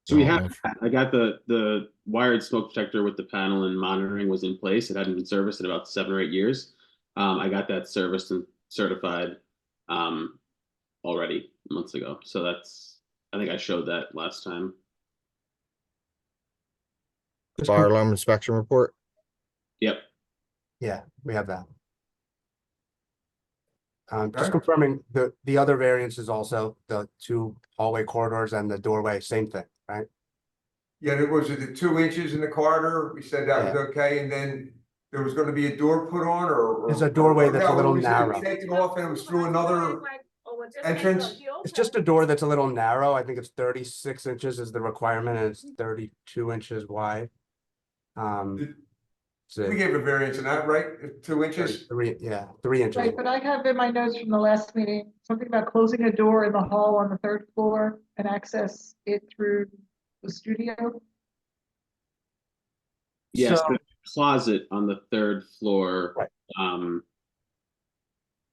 So we have, I got the wired smoke detector with the panel and monitoring was in place. It hadn't been serviced in about 7 or 8 years. I got that serviced and certified already months ago. So I think I showed that last time. The fire alarm inspection report? Yep. Yeah, we have that. Just confirming the other variances also, the 2 hallway corridors and the doorway, same thing, right? Yeah, there was the 2 inches in the corridor. We said that was okay, and then there was gonna be a door put on or. There's a doorway that's a no, little we said narrow. Taken off and it was through another entrance. It's just a door that's a little narrow. I think it's 36 inches is the requirement and it's 32 inches wide. We gave a variance in that, right? 2 inches? 3 inches. Right, but I have in my notes from the last meeting, something about closing a door in the hall on the 3rd floor and access it through the studio. Yes, So- the closet on the 3rd floor. Right.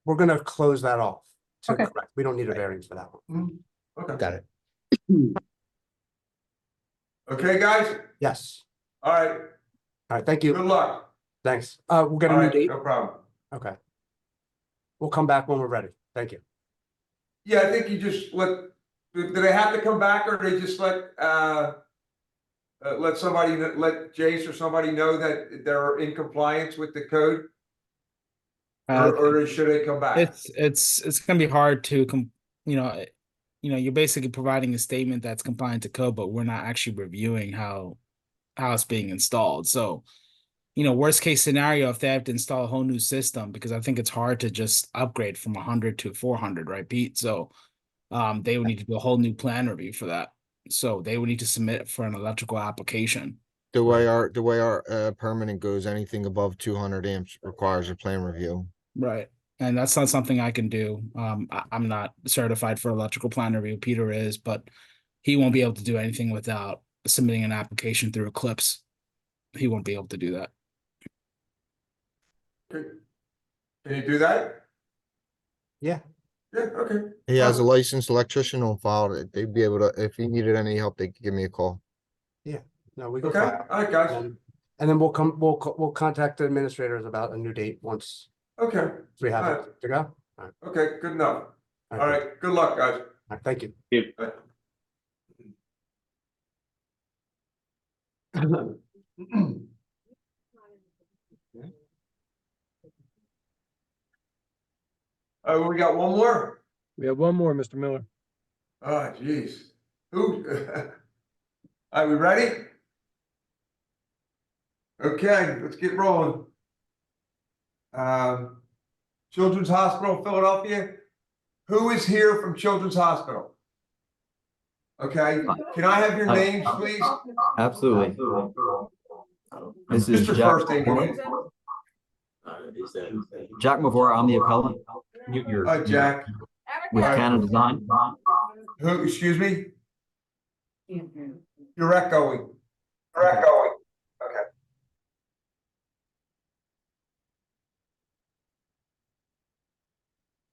We're gonna close that off. So Okay. correct, we don't need a variance for that one. Okay. Got it. Okay, guys? Yes. All right. All right, thank you. Good luck. Thanks. We'll get a All new right, date. no problem. Okay. We'll come back when we're ready. Thank you. Yeah, I think you just do they have to come back or they just let somebody, let Jace or somebody know that they're in compliance with the code? Or should they come back? It's gonna be hard to you're basically providing a statement that's compliant to code, but we're not actually reviewing how it's being installed. So, worst case scenario, if they have to install a whole new system, because I think it's hard to just upgrade from 100 to 400, right, Pete? So, they would need to do a whole new plan review for that. So they would need to submit for an electrical application. The way our permanent goes, anything above 200 amps requires a plan review. Right. And that's not something I can do. I'm not certified for electrical plan review. Peter is, but he won't be able to do anything without submitting an application through Eclipse. He won't be able to do that. Can you do that? Yeah. Yeah, okay. He has a licensed electrician on file. They'd be able to, if he needed any help, they could give me a call. Yeah. No, we go. Okay, file. all right, guys. And then we'll contact the administrators about a new date once Okay. we have All it to go. All right. Okay, good enough. All All right, good luck, guys. All right, thank you. Yep. Oh, we got one more? We have one more, Mr. Miller. Oh, geez. Who? Are we ready? Okay, let's get rolling. Children's Hospital, Philadelphia. Who is here from Children's Hospital? Okay, can I have your names, please? Absolutely. This Just is your Jack. first name and Jack Mavora, I'm the appellant. Jack. With All right. Canon Design. Who, excuse me? You're echoing. You're echoing. Okay.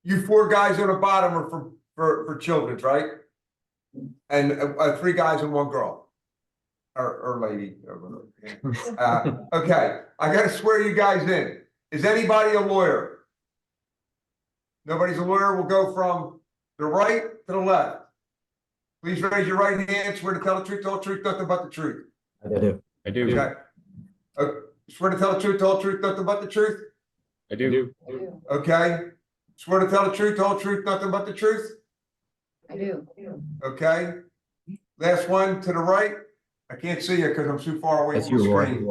You four guys on the bottom are for children's, right? And three guys and one girl. Or lady. Okay, I gotta swear you guys in. Is anybody a lawyer? Nobody's a lawyer. We'll go from the right to the left. Please raise your right hand. Swear to tell the truth, the whole truth, nothing but the truth. I do. I do. Okay. Swear to tell the truth, the whole truth, nothing but the truth. I do. Okay. Swear to tell the truth, the whole truth, nothing but the truth. I do. Okay. Last one to the right. I can't see you because I'm too far away That's from the you, Roy. screen.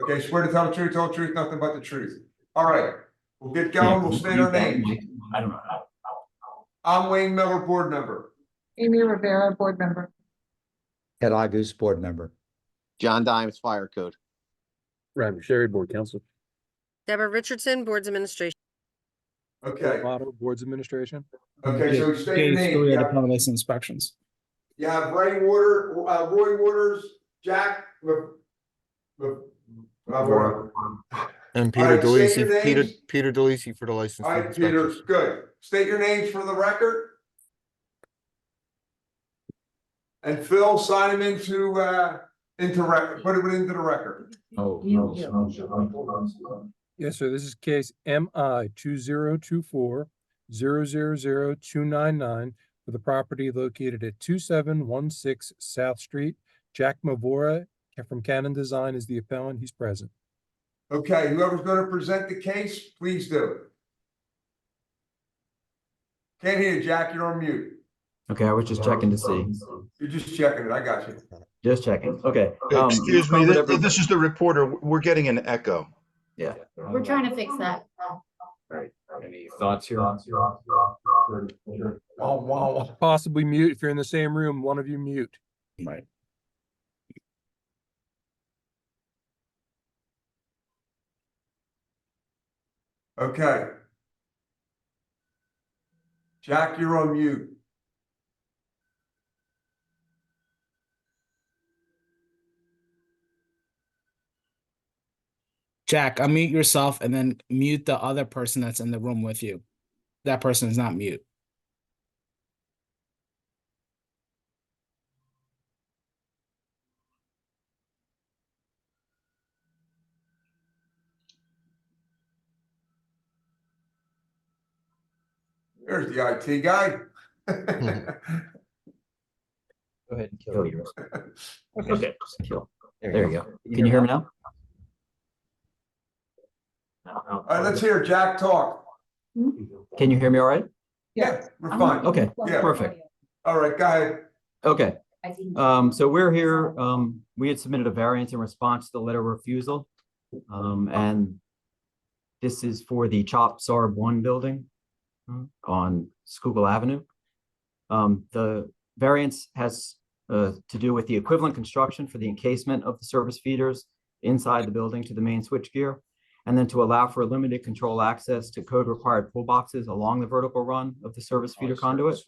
Okay, swear to tell the truth, the whole truth, nothing but the truth. All right, we'll get going. We'll state our names. I don't know. I'm Wayne Miller, board member. Amy Rivera, board member. Ed August, board member. John Dimes, Fire Code. Ryan Sherry, board counsel. Deborah Richardson, Boards Administration. Okay, Otto, Boards Administration. okay, so state your Jay name. Scalia, You Department of License Inspections. have Roy Waters, Jack. And All Peter right, state your DeLisi, names. Peter DeLisi for the license. All right, Peter, good. State your names for the record. And Phil, sign them into record, put it into the record. Oh. Yes, sir. This is case MI 2024-000-299 for the property located at 2716 South Street. Jack Mavora from Canon Design is the appellant. He's present. Okay, whoever's gonna present the case, please do. Can't hear you, Jack, you're on mute. Okay, I was just checking to see. You're just checking it, I got you. Just checking. Okay. Excuse me, this is the reporter. We're getting an echo. Yeah. We're trying to fix that. Right. Any thoughts here? Oh, wow. Possibly mute. If you're in the same room, one of you mute. Right. Okay. Jack, you're on mute. Jack, unmute yourself and then mute the other person that's in the room with you. That person is not mute. There's the IT guy. Go ahead and kill yours. Okay. Kill. There you go. Can you hear me now? All right, let's hear Jack talk. Can you hear me all right? Yeah, we're fine. Okay, Yeah. perfect. All right, go ahead. Okay. So we're here, we had submitted a variance in response to the letter of refusal. And this is for the Chop Sarb 1 building on Schuylkill Avenue. The variance has to do with the equivalent construction for the encasement of the service feeders inside the building to the main switchgear, and then to allow for limited control access to code required pull boxes along the vertical run of the service feeder conduit.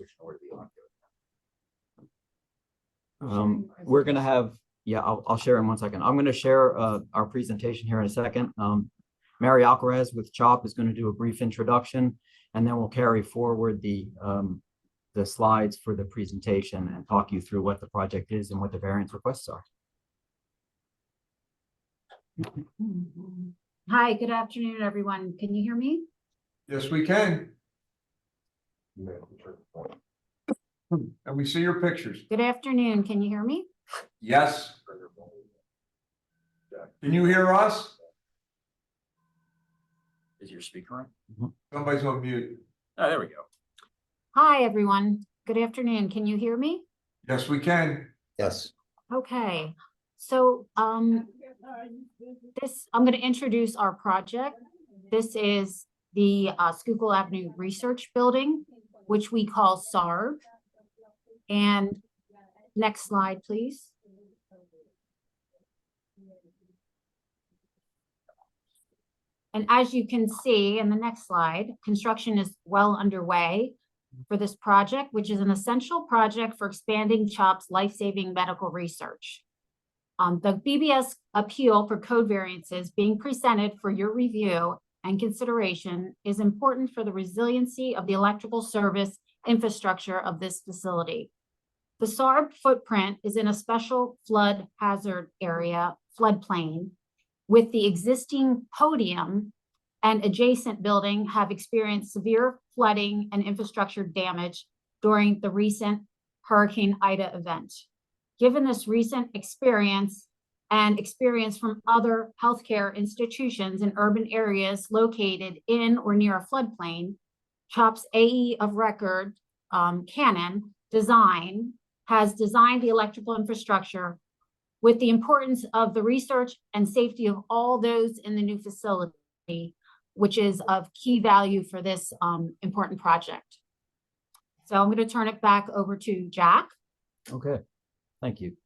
We're gonna have, yeah, I'll share in 1 second. I'm gonna share our presentation here in a second. Mary Alcaraz with CHOP is gonna do a brief introduction, and then we'll carry forward the slides for the presentation and talk you through what the project is and what the variance requests are. Hi, good afternoon, everyone. Can you hear me? Yes, we can. And we see your pictures. Good afternoon. Can you hear me? Yes. Can you hear us? Is your speaker on? Somebody's on mute. Oh, there we go. Hi, everyone. Good afternoon. Can you hear me? Yes, we can. Yes. Okay. So, I'm going to introduce our project. This is the Schuylkill Avenue Research Building, which we call SARB. And Next slide, please. And as you can see in the next slide, construction is well underway for this project, which is an essential project for expanding CHOP's life-saving medical research. The BBS appeal for code variances being presented for your review and consideration is important for the resiliency of the electrical service infrastructure of this facility. The SARB footprint is in a special flood hazard area, floodplain, with the existing podium and adjacent building have experienced severe flooding and infrastructure damage during the recent Hurricane Ida event. Given this recent experience and experience from other healthcare institutions in urban areas located in or near a floodplain, CHOP's AE of record, Canon Design, has designed the electrical infrastructure with the importance of the research and safety of all those in the new facility, which is of key value for this important project. So I'm going to turn it back over to Jack. Okay, thank you.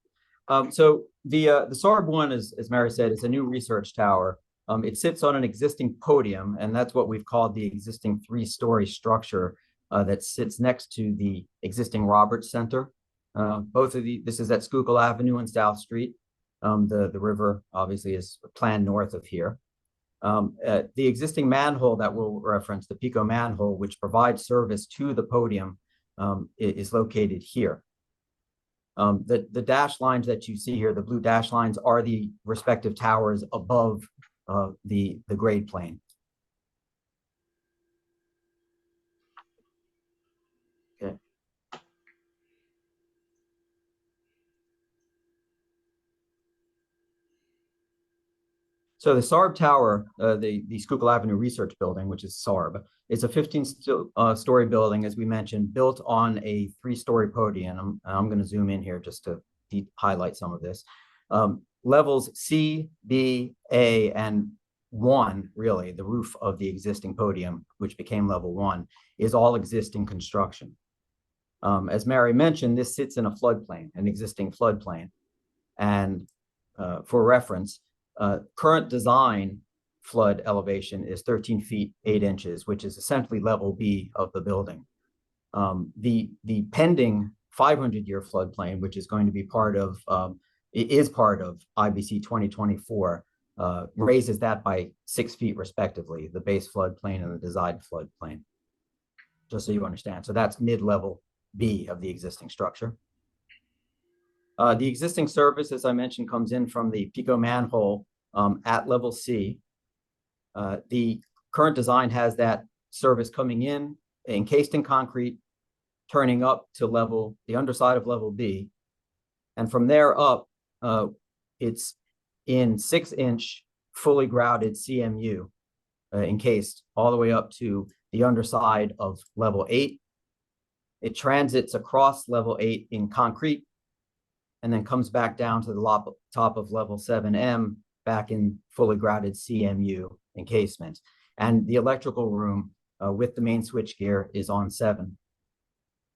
So the SARB one, as Mary said, is a new research tower. It sits on an existing podium, and that's what we've called the existing 3-story structure that sits next to the existing Roberts Center. This is at Schuylkill Avenue and South Street. The river obviously is planned north of here. The existing manhole that we'll reference, the Pico manhole, which provides service to the podium, is located here. The dash lines that you see here, the blue dash lines, are the respective towers above the grade plane. Okay. So the SARB tower, the Schuylkill Avenue Research Building, which is SARB, is a 15-story building, as we mentioned, built on a 3-story podium. I'm going to zoom in here just to highlight some of this. Levels C, B, A, and 1, really, the roof of the existing podium, which became level 1, is all existing construction. As Mary mentioned, this sits in a floodplain, an existing floodplain. And for reference, current design flood elevation is 13 feet 8 inches, which is essentially level B of the building. The pending 500-year floodplain, which is going to be part of, is part of IBC 2024, raises that by 6 feet respectively, the base floodplain and the design floodplain, just so you understand. So that's mid-level B of the existing structure. The existing service, as I mentioned, comes in from the Pico manhole at level C. The current design has that service coming in, encased in concrete, turning up to the underside of level B. And from there up, it's in 6-inch fully grouted CMU, encased all the way up to the underside of level 8. It transits across level 8 in concrete, and then comes back down to the top of level 7M, back in fully grouted CMU encasement. And the electrical room with the main switchgear is on 7.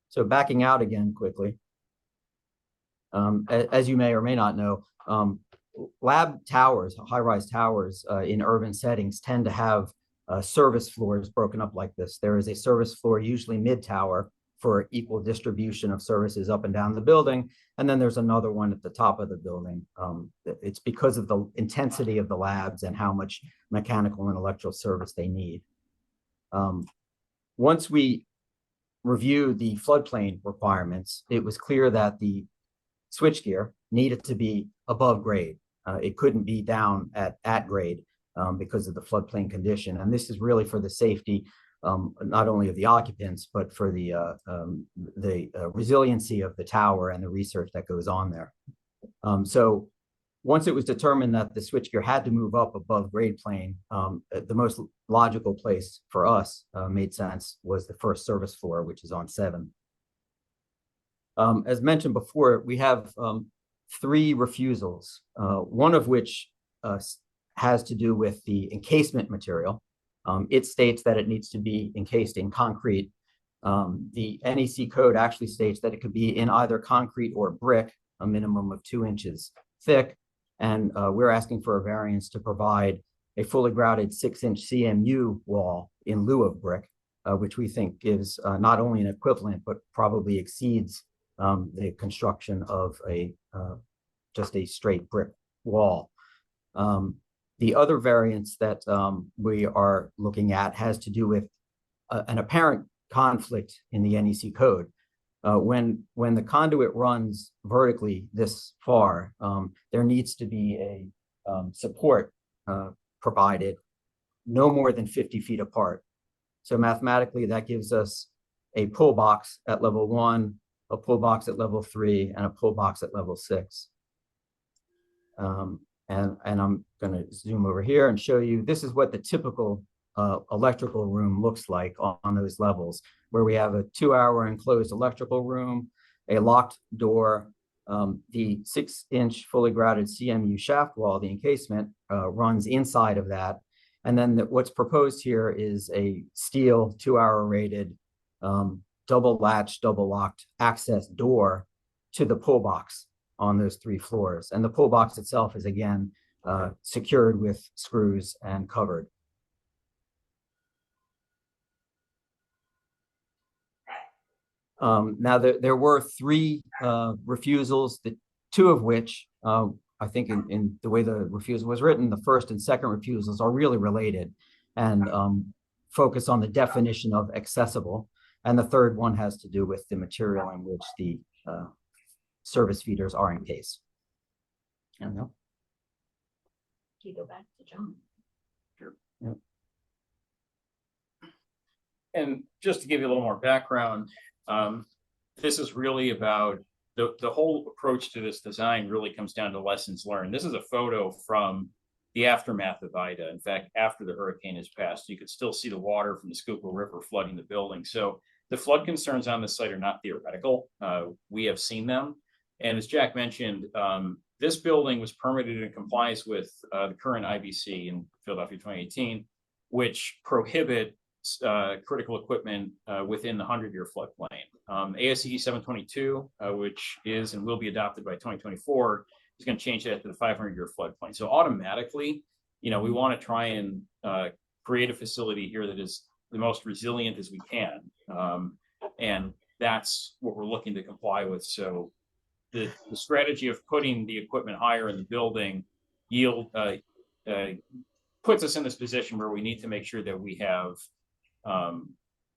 So backing out again quickly, as you may or may not know, lab towers, high-rise towers in urban settings tend to have service floors broken up like this. There is a service floor, usually mid-tower, for equal distribution of services up and down the building. And then there's another one at the top of the building. It's because of the intensity of the labs and how much mechanical and electrical service they need. Once we reviewed the floodplain requirements, it was clear that the switchgear needed to be above grade. It couldn't be down at grade because of the floodplain condition. And this is really for the safety not only of the occupants, but for the resiliency of the tower and the research that goes on there. So once it was determined that the switchgear had to move up above grade plane, the most logical place for us made sense was the first service floor, which is on 7. As mentioned before, we have 3 refusals, one of which has to do with the encasement material. It states that it needs to be encased in concrete. The NEC code actually states that it could be in either concrete or brick, a minimum of 2 inches thick. And we're asking for a variance to provide a fully grouted 6-inch CMU wall in lieu of brick, which we think gives not only an equivalent, but probably exceeds the construction of just a straight brick wall. The other variance that we are looking at has to do with an apparent conflict in the NEC code. When the conduit runs vertically this far, there needs to be a support provided no more than 50 feet apart. So mathematically, that gives us a pull box at level 1, a pull box at level 3, and a pull box at level 6. And I'm going to zoom over here and show you, this is what the typical electrical room looks like on those levels, where we have a 2-hour enclosed electrical room, a locked door, the 6-inch fully grouted CMU shaft wall, the encasement runs inside of that. And then what's proposed here is a steel 2-hour rated double latch, double locked access door to the pull box on those 3 floors. And the pull box itself is again secured with screws and covered. Now there were 3 refusals, 2 of which I think in the way the refusal was written, the first and second refusals are really related and focus on the definition of accessible. And the third one has to do with the material in which the service feeders are encased. I don't know. Can you go back to John? Sure. Yeah. And just to give you a little more background, this is really about the whole approach to this design really comes down to lessons learned. This is a photo from the aftermath of Ida. In fact, after the hurricane has passed, you could still see the water from the Schuylkill River flooding the building. So the flood concerns on this site are not theoretical. We have seen them. And as Jack mentioned, this building was permitted in compliance with the current IBC in Philadelphia 2018, which prohibit critical equipment within the 100-year floodplain. ASCE 722, which is and will be adopted by 2024, is going to change that to the 500-year floodplain. So automatically, we want to try and create a facility here that is the most resilient as we can. And that's what we're looking to comply with. So the strategy of putting the equipment higher in the building puts us in this position where we need to make sure that we have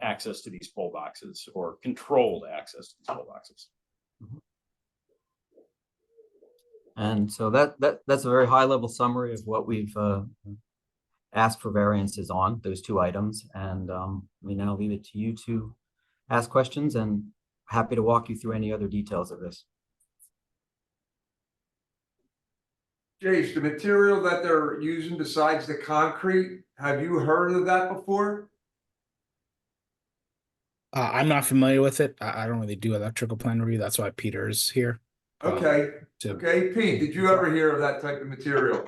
access to these pole boxes or controlled access to these pole boxes. And so that's a very high level summary of what we've asked for variances on, those 2 items. And we now leave it to you to ask questions, and happy to walk you through any other details of this. Jace, the material that they're using besides the concrete, have you heard of that before? I'm not familiar with it. I don't really do electrical plan review. That's why Peter's here. Okay, to- okay, Pete, did you ever hear of that type of material?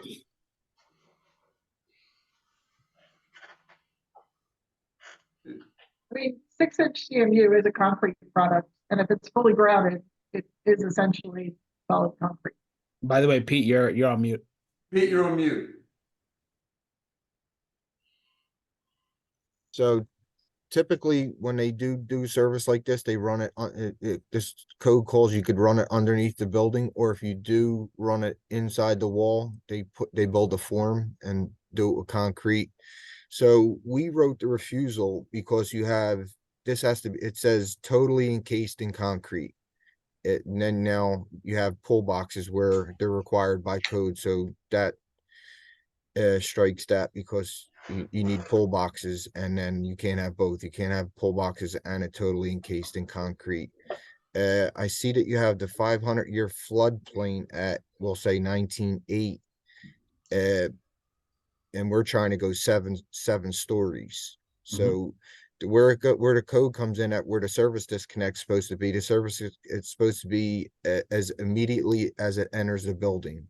I mean, 6-inch CMU is a concrete product, and if it's fully grouted, it is essentially solid concrete. By the way, Pete, you're on mute. Pete, you're on mute. So typically when they do service like this, they run it on this code calls you could run it underneath the building, or if you do run it inside the wall, they build a form and do it with concrete. So we wrote the refusal because it says totally encased in concrete. And then now you have pull boxes where they're required by code. So that strikes that, because you need pull boxes, and then you can't have both. You can't have pull boxes and it totally encased in concrete. I see that you have the 500-year floodplain at, we'll say 19.8. And we're trying to go seven stories. So where the code comes in at where the service disconnect's supposed to be, the service it's supposed to be as immediately as it enters the building.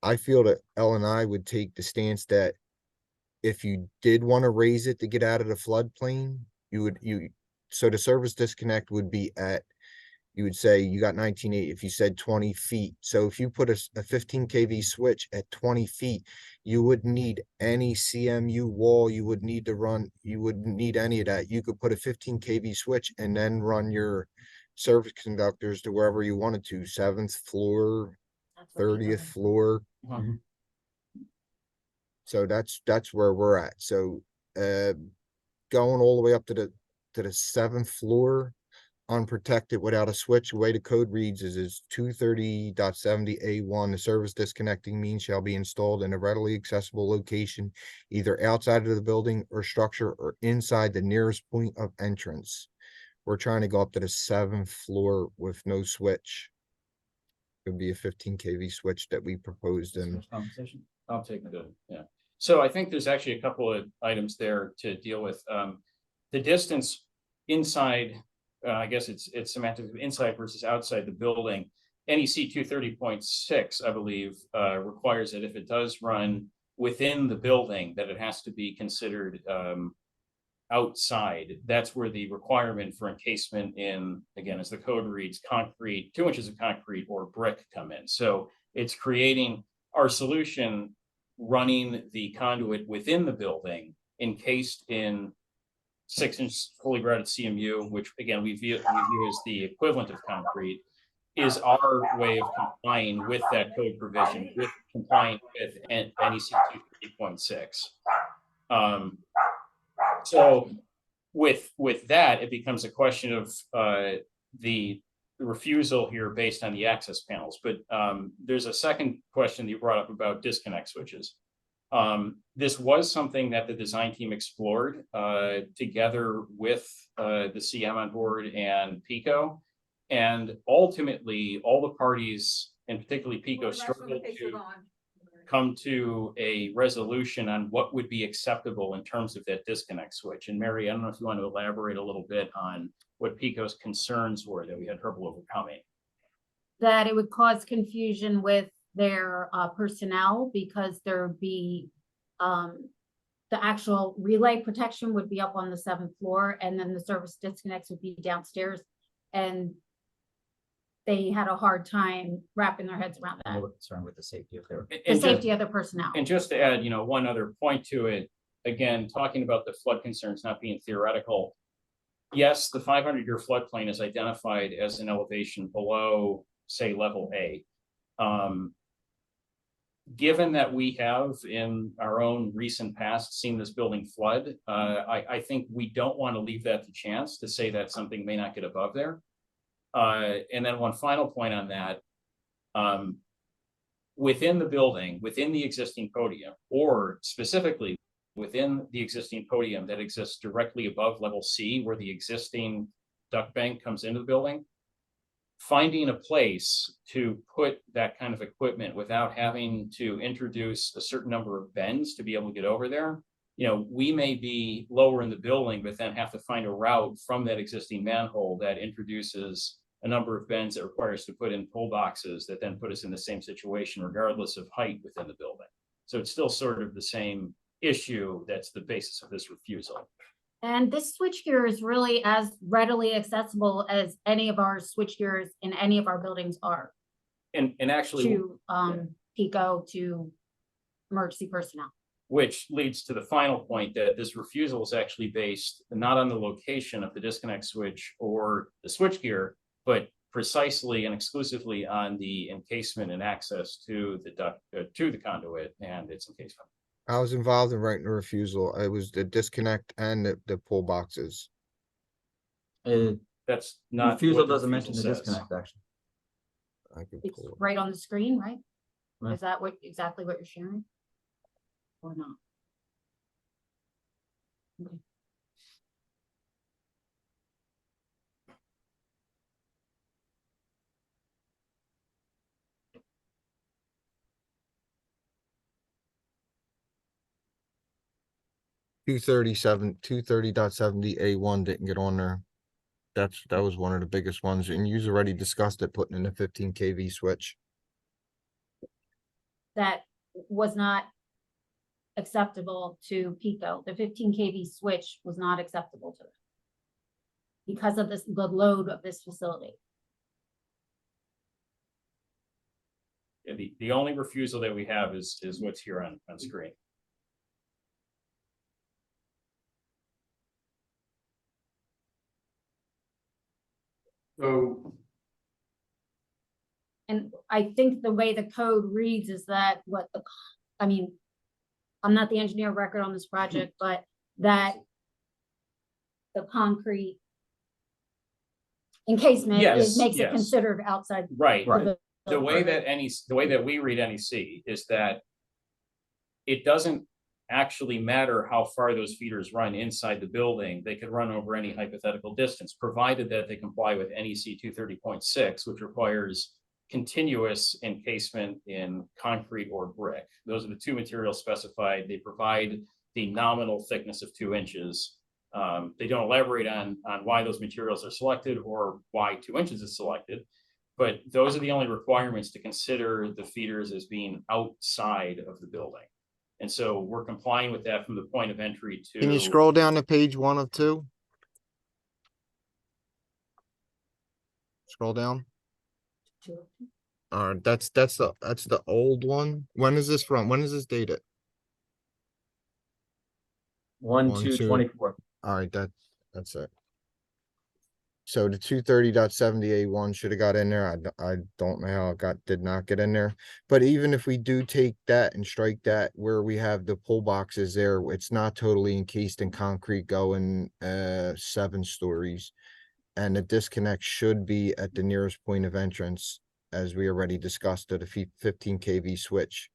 I feel that L&I would take the stance that if you did want to raise it to get out of the floodplain, so the service disconnect would be at, you would say you got 19.8 if you said 20 feet. So if you put a 15 kV switch at 20 feet, you wouldn't need any CMU wall. You wouldn't need any of that. You could put a 15 kV switch and then run your service conductors to wherever you wanted to, 7th floor, 30th floor. So that's where we're at. So going all the way up to the 7th floor unprotected without a switch, the way the code reads is 230.70A1, the service disconnecting means shall be installed in a readily accessible location, either outside of the building or structure or inside the nearest point of entrance. We're trying to go up to the 7th floor with no switch. It would be a 15 kV switch that we proposed in. Conversation. I'll take the, yeah. So I think there's actually a couple of items there to deal with. The distance inside, I guess it's semantic, inside versus outside the building. NEC 230.6, I believe, requires that if it does run within the building, that it has to be considered outside. That's where the requirement for encasement in, again, as the code reads, concrete, 2 inches of concrete or brick come in. So it's creating our solution, running the conduit within the building, encased in 6-inch fully grouted CMU, which again we view as the equivalent of concrete, is our way of complying with that code provision, with complying with NEC 230.6. So with that, it becomes a question of the refusal here based on the access panels. But there's a second question that you brought up about disconnect switches. This was something that the design team explored together with the CM on board and Pico. And ultimately, all the parties, and particularly Pico, struggled to come to a resolution on what would be acceptable in terms of that disconnect switch. And Mary, I don't know if you want to elaborate a little bit on what Pico's concerns were that we had trouble overcoming. That it would cause confusion with their personnel, because there'd be the actual relay protection would be up on the 7th floor, and then the service disconnects would be downstairs, and they had a hard time wrapping their heads around that. A little concerned with the safety of their. The safety of the personnel. And just to add, one other point to it, again, talking about the flood concerns not being theoretical. Yes, the 500-year floodplain is identified as an elevation below, say, level A. Given that we have in our own recent past seen this building flood, I think we don't want to leave that to chance to say that something may not get above there. And then one final point on that, within the building, within the existing podium, or specifically within the existing podium that exists directly above level C, where the existing duct bank comes into the building, finding a place to put that kind of equipment without having to introduce a certain number of bends to be able to get over there. We may be lower in the building, but then have to find a route from that existing manhole that introduces a number of bends that require us to put in pull boxes that then put us in the same situation regardless of height within the building. So it's still sort of the same issue that's the basis of this refusal. And this switchgear is really as readily accessible as any of our switchgears in any of our buildings are. And actually, to Pico, to emergency personnel. Which leads to the final point that this refusal is actually based not on the location of the disconnect switch or the switchgear, but precisely and exclusively on the encasement and access to the duct, to the conduit and its encasement. I was involved in writing the refusal. It was the disconnect and the pull boxes. That's not. Refusal what the doesn't mention the says. disconnect, actually. I can It's pull it. right on the screen, right? Right. Is that exactly what you're sharing? Or not? Okay. Two thirty 230.70A1 didn't get on there. That was one of the biggest ones, and you've already discussed it, putting in a 15 kV switch. That was not acceptable to Pico. The 15 kV switch was not acceptable to them. because of this, the load of this facility. Yeah, the only refusal that we have is what's here on screen. So And I think the way the code reads is that what the, I mean, I'm not the engineer of record on this project, but that the concrete encasement Yes, makes it yes. considered outside. Right. the The way building. that the way that we read NEC is that it doesn't actually matter how far those feeders run inside the building. They could run over any hypothetical distance, provided that they comply with NEC 230.6, which requires continuous encasement in concrete or brick. Those are the two materials specified. They provide the nominal thickness of 2 inches. They don't elaborate on why those materials are selected or why 2 inches is selected. But those are the only requirements to consider the feeders as being outside of the building. And so we're complying with that from the point of entry to. Can you scroll down to page 1 of 2? Scroll down. That's the old one. When is this from? When is this dated? 1/2/24. All right, that's it. So the 230.70A1 should have got in there. I don't know how it did not get in there. But even if we do take that and strike that where we have the pull boxes there, it's not totally encased in concrete going 7 stories. And the disconnect should be at the nearest point of entrance, as we already discussed, to the 15 kV switch.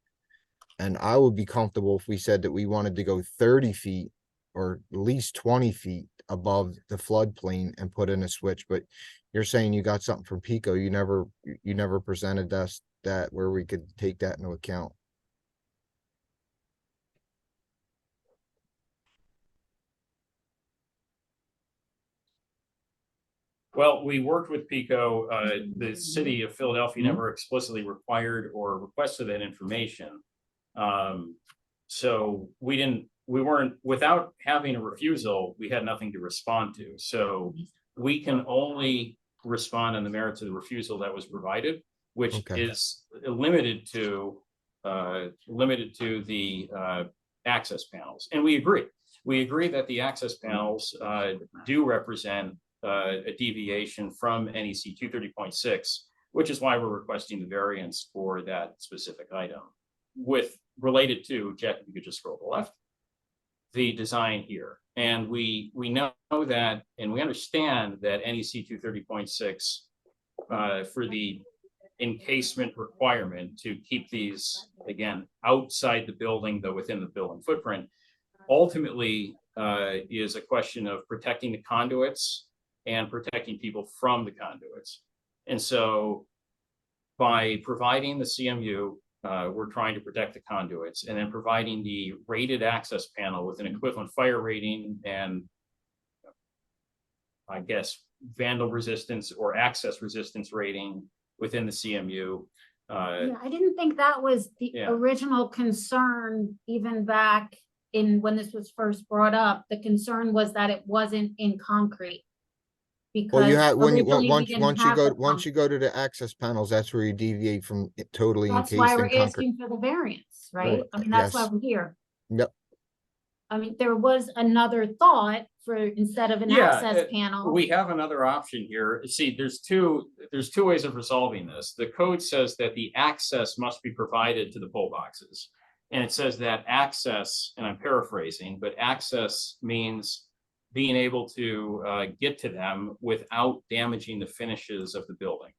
And I would be comfortable if we said that we wanted to go 30 feet or at least 20 feet above the floodplain and put in a switch. But you're saying you got something from Pico. You never presented us that where we could take that into account. Well, we worked with Pico. The city of Philadelphia never explicitly required or requested that information. So we weren't, without having a refusal, we had nothing to respond to. So we can only respond on the merits of the refusal that was provided, which is limited to the access panels. And we agree. We agree that the access panels do represent a deviation from NEC 230.6, which is why we're requesting the variance for that specific item. With related to, Jack, if you could just scroll to the left, the design here. And we know that, and we understand that NEC 230.6 for the encasement requirement to keep these, again, outside the building, though within the building footprint, ultimately is a question of protecting the conduits and protecting people from the conduits. And so by providing the CMU, we're trying to protect the conduits, and then providing the rated access panel with an equivalent fire rating and, I guess, vandal resistance or access resistance rating within the CMU. Yeah, I didn't think that was the original concern, even back in when this was first brought up. The concern was that it wasn't in concrete. Well, you have Because once originally we didn't have the you go to the access panels, that's where you deviate from it totally That's encased why in we're concrete. asking for the variance, right? I mean, that's why Yes. we're here. Yep. I mean, there was another thought for instead of an access panel. We have another option here. See, there's two ways of resolving this. The code says that the access must be provided to the pull boxes. And it says that access, and I'm paraphrasing, but access means being able to get to them without damaging the finishes of the building.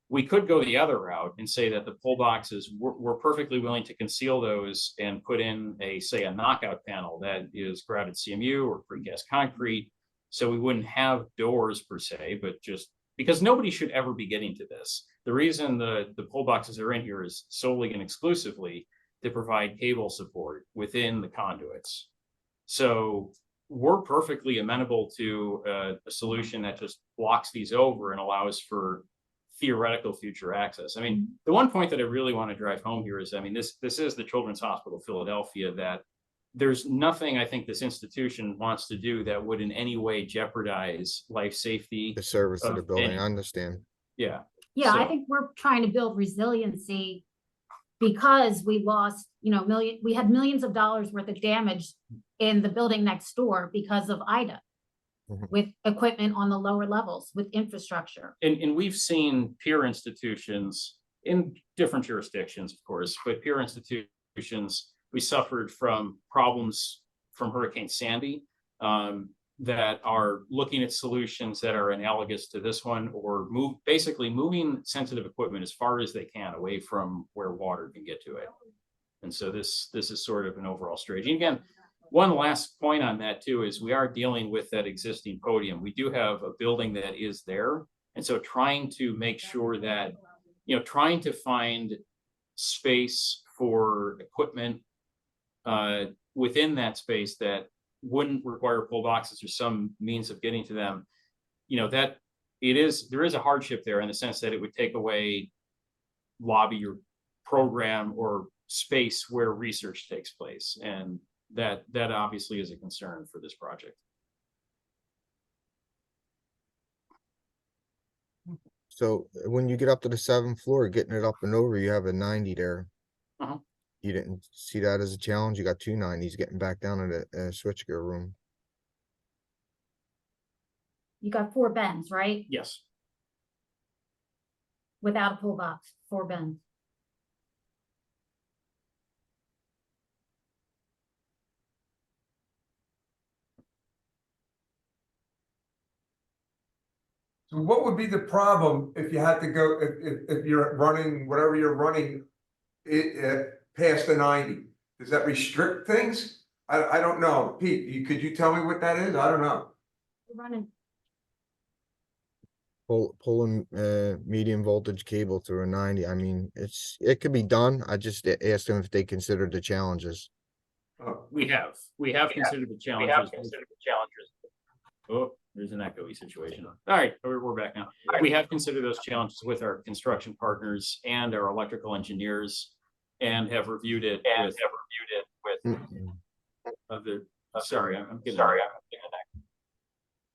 We could go the other route and say that the pull boxes, we're perfectly willing to conceal those and put in say a knockout panel that is grouted CMU or precast concrete. So we wouldn't have doors per se, but just because nobody should ever be getting to this. The reason the pull boxes are in here is solely and exclusively to provide cable support within the conduits. So we're perfectly amenable to a solution that just blocks these over and allows for theoretical future access. I mean, the one point that I really want to drive home here is, I mean, this is the Children's Hospital of Philadelphia that there's nothing I think this institution wants to do that would in any way jeopardize life safety. The service of the building, any- I understand. Yeah. Yeah, I So- think we're trying to build resiliency because we lost, you know, we had millions of dollars worth of damage in the building next door because of Ida. Mhm. With equipment on the lower levels, with infrastructure. And we've seen peer institutions in different jurisdictions, of course, but peer institutions, we suffered from problems from Hurricane Sandy that are looking at solutions that are analogous to this one, or basically moving sensitive equipment as far as they can away from where water can get to it. And so this is sort of an overall strategy. Again, one last point on that too is we are dealing with that existing podium. We do have a building that is there. And so trying to make sure that, you know, trying to find space for equipment within that space that wouldn't require pull boxes or some means of getting to them, you know, that there is a hardship there in the sense that it would take away lobby or program or space where research takes place. And that obviously is a concern for this project. So when you get up to the 7th floor, getting it up and over, you have a 90 there. Uh-huh. You didn't see that as a challenge? You got two 90s getting back down in the switchgear room. You got 4 bends, right? Yes. Without a pull box, 4 bends. So what would be the problem if you had to go, if you're running, whatever you're running past the 90? Does that restrict things? I don't know. Pete, could you tell me what that is? I don't know. We're running, Pulling medium voltage cable through a 90. I mean, it could be done. I just asked them if they considered the challenges. We have considered the challenges. Oh, there's an echoey situation. All right, we're back now. We have considered those challenges with our construction partners and our electrical engineers, and have reviewed it with other. Sorry, I'm getting.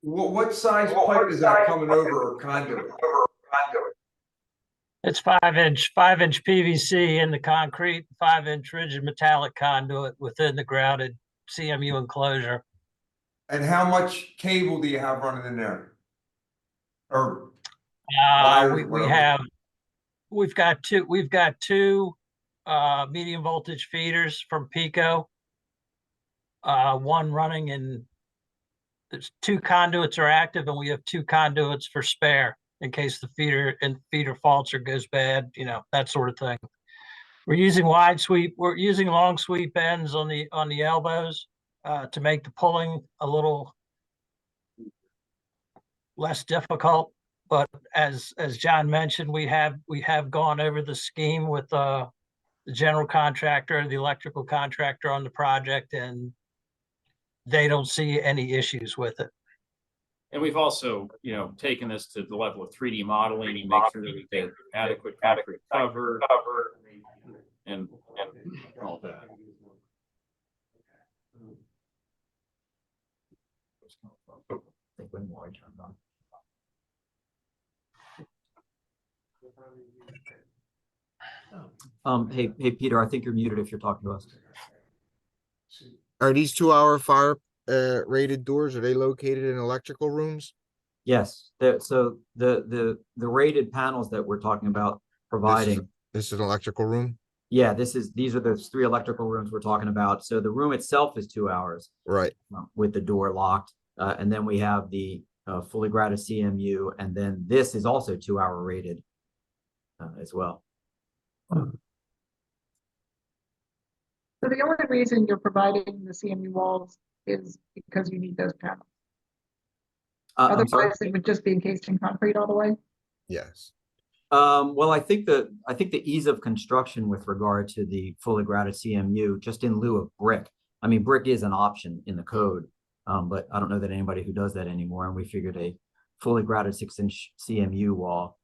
What size pipe is that coming over or conduit? It's 5-inch PVC in the concrete, 5-inch rigid metallic conduit within the grouted CMU enclosure. And how much cable do you have running in there? Or we've got two medium voltage feeders from Pico. One running in, there's 2 conduits are active, and we have 2 conduits for spare in case the feeder faults or goes bad, you know, that sort of thing. We're using we're using long sweep ends on the elbows to make the pulling a little less difficult. But as John mentioned, we have gone over the scheme with the general contractor, the electrical contractor on the project, and they don't see any issues with it. And we've also, you know, taken this to the level of 3D modeling and make sure that we get adequate concrete cover and all that. Hey, Peter, I think you're muted if you're talking to us. Are these 2-hour fire rated doors? Are they located in electrical rooms? Yes, so the rated panels that we're talking about providing. This is an electrical room? Yeah, these are the 3 electrical rooms we're talking about. So the room itself is 2 hours. Right. With the door locked. And then we have the fully graded CMU, and then this is also 2-hour rated as well. So the only reason you're providing the CMU walls is because you need those panels. I'm sorry? Otherwise, it would just be encased in concrete all the way. Yes. Well, I think the ease of construction with regard to the fully graded CMU, just in lieu of brick. I mean, brick is an option in the code, but I don't know that anybody who does that anymore. And we figured a fully graded 6-inch CMU wall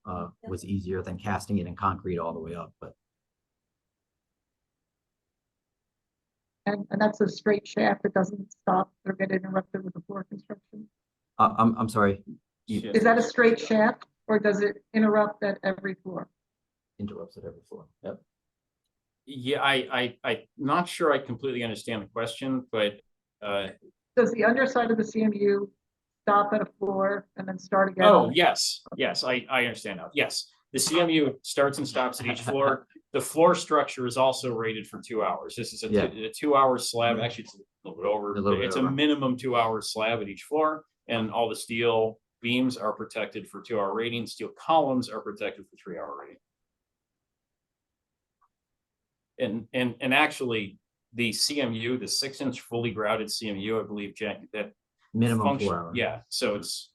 was easier than casting it in concrete all the way up. But And that's a straight shaft that doesn't stop or get interrupted with the floor construction? I'm sorry, you Is that a straight shaft or does it interrupt at every floor? interrupted every floor. Yep. Yeah, I'm not sure I completely understand the question, but, Does the underside of the CMU stop at a floor and then start again? oh, yes, I understand now. Yes, the CMU starts and stops at each floor. The floor structure is also rated for 2 hours. This is Yeah. a 2-hour slab. Actually, it's a little bit over. A little bit It's over. a minimum 2-hour slab at each floor, and all the steel beams are protected for 2-hour rating. Steel columns are protected for 3-hour rating. And actually, the CMU, the 6-inch fully grouted CMU, I believe, Jack, that Minimum function, 4 hours. yeah. So it's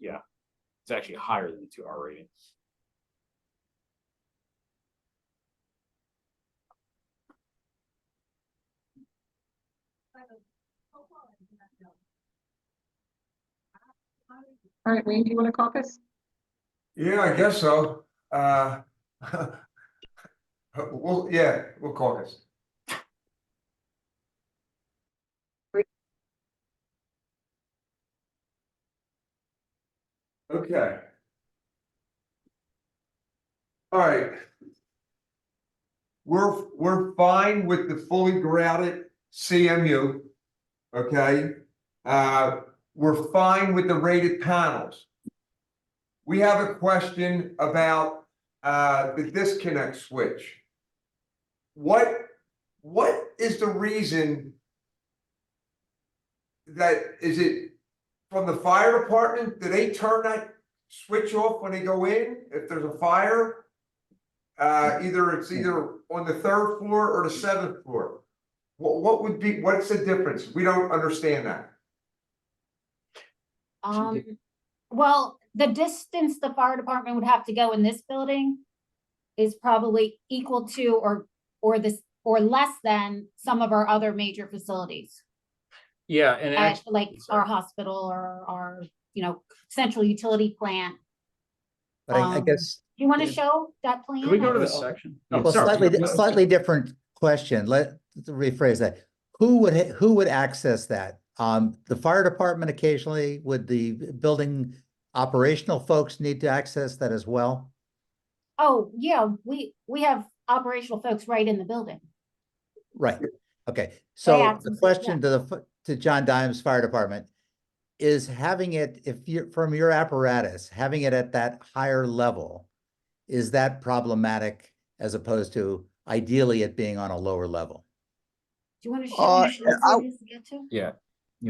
actually higher than the 2-hour rating. All right, Wayne, do you want to caucus? Yeah, I guess so. Well, yeah, we'll caucus. Okay. All right. We're fine with the fully grouted CMU. Okay, we're fine with the rated panels. We have a question about the disconnect switch. What is the reason that, is it from the fire department? Do they turn that switch off when they go in if there's a fire? It's either on the 3rd floor or the 7th floor. What's the difference? We don't understand that. Well, the distance the fire department would have to go in this building is probably equal to or less than some of our other major facilities. Yeah, and Like our hospital or our, central utility plant. But I guess. Do you want to show that plan? can we go to this section? Oh, Well, sorry. slightly different question. Let's rephrase that. Who would access that? The fire department occasionally, would the building operational folks need to access that as well? Oh, yeah, we have operational folks right in the building. Right. Okay. So access the it, question to John Dimes Fire Department is having it, if you're from your apparatus, having it at that higher level, is that problematic as opposed to ideally it being on a lower level? Do you want to show me what it is to get to? Yeah.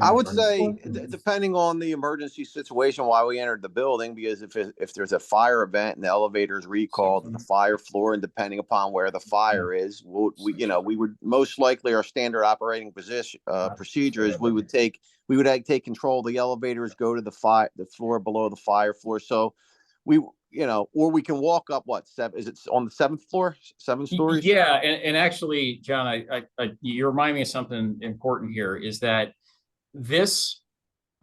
I would say, depending on the emergency situation, why we entered the building, because if there's a fire event and the elevator is recalled to the fire floor, and depending upon where the fire is, we would most likely, our standard operating procedure is we would take control of the elevators, go to the floor below the fire floor. So or we can walk up is it on the 7th floor, 7 stories? Yeah, and actually, John, you remind me of something important here, is that this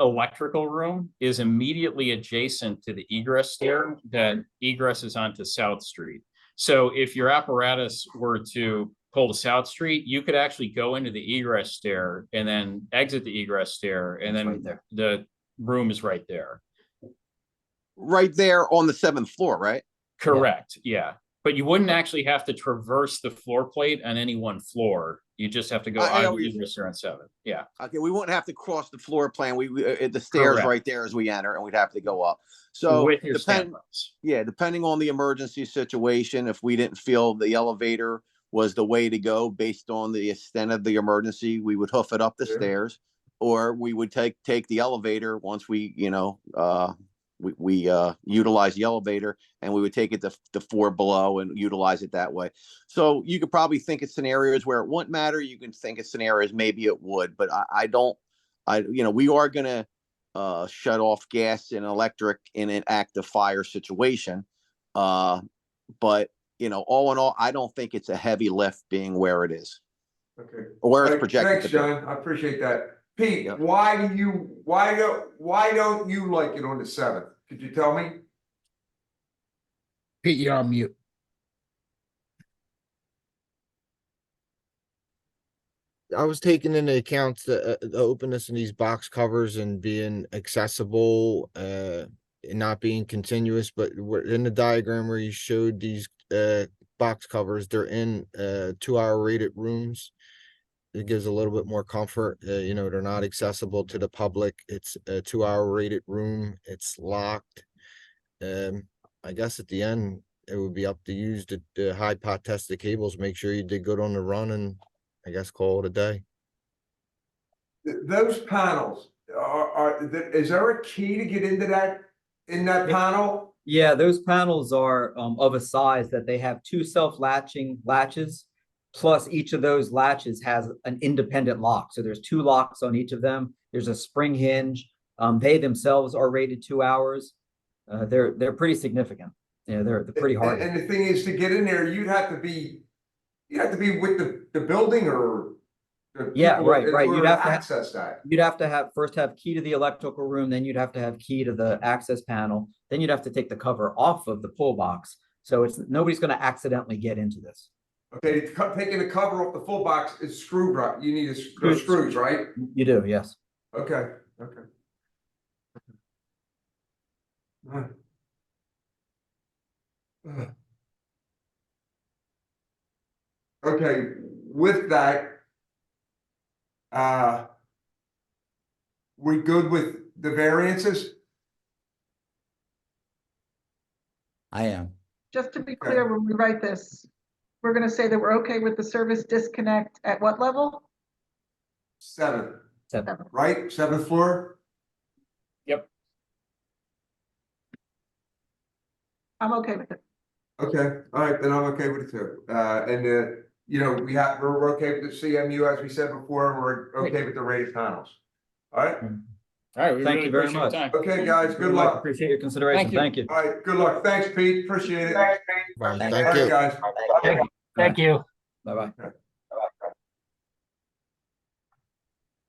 electrical room is immediately adjacent to the egress stair that egresses onto South Street. So if your apparatus were to pull to South Street, you could actually go into the egress stair and then exit the egress stair, and then the room is right there. Right there on the 7th floor, right? Correct, yeah. But you wouldn't actually have to traverse the floor plate on any one floor. You just have to go on the egress stair on 7. Yeah. Okay, we wouldn't have to cross the floor plan. The stairs Correct. right there as we enter, and we'd have to go up. So with your standbys. depending on the emergency situation, if we didn't feel the elevator was the way to go based on the extent of the emergency, we would hoof it up the stairs, or we would take the elevator once we utilize the elevator, and we would take it to the 4 below and utilize it that way. So you could probably think of scenarios where it wouldn't matter. You can think of scenarios maybe it would, but we are going to shut off gas and electric in an active fire situation. But all in all, I don't think it's a heavy lift being where it is. Okay. Or where it's projected Thanks, to be. John. I appreciate that. Pete, why don't you like it on the 7th? Could you tell me? Pete, you're on mute. I was taking into account the openness in these box covers and being accessible, and not being continuous, but in the diagram where you showed these, box covers, they're in, 2-hour rated rooms. It gives a little bit more comfort, you know, they're not accessible to the public. It's a 2-hour rated room. It's locked. I guess at the end, it would be up to use the high pot tested cables, make sure you did good on the run, and I guess call it a day. Those panels is there a key to get into that, in that panel? Yeah, those panels are of a size that they have 2 self-latching latches, plus each of those latches has an independent lock. So there's 2 locks on each of them. There's a spring hinge. They themselves are rated 2 hours. They're pretty significant. Yeah, they're pretty hard. And the thing is, to get in there, you'd have to be with the building or. The Yeah, people right. in order You'd have to access that. You'd have to first have key to the electrical room, then you'd have to have key to the access panel, then you'd have to take the cover off of the pull box. So nobody's gonna accidentally get into this. Okay, taking the cover off the full box is screw, right? You need screws, right? You do, yes. Okay. Okay, with that. We good with the variances? I am. Just to be clear, when we write this, we're gonna say that we're okay with the service disconnect at what level? 7, Seven. right? 7th floor? Yep. I'm okay with it. Okay, all right, then I'm okay with it too. You know, we're okay with the CMU, as we said before, and we're okay with the rated panels. All right? All right, we Thank really you very appreciate your much. time. Okay, guys, good luck. Appreciate your consideration. Thank you. All right, good luck. Thanks, Pete. Appreciate it. Thank All you. right, guys. Thank you. Bye-bye. Okay.